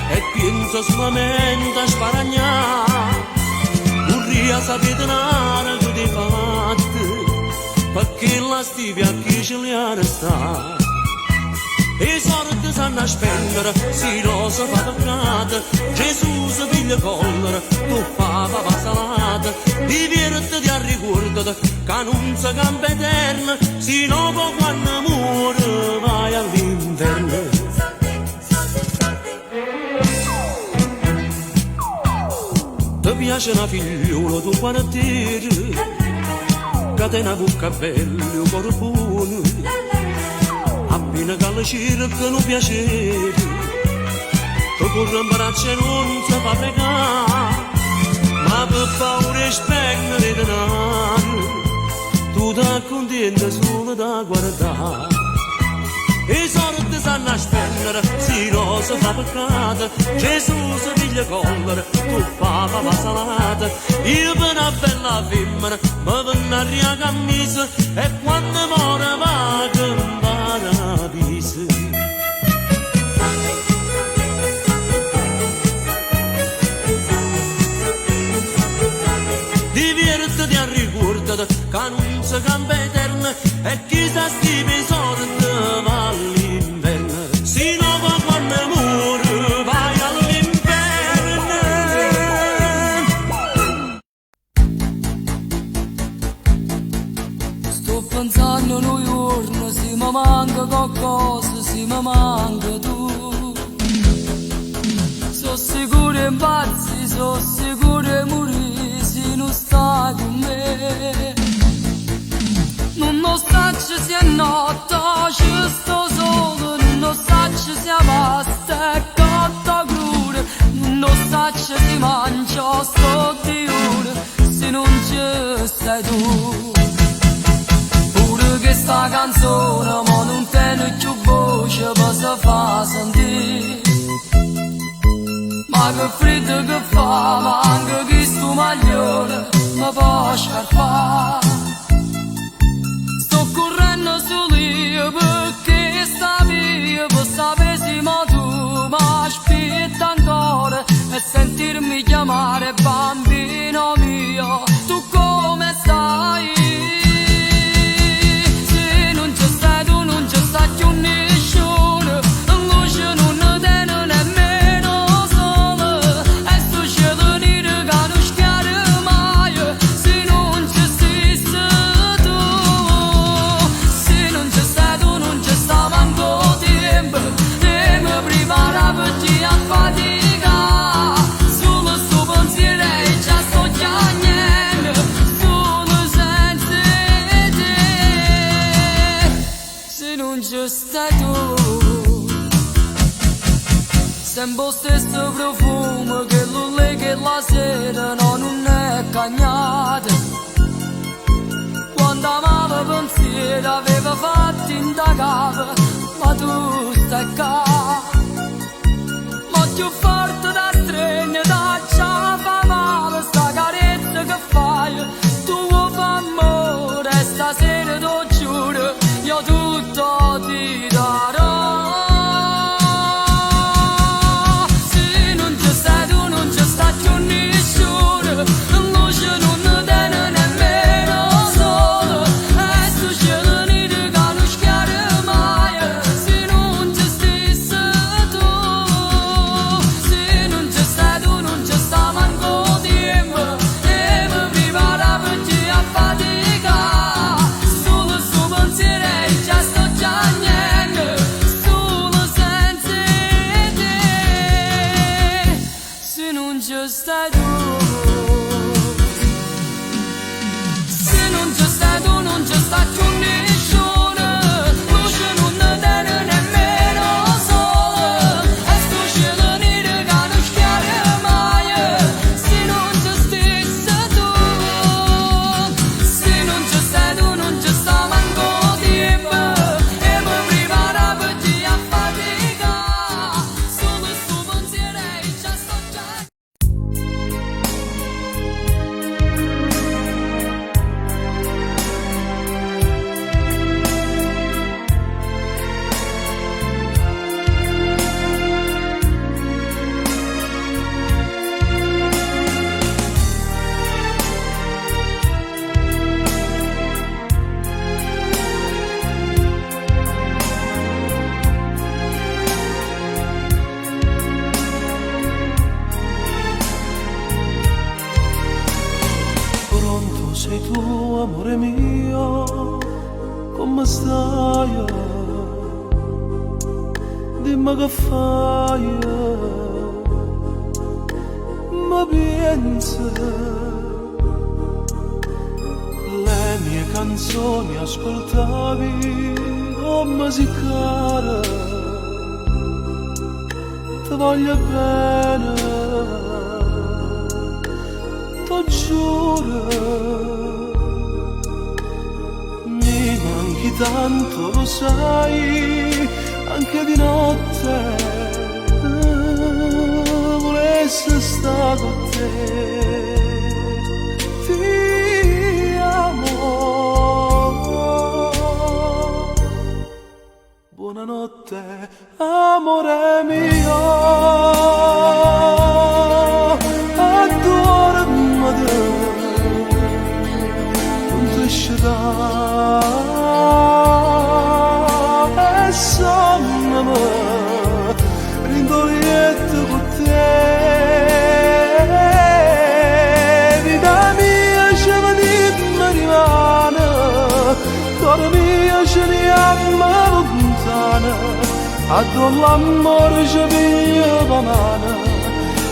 e penso solamente a sparagnare, non riesco a vedere che ti fatte, perché la stivia a chi ce li ha restati. E i soldi sanno a spendere, si rosa fa peccata, Gesù si piglia collera, tu fa papà salata, divertiti a ricordare, che non si campa eterna, si dopo quando muore vai all'inferno. Ti piace una figliola, tu quartiere, che te una bocca bella, un cuore buono, appena che la cerca non piacere, tu corri in braccio e non si fa pregare, ma per paura e spegnere denaro, tu ti accontenti solo da guardare. E i soldi sanno a spendere, si rosa fa peccato, Gesù si piglia collera, tu fa papà salata, io per una bella femmina, mi vengo a riacammisa, e quando muore vado in paradiso. Divertiti a ricordare, che non si cambia eterna, e chi sta stima i soldi va all'inverno, si nova quando muore vai all'inferno. Sto pensando noi giorno, se mi manca qualcosa, se mi manca tu. Sono sicuro e impazzi, sono sicuro e morire se non stai con me. Non saccio se è notte, ci sto solo, non saccio se basta e cotta cruda, non saccio se mangia sto di ora, se non ci stai tu. Pure che sta canzone, ma non tiene più voce per si fa sentire. Ma che freddo che fa, ma anche chi sto maglione mi può scarpare. Sto correndo su lì perché sta via, per sapere se ma tu mi aspetti ancora e sentirmi chiamare bambino mio, tu come stai? Se non ci stai tu non ci sta più nessuno, luce non ne tiene nemmeno sole, lo stesso profumo che lo lega la sera non è cagnata. Quando amava pensiero aveva fatto indagare, ma tu stai qua. Ma più forte da stregna, da già fa male, sta carezza che fai, tu fa amore, stasera t'ho giuro, io tutto ti darò. Se non ci stai tu non ci sta più nessuno, luce non tiene nemmeno sole, e sto cielo nero che non schiara mai, se non ci stessi tu. Se non ci stai tu non ci sta manco tempo, e mi prepara per te a fatica, solo sto pensiero e già sto già niente, solo senza te. Se non ci stai tu, se non ci stai tu non ci sta più nessuno, luce non tiene nemmeno sole, e sto cielo nero che non schiara mai, se non ci stessi tu. Se non ci stai tu non ci sta manco tempo, e mi prepara per te a fatica, solo sto pensiero e già sto già. Pronto sei tu, amore mio, come stai? Dimmi che fai, ma pensa, le mie canzoni ascoltavi come si cara, ti voglio bene, t'ho giuro, mi manchi tanto, lo sai, anche di notte, volessi stare con te, ti amo. Buonanotte, amore mio, adorami te, non ti scegliere e sonnami, rindolietto con te, vita mia ce ne rimane, cuore mio ce ne ama lontana, adoro l'amore ce via banana,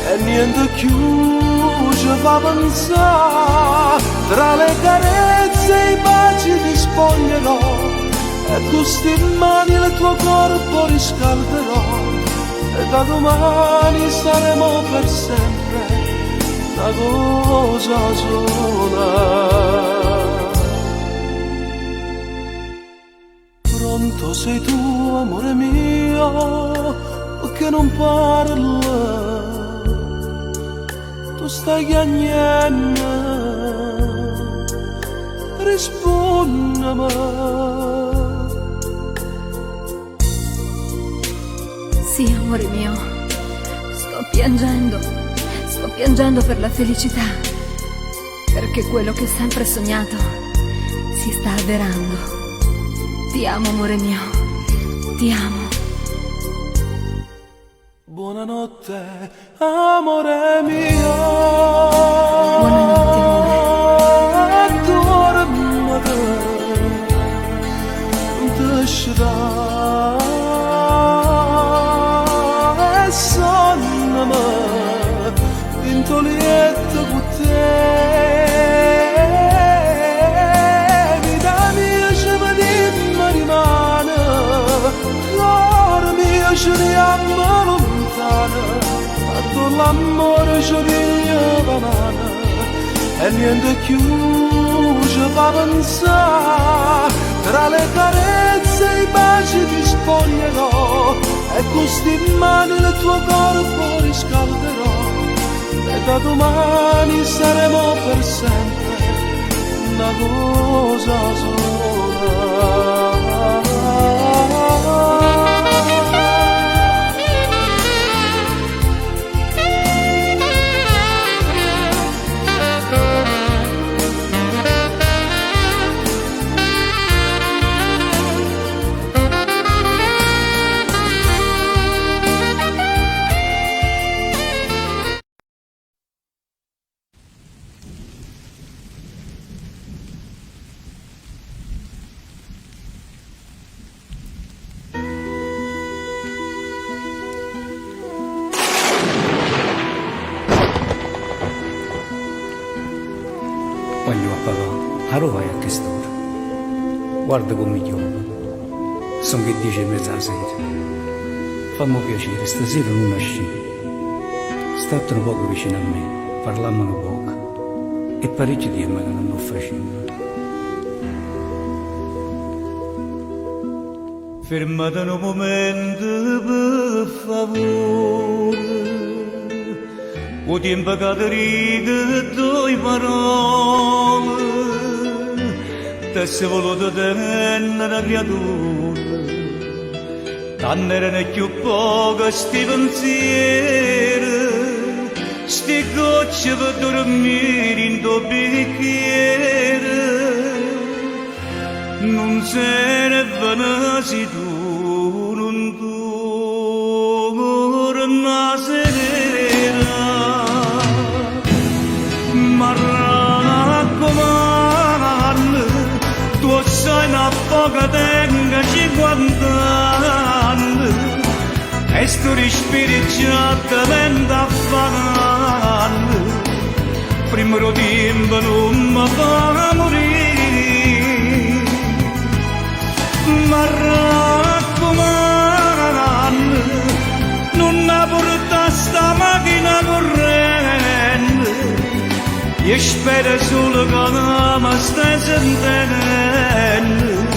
e niente più ci fa pensare, tra le carezze e i baci ti spoglierò, e tu sti mani il tuo corpo riscalderò, e da domani saremo per sempre una cosa sola. Pronto sei tu, amore mio, che non parla, tu stai chiagnendo, rispondimi. Sì, amore mio, sto piangendo per la felicità, perché quello che ho sempre sognato si sta avverando. Ti amo, amore mio, ti amo. Buonanotte, amore mio. Buonanotte, amore. Adorami te, non ti lascerò, e sonnami, vinto lieto con te. Vita mia ce ne rimane, cuore mio ce ne ama lontana, con l'amore ci arriva mano e niente più ci fa pensare, tra le carezze e i baci ti spoglierò e con sti mani il tuo corpo riscalderò e da domani saremo per sempre una cosa sola. Voglio a papà, a Roma è a che st'ora. Guarda come chiama. Sono che 10:30 la sera. Fammi piacere, stasera non nasci. Statene poco vicino a me, parlammo poco. E parecchi tempo che non lo facendo. Fermate un momento per favore. O tempo che ti riga due parole, ti sei voluto tenere una creatura, tanto erano più poche sti pensieri, sti gocce per dormire in tuo bicchiere, non serve se tu non torni a sera. Ma raccomando, tu sai una poca tenga 50 anni e sto respiro già te vende affanno, prima lo tempo non mi fa morire. Ma raccomando, non la porta sta macchina corrente, io spero solo che non mi stai sentendo,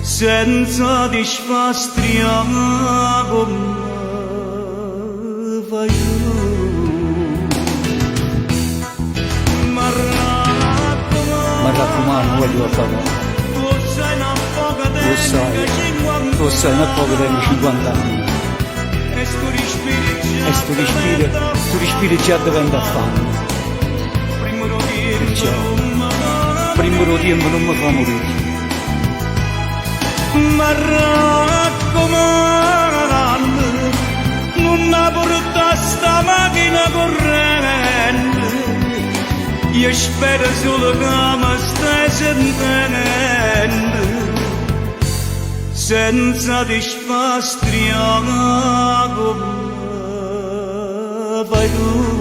senza disfastriare come fai tu. Ma raccomando, voglio a papà. Tu sai una poca tengo 50 anni. E sto respiro già diventa affanno. Prima lo tempo non mi fa morire. Ma raccomando, non la porta sta macchina corrente, io spero solo che mi stai sentendo, senza disfastriare come fai tu.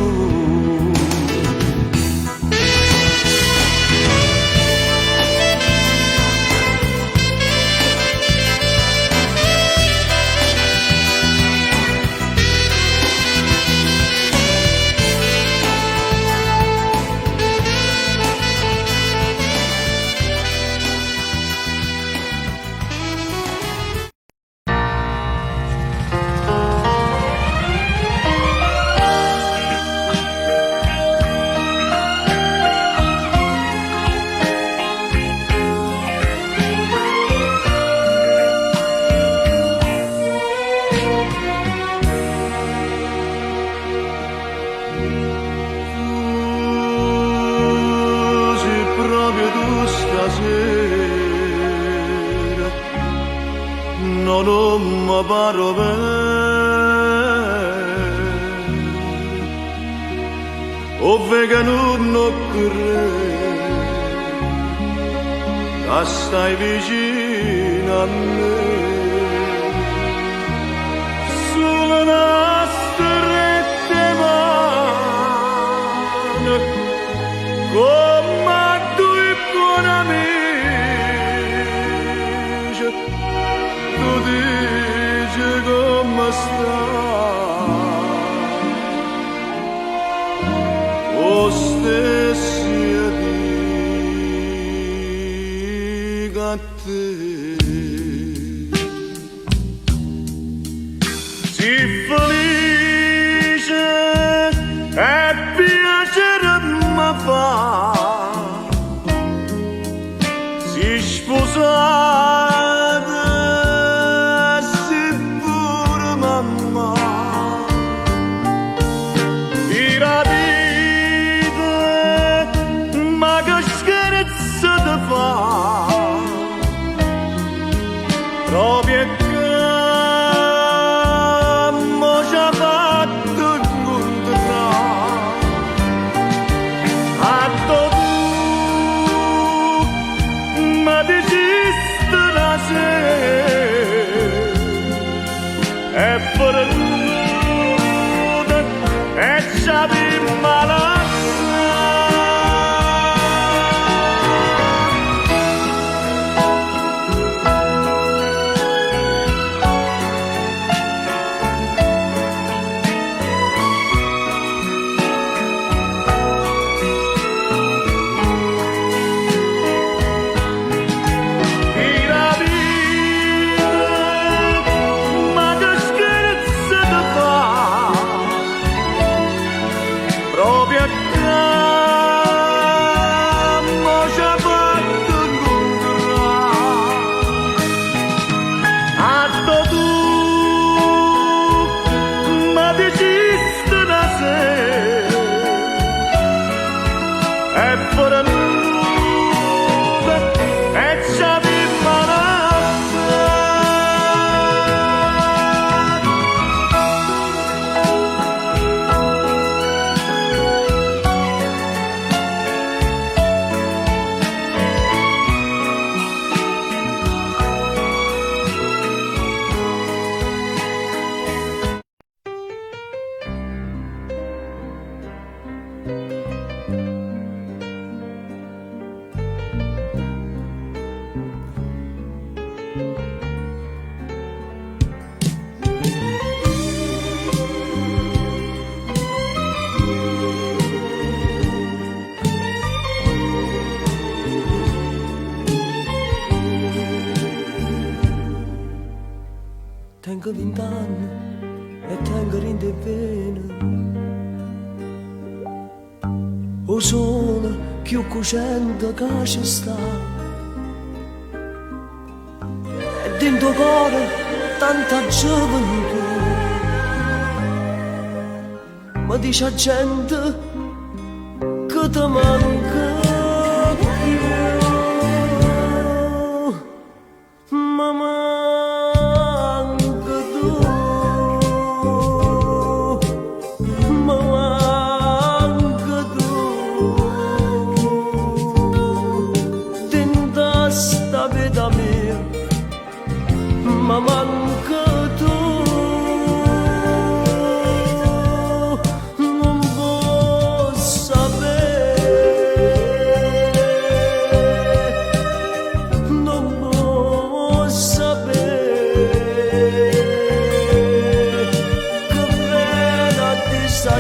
Non mi paro bene, ovve che non credo, che stai vicino a me, sulle nostre rette mani, come due buoni amici, tu dici come stai, a te. Si felice e piacere mi fa, si sposata, si pure mamma, tira vita, ma che scherzo ti fa, proprio che mo ci ha fatto incontrare, atto tu mi dicesti la sera, e per nuda e ci avemmo la Tengo 20 anni e tengo rinde pena. O sole più cosciente che ci sta. E dentro cuore tanta gioventù. Ma dice a gente che ti manca più. Mamma ma manca tu, non posso sapere, non posso sapere che pena ti sta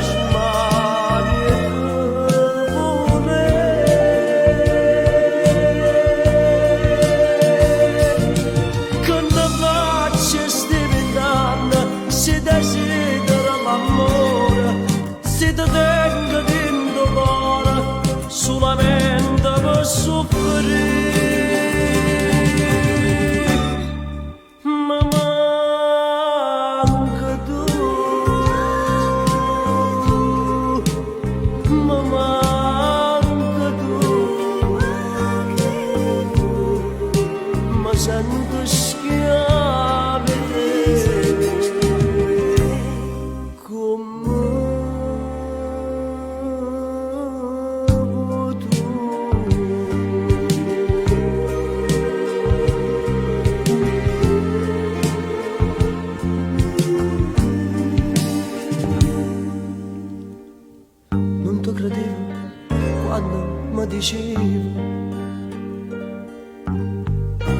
solamente per soffrire, ma manca tu, ma manca tu, ma sento schiave come credevo quando mi dicevo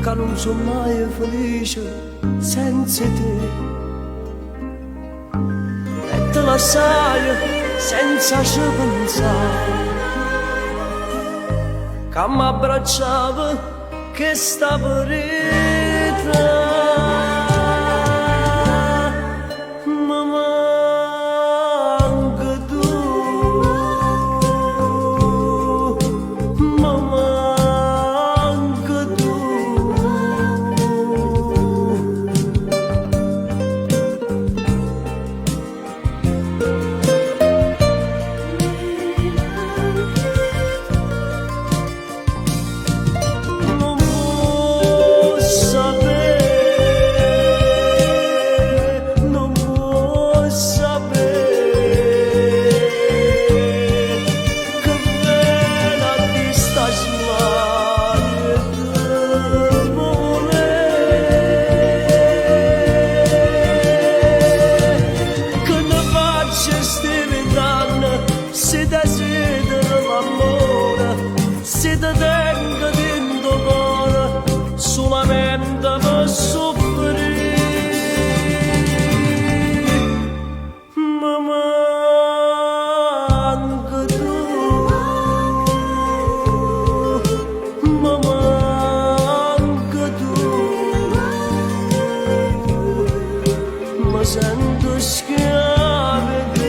che non sono mai felice senza te e te la sai senza ci pensare che mi abbracciava che sta parita ma manca tu, ma manca tu. Non può sapere che vena ti sta sbagliando che ne faccia stimitando se desidera l'amore, se te tenga dentro cuore solamente per soffrire. Ma manca tu, ma manca tu, ma sento schiave te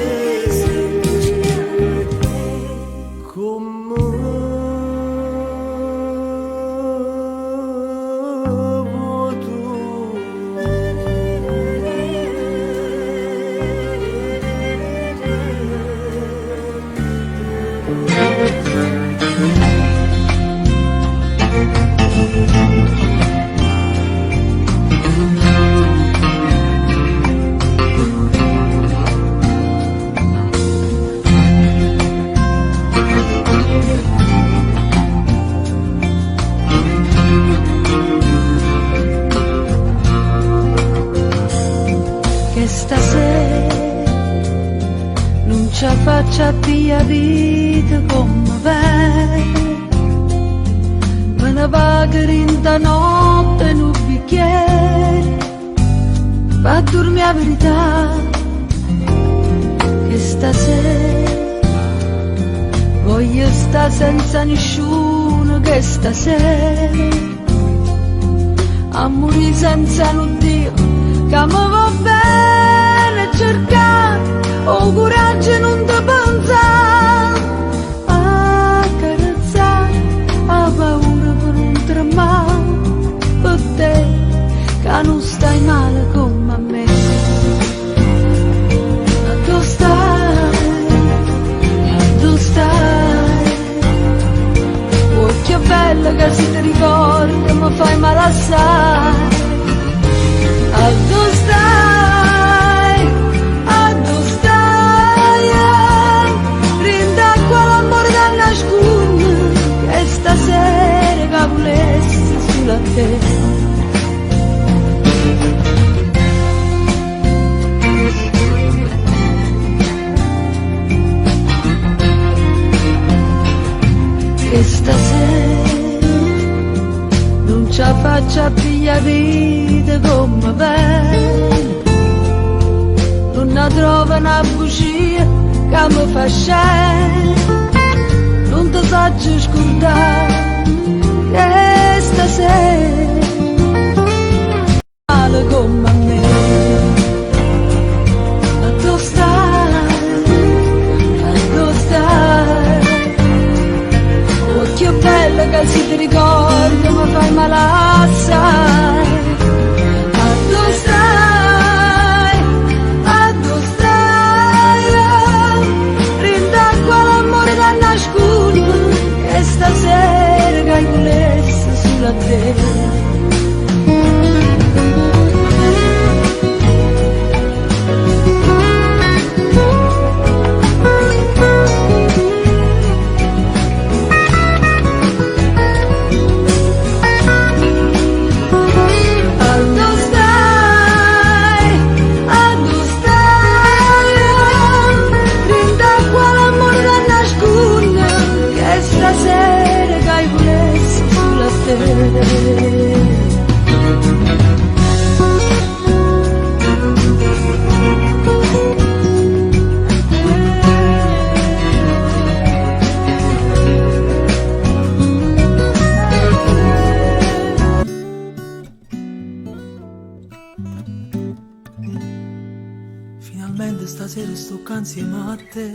come che stasera non ci faccia via vita come vai, me ne vaga in da notte in un bicchiere, va a dormire la verità, che stasera voglio stare senza nessuno, che stasera a morire senza un Dio che mi va bene cercare ho coraggio non ti pensare a carezzare a paura per un tremare per te che non stai male come a me. Tu stai oh che bella che si ti ricorda mi fai male assai. Dove stai, rindacqua l'amore da nascondere, che stasera che volessi sulla te. Che stasera non ci faccia via vita come bene, non ne trova una bugia che mi fa scendere, non ti saggio scordare che stasera male come a me. Tu stai, oh che bella che si ti ricorda mi fai male assai. E stasera che volessi sulla te. tocca insieme a te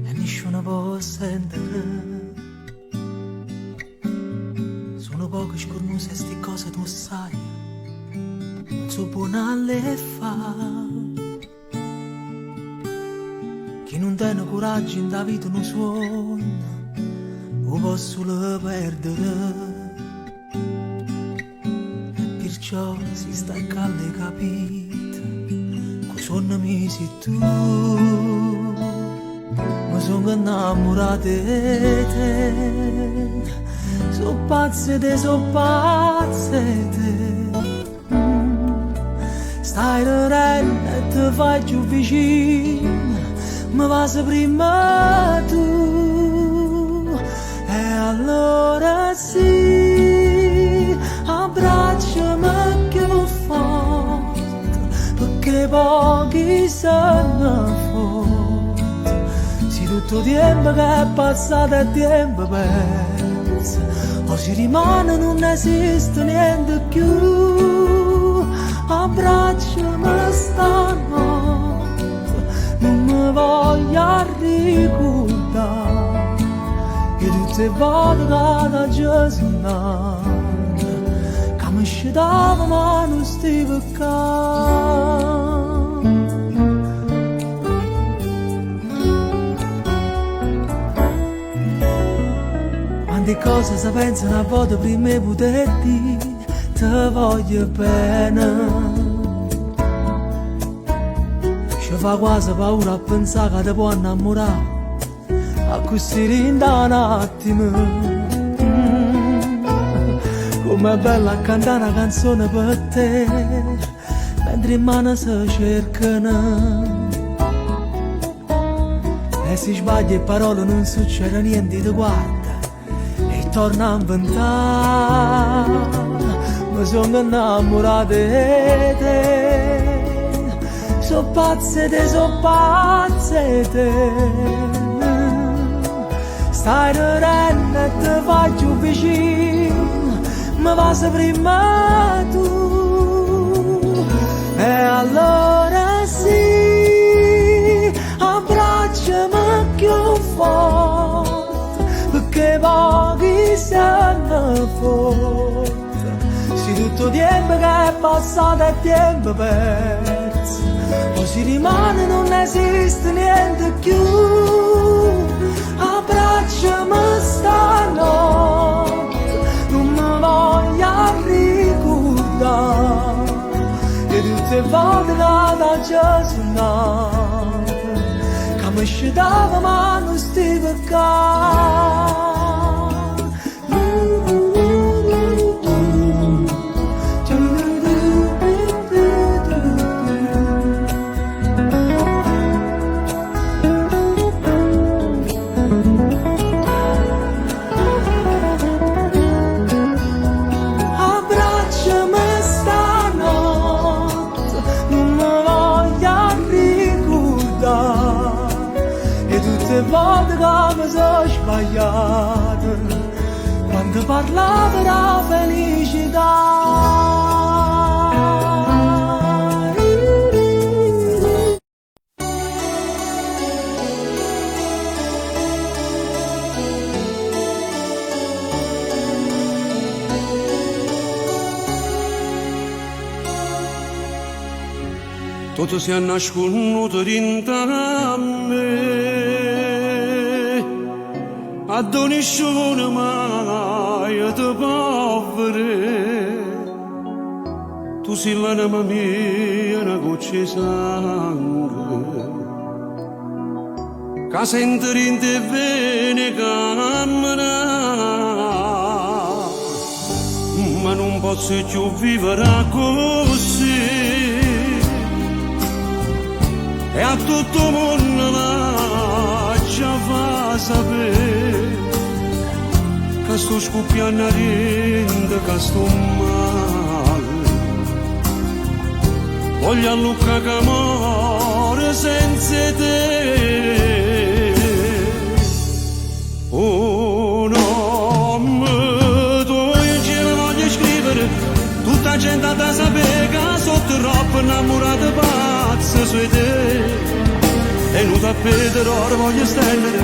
e nessuno può sentire. Sono poche scornuse e sti cose tu sai, non so buona le fa. Chi non tiene coraggio in da vita non suona, lo posso solo perdere. Perciò si sta a calle capite, che sono mesi tu. Mi sono innamorato di te, so pazze te, Stai ridendo e ti fai più vicino, mi vas prima tu. E allora sì, abbracciami più forte, perché pochi sono forti. Se tutto tempo che è passato è tempo perso, o si rimane non esiste niente più. Abbracciami stanotte, non mi voglio ricordare che tutte le volte che giornata che mi scitava ma non stavo qua. Quante cose si pensano a volte prima di poter dire ti voglio bene. Ci fa quasi paura a pensare che ti può innamorare a così in un attimo. Com'è bella a cantare una canzone per te mentre in mano si cercano. E se sbagli e parole non succede niente, ti guarda e torna a inventare. Mi sono innamorato di te, so pazze te, Stai ridendo e ti fai più vicino, mi vas prima tu. E allora sì, abbracciami più forte, perché pochi sono forti. Se tutto tempo che è passato è tempo perso, o si rimane non esiste niente più. Abbracciami stanotte, non mi voglio ricordare che tutte le volte che da giornata che mi scitava ma non stavo qua. Le volte che mi sono sbagliato quando parlavo della felicità. Tutto si è nasconuto dentro me, a nessuno mai ti può vedere. Tu sei l'anima mia, una goccia di sangue, che sente in te bene camminare, ma non posso più vivere così. E a tutto il mondo lascia fa sapere che sto scoppiando a rende, che sto male. Voglio a Luca che muore senza te. Oh no, tu ci voglio scrivere, tutta la gente da sapere che sono troppo innamorata pazza su te. però voglio stendere,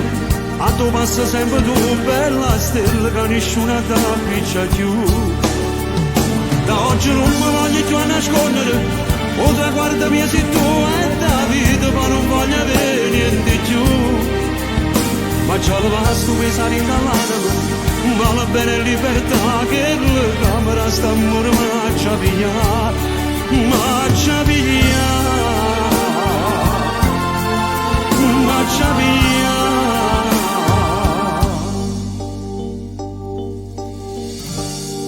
a tu passa sempre tu, bella stella, che nessuno ti appiccia più. Da oggi non mi voglio più a nascondere, o traguardo mio sei tu e da vita, ma non voglio avere niente più. Ma già lo basta pensare in dall'anima, vale bene libertà, che la camera sta a muro, ma c'ha via, marcia via, marcia via.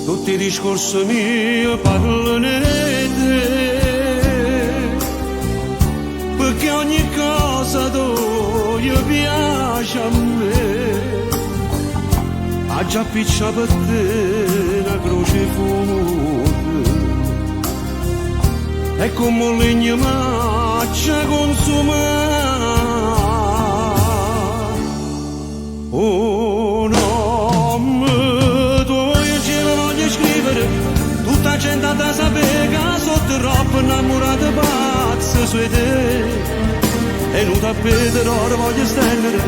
Tutti i discorsi miei parlano di te, perché ogni cosa tua piace a me. Ha già piccia per te una croce fuoca, e come un legno maccia consuma. Oh nome tuo io ce lo voglio scrivere, tutta gente da sapere che sotto troppo innamorata pazza su te. E non tappeto d'oro voglio stendere,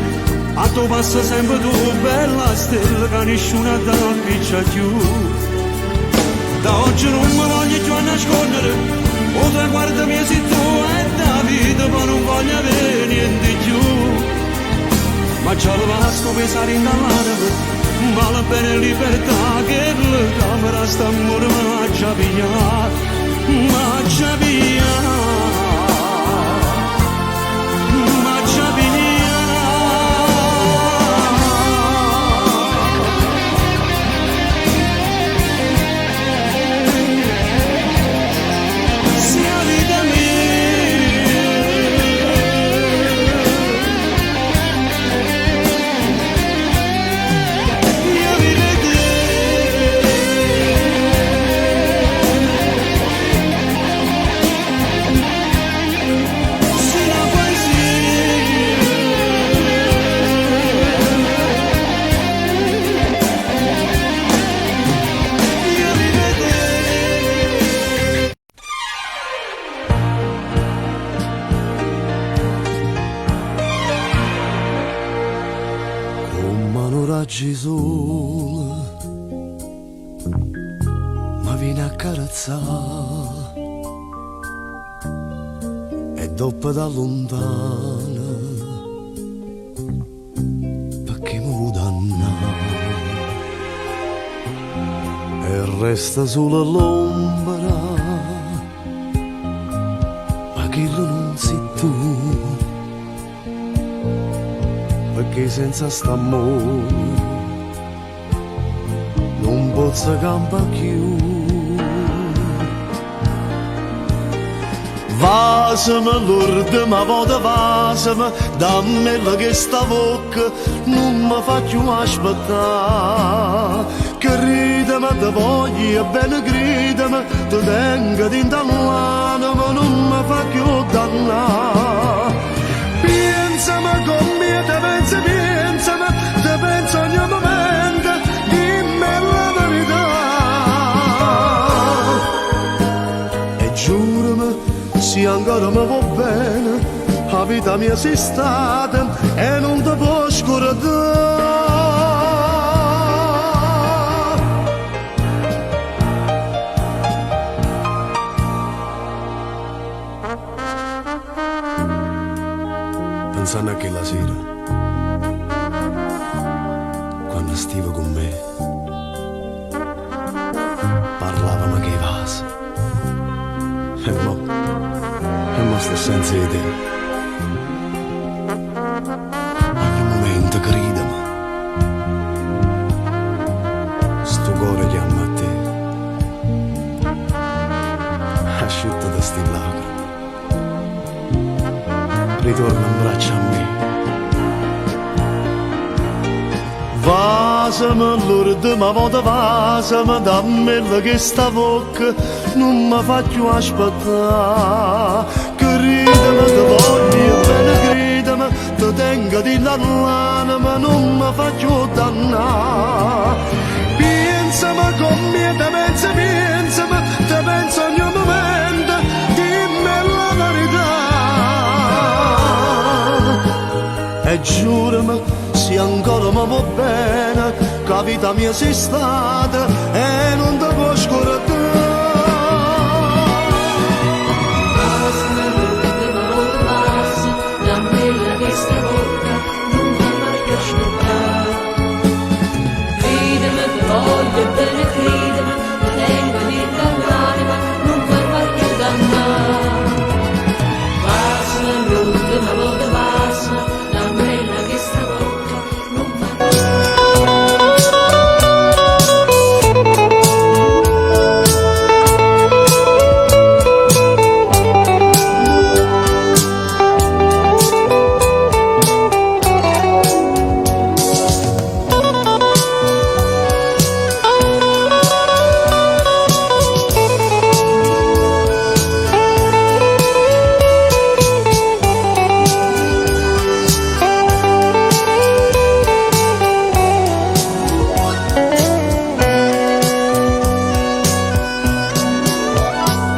a tu passa sempre tu, bella stella, che nessuno ti appiccia più. Da oggi non mi voglio più a nascondere, o traguardo mio sei tu e da vita, ma non voglio avere niente più. Ma già lo basta pensare in dall'anima, vale bene libertà, che la camera sta a muro, ma già via, ma già via. Sole, ma viene a carezzare e dopo da lontana perché mi vuoi dannare e resta solo l'ombra, ma che non sei tu, perché senza st'amore non posso campa più. Vasem l'urde ma vada vasem, dammi che sta bocca non mi fa più aspettare. Che ridem te voglio bene gridem, te tengo dinta l'anima non mi fa più dannare. Pensami con me, te pensi, pensami, te penso ogni momento, dimmi la verità. E giurami, se ancora mi va bene, la vita mia sei stata e non ti può scordare. Pensando a quella sera, quando stivo con me, parlavamo che vas. E mo sto senza di te. Ogni momento gridami, sto cuore chiama a te, asciutta da sti lacrime. Ritorna in braccio a me. Vasem l'urde ma vada vasem, dammi che sta bocca non mi fa più aspettare. Che ridem te voglio bene gridem, te tengo di l'anima non mi fa più dannare. Pensami con me, te pensi, pensami, te penso ogni momento, dimmi la verità. e giurami se ancora mi va bene che la vita mia sei stata e non ti può scordare. Voglio bene credere, ti tengo dentro all'anima, non farmi più dannare. Passa l'ultima volta, passa, la bella che stavolta non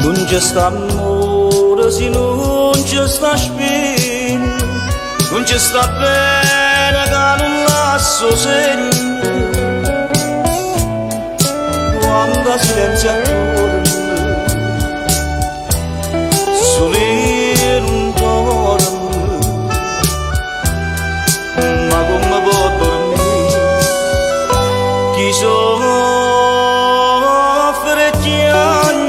Non c'è sta amore se non c'è sta spina, non c'è sta pena che non lascio segno. Quando silenzio attorno, sole non torna, ma come può dormire chi soffre e chiagna.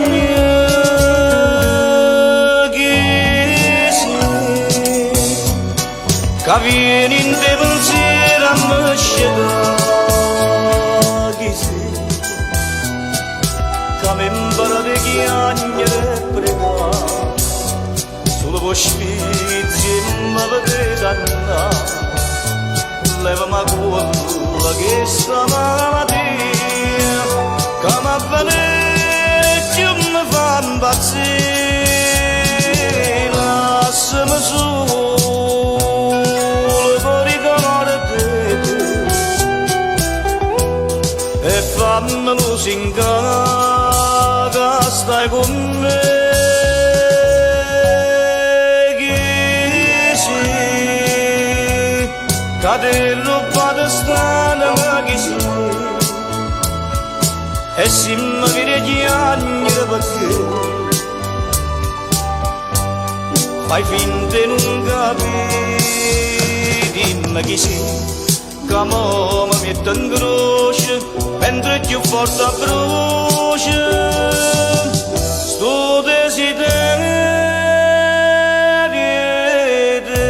Che vieni in te pensiero a me sceglie chi sei, che mi impara di chiagnere e pregare, solo per sfizi e me vedete andare, levami quella che sta malattia, che mi avvaletti e mi fa impazzire, lasciami solo. E fammelo singare che stai con me, chi sei, che ti rubate strana ma chi sei, e se mi vede chiagnere perché fai finta di non capire, dimmi chi sei. Che mo mi mette in croce, mentre più forte brucia, sto desiderio di te.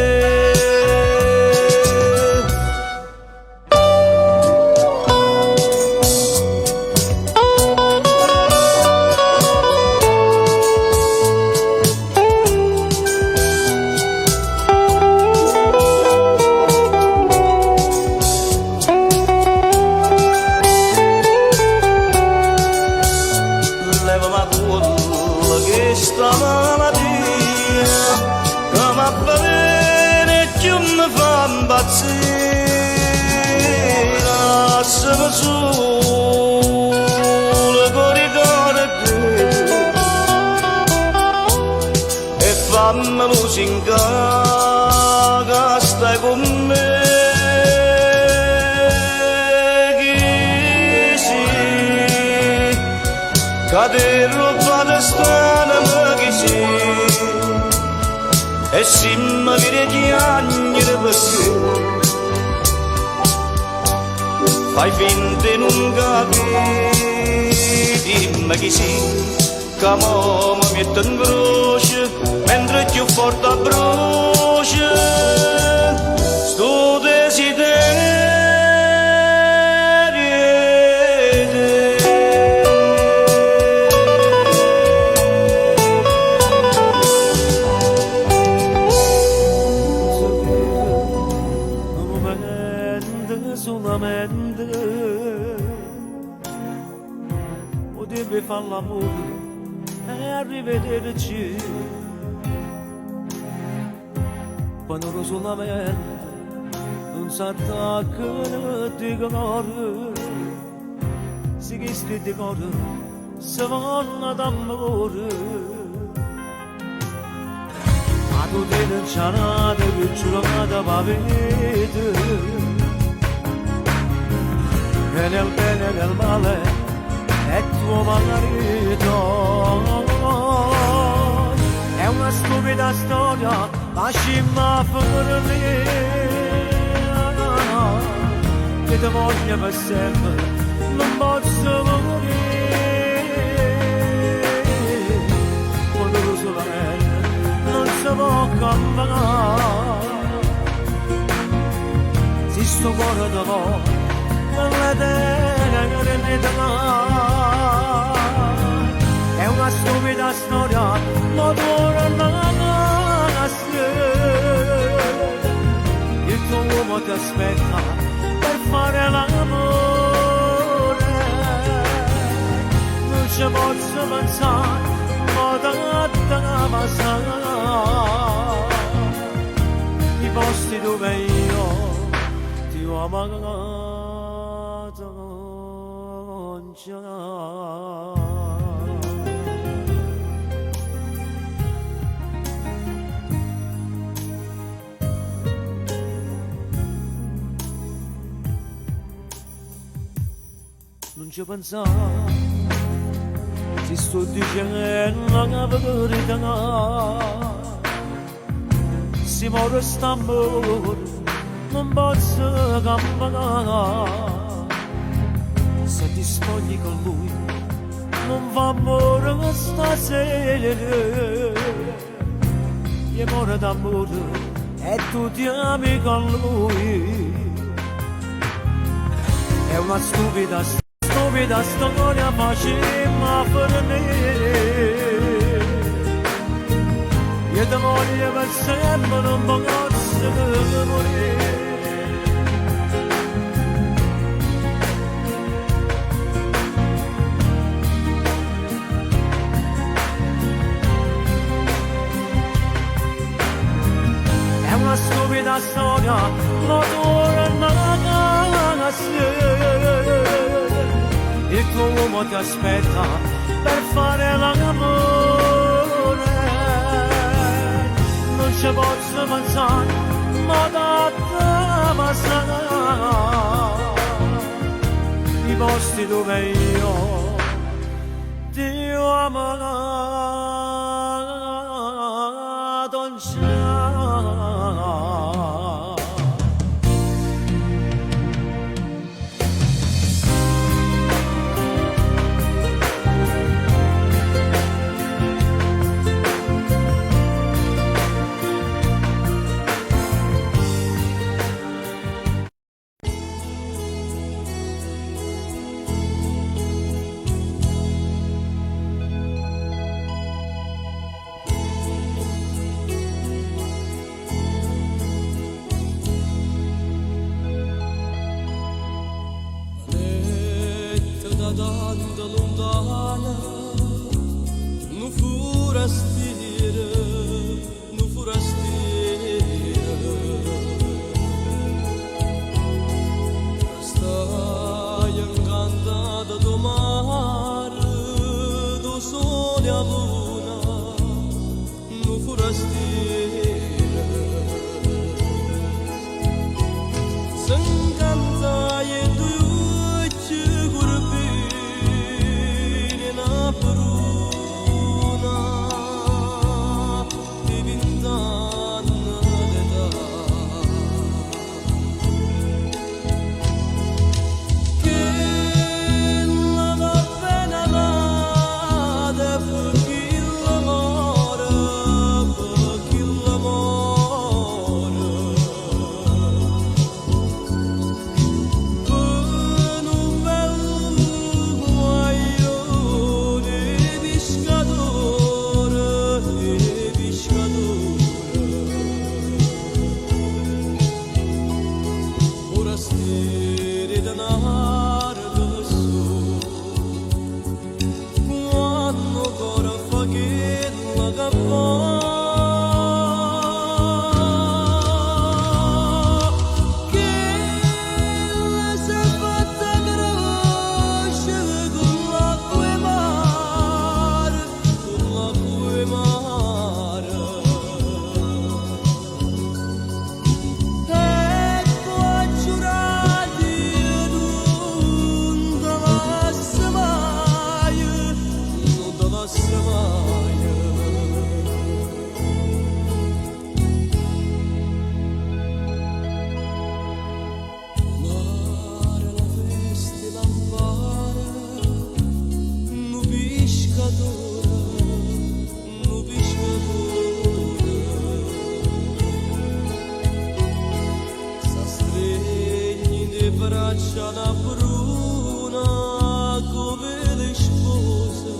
Questa malattia che mi avvelena e che mi fa impazzire, lasciami solo con ricordi e fammelo singare che stai con me, chi sei, che ti rubate strana ma chi sei, e se mi vede chiagnere perché fai finta di non capire, dimmi chi sei, che mo mi mette in croce, mentre più forte brucia, sto desiderio. Potrebbe fare l'amore e arrivederci, quando solamente non si attaccano di cuore, si chiede di cuore, si vanno d'amore. tu teni cianata che giurata pavete e nel bene e nel male è tuo marito. È una stupida storia, ma scimma per me, che ti voglio per sempre, non posso morire. Quando lo solamente non si può cambiare, se sto cuore da voi, non la terra che ne dà. È una stupida storia, ma tu non il tuo uomo ti aspetta per fare l'amore. Non ci posso pensare, ma da passare i posti dove io ti ho amato già. Non ci pensare, ti sto dicendo la verità. Se muore st'amore, non posso cambiare. Se ti spogli con lui, non fa amore stasera. Gli muore d'amore e tu ti ami con lui. È una stupida storia, ma scema per me. Io ti voglio per sempre, non posso morire. È una stupida storia, ma torna a sé. Il tuo uomo ti aspetta per fare l'amore. Non ci posso pensare, ma da te passare i posti dove io ti ho amato già. Tanto lontana, non forastiera, non forastiera. Stai incantata do mare, do sole a luna, non forastiera. S'incantai e tu ci curbi. Bruna di vent'anni d'età, che la va bene nata per chi l'amore, faccia da bruna come le spose,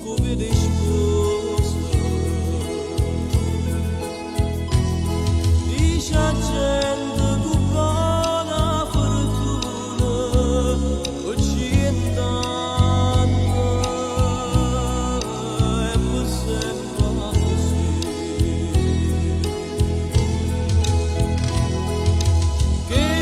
come le spose. Dice a gente tu buona fortuna, occidentale, e mi sembra così. Che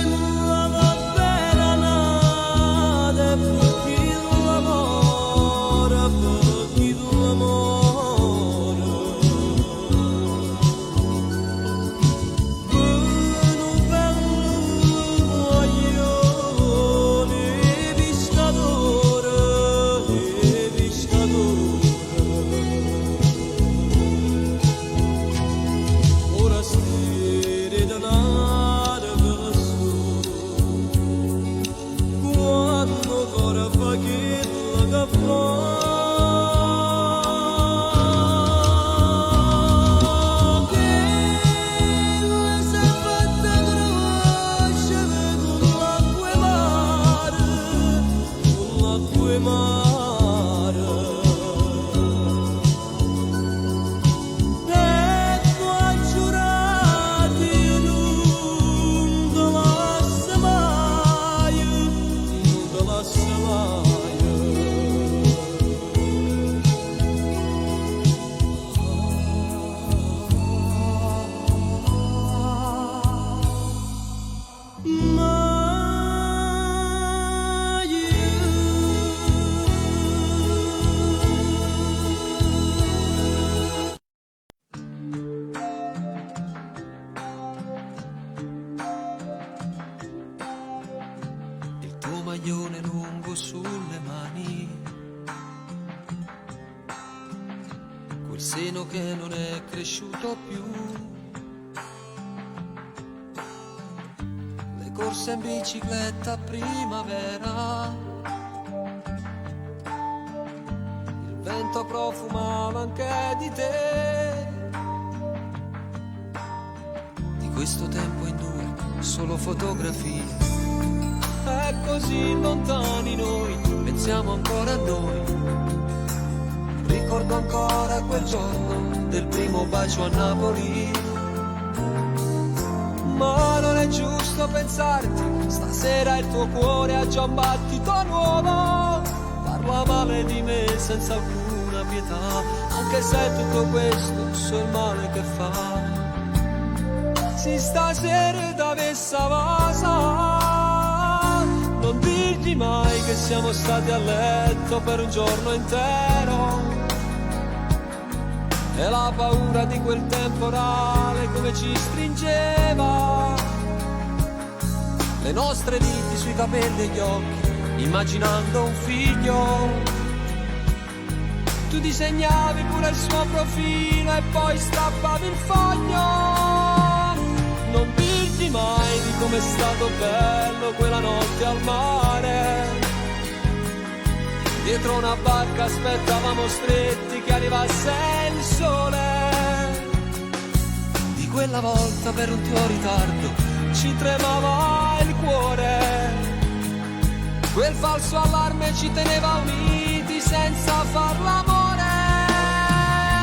non va bene nada per chi l'amore, per chi l'amore. Buono bello guaglione, pescatore, pescatore. Ora stire danare per su, quando ancora fa che la fa. Che si è fatta conoscere con l'acqua e mare, con l'acqua e mare. Ecco a giurati non te lascia mai, non te lascia mai. Il tuo maglione lungo sulle mani, quel seno che non è cresciuto più, le corse in bicicletta a primavera, il vento profumava anche di te. Di questo tempo in due, solo fotografie. È così lontani noi, pensiamo ancora a noi. Ricordo ancora quel giorno del primo bacio a Napoli. Ma non è giusto pensarti, stasera il tuo cuore ha già un battito nuovo. Parla male di me senza alcuna pietà, anche se tutto questo so il male che fa. Se stasera t'avessa vasa, non dirgli mai che siamo stati a letto per un giorno intero. E la paura di quel temporale come ci stringeva, le nostre liti sui capelli e gli occhi, immaginando un figlio. Tu disegnavi pure il suo profilo e poi strappavi il foglio. Non dirgli mai di com'è stato bello quella notte al mare. Dietro una barca aspettavamo stretti che arrivasse il sole. Di quella volta per un tuo ritardo ci tremava il cuore. Quel falso allarme ci teneva uniti senza far l'amore.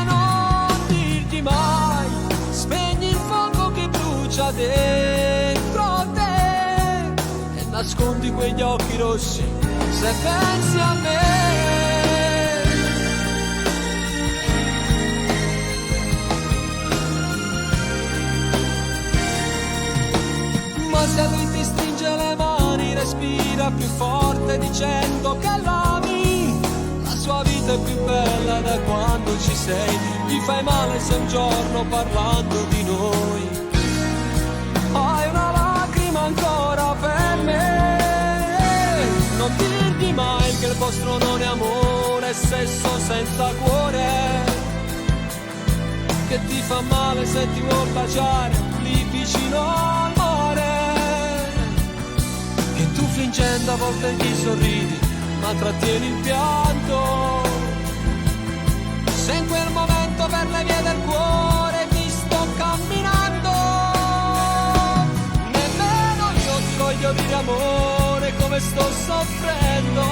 Non dirgli mai, spegni il fuoco che brucia dentro te e nascondi quegli occhi rossi se pensi a me. Ma se lui ti stringe le mani, respira più forte dicendo che l'ami. La sua vita è più bella da quando ci sei. Gli fai male se un giorno parlando di noi hai una lacrima ancora per me. Non dirgli mai che il vostro non è amore, è sesso senza cuore, che ti fa male se ti vuol baciare lì vicino al mare, che tu fingendo a volte gli sorridi ma trattieni il pianto. Se in quel momento per le vie del cuore ti sto camminando, nemmeno io soffrendo,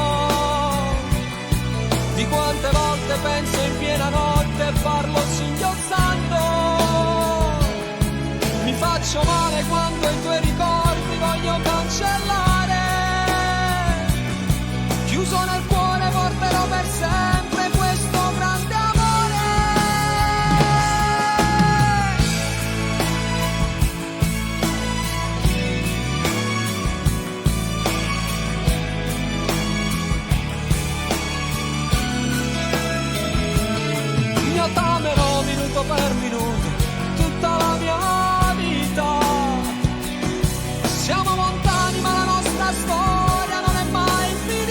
di quante volte penso in piena notte e parlo singhiozzando. Mi faccio male quando i tuoi ricordi voglio cancellare. Chiuso nel cuore porterò per sempre questo grande amore. Mi attamerò minuto per minuto tutta la mia vita. Siamo lontani ma la nostra storia non è mai finita.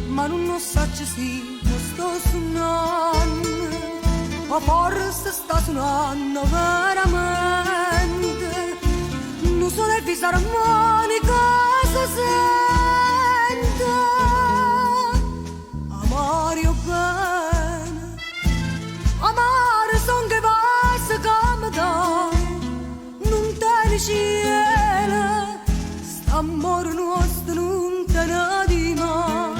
Ma non so se sì, non sto suonando, ma forse sta suonando veramente. Non so le fisarmonica se sente. Amare bene, amare son che passa come da, non te ne cielo, st'amore nostro non te ne di mai.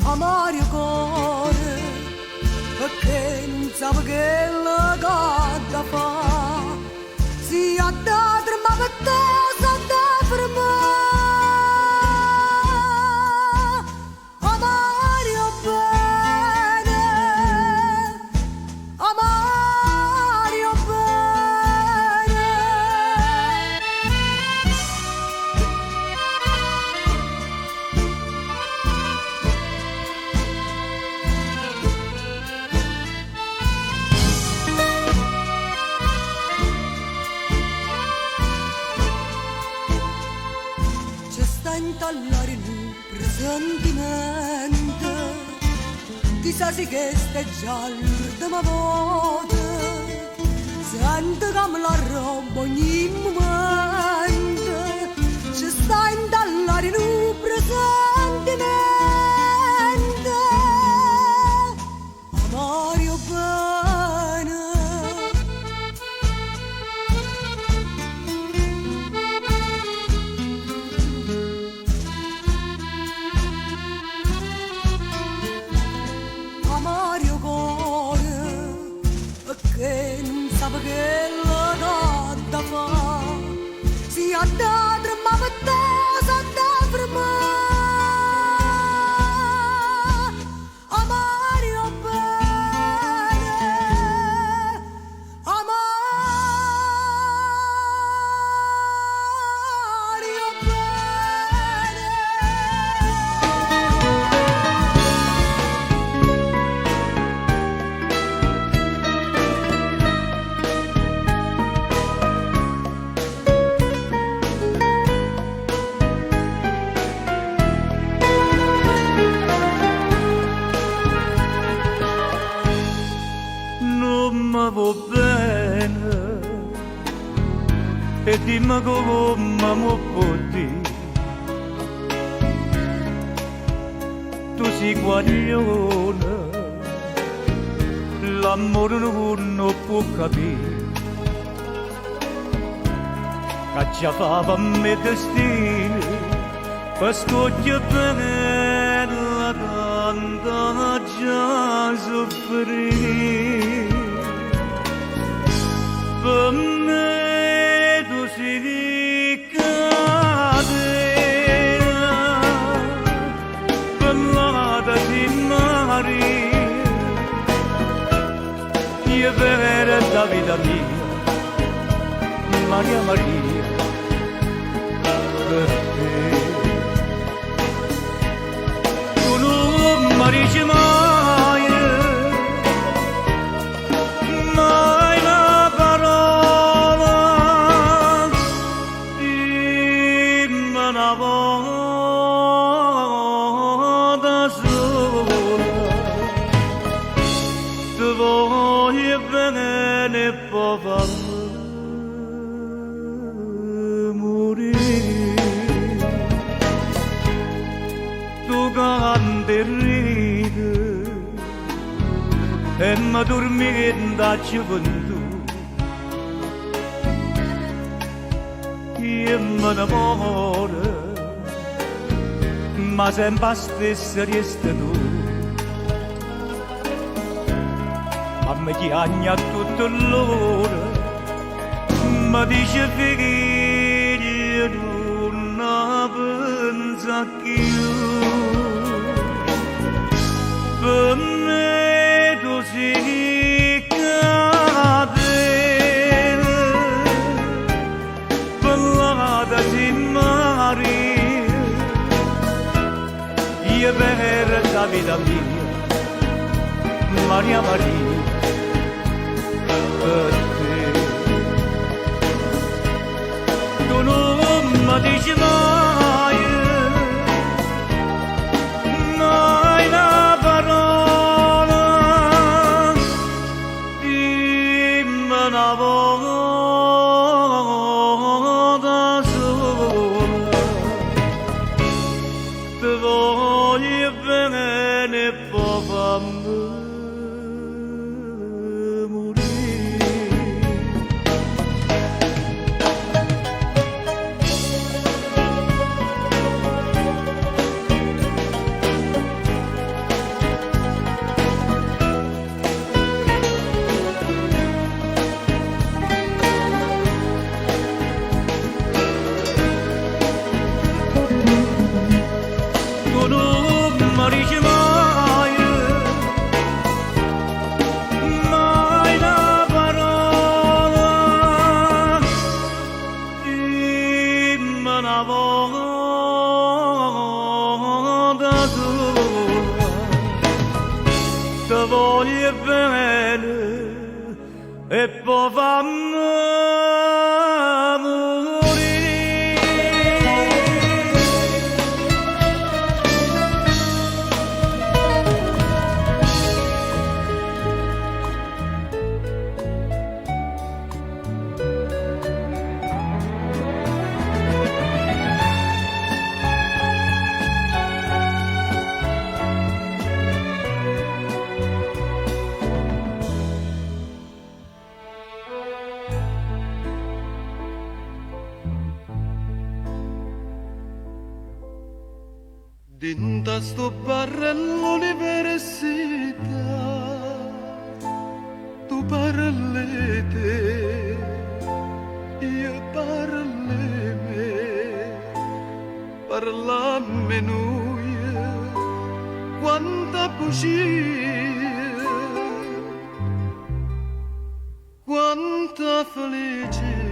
Amare cuore, perché non sa che la gatta fa, si ha da tremare per te, sa da fermare. Amare bene, amare bene. Intallare un presentimento, chissà se che stai già l'ultima volta, sento come la roba ogni momento, ci sta intallare un presentimento, amare bene. Mario cuore, che non sa che la gatta fa, si ha da tremare per te, sa da fermare. Amare bene, amare bene. Va bene e dimmi come mi puoi dire, tu sei guaglione, l'amore non può capire, che già fa per me destino, per scogliere bella tanta già soffrire. Per me tu sei catena, ballata di Maria, io vera la vita mia, Maria Maria, per te. Tu non mi dici mai e ride e mi dormi da gioventù io mi innamoro ma sempre stessa resta tu a me chiagna tutto l'ora mi dice figlio non pensa più per me tu sei cadere parlata si mare io per la vita mia Maria Maria per te tu non mi dici mai una parola dimmi una volta sola ti voglio bene poi fammi voglio bene e poi fammi Dinta sto barra all'università, tu parli te, io parli me, parlammi noi, quanta bugia, quanta felicità.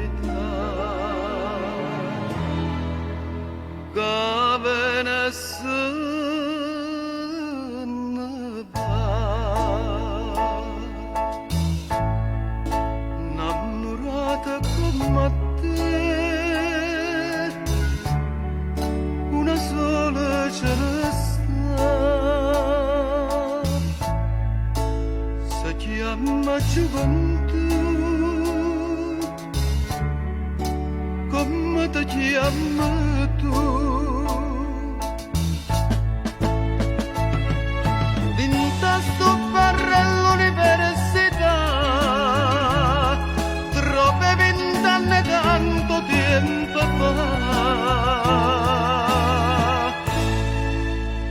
Innamorata come te, una sola ce ne sta, si chiama gioventù, come ti chiami tu. Sto per l'università, troppe 20 anni tanto tempo fa,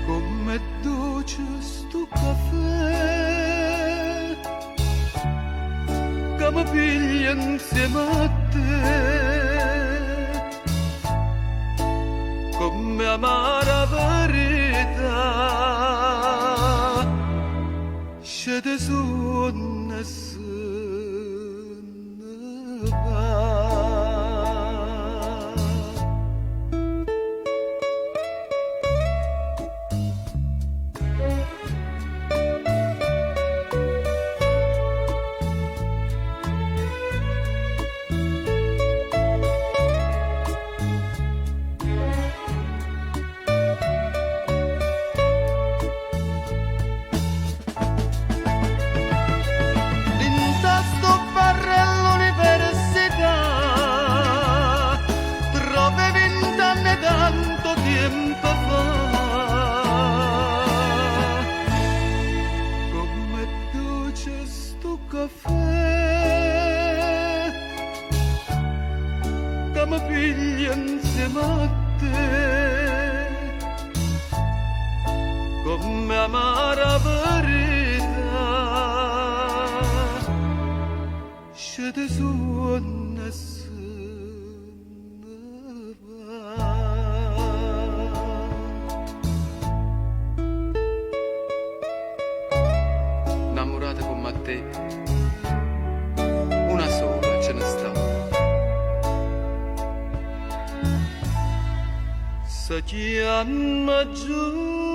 come dolce sto caffè, che mi piglia insieme a te, come amara verità. Şede sunnası l'amara verità se te suona innamorata come te una sola ce ne sta si chiama gioventù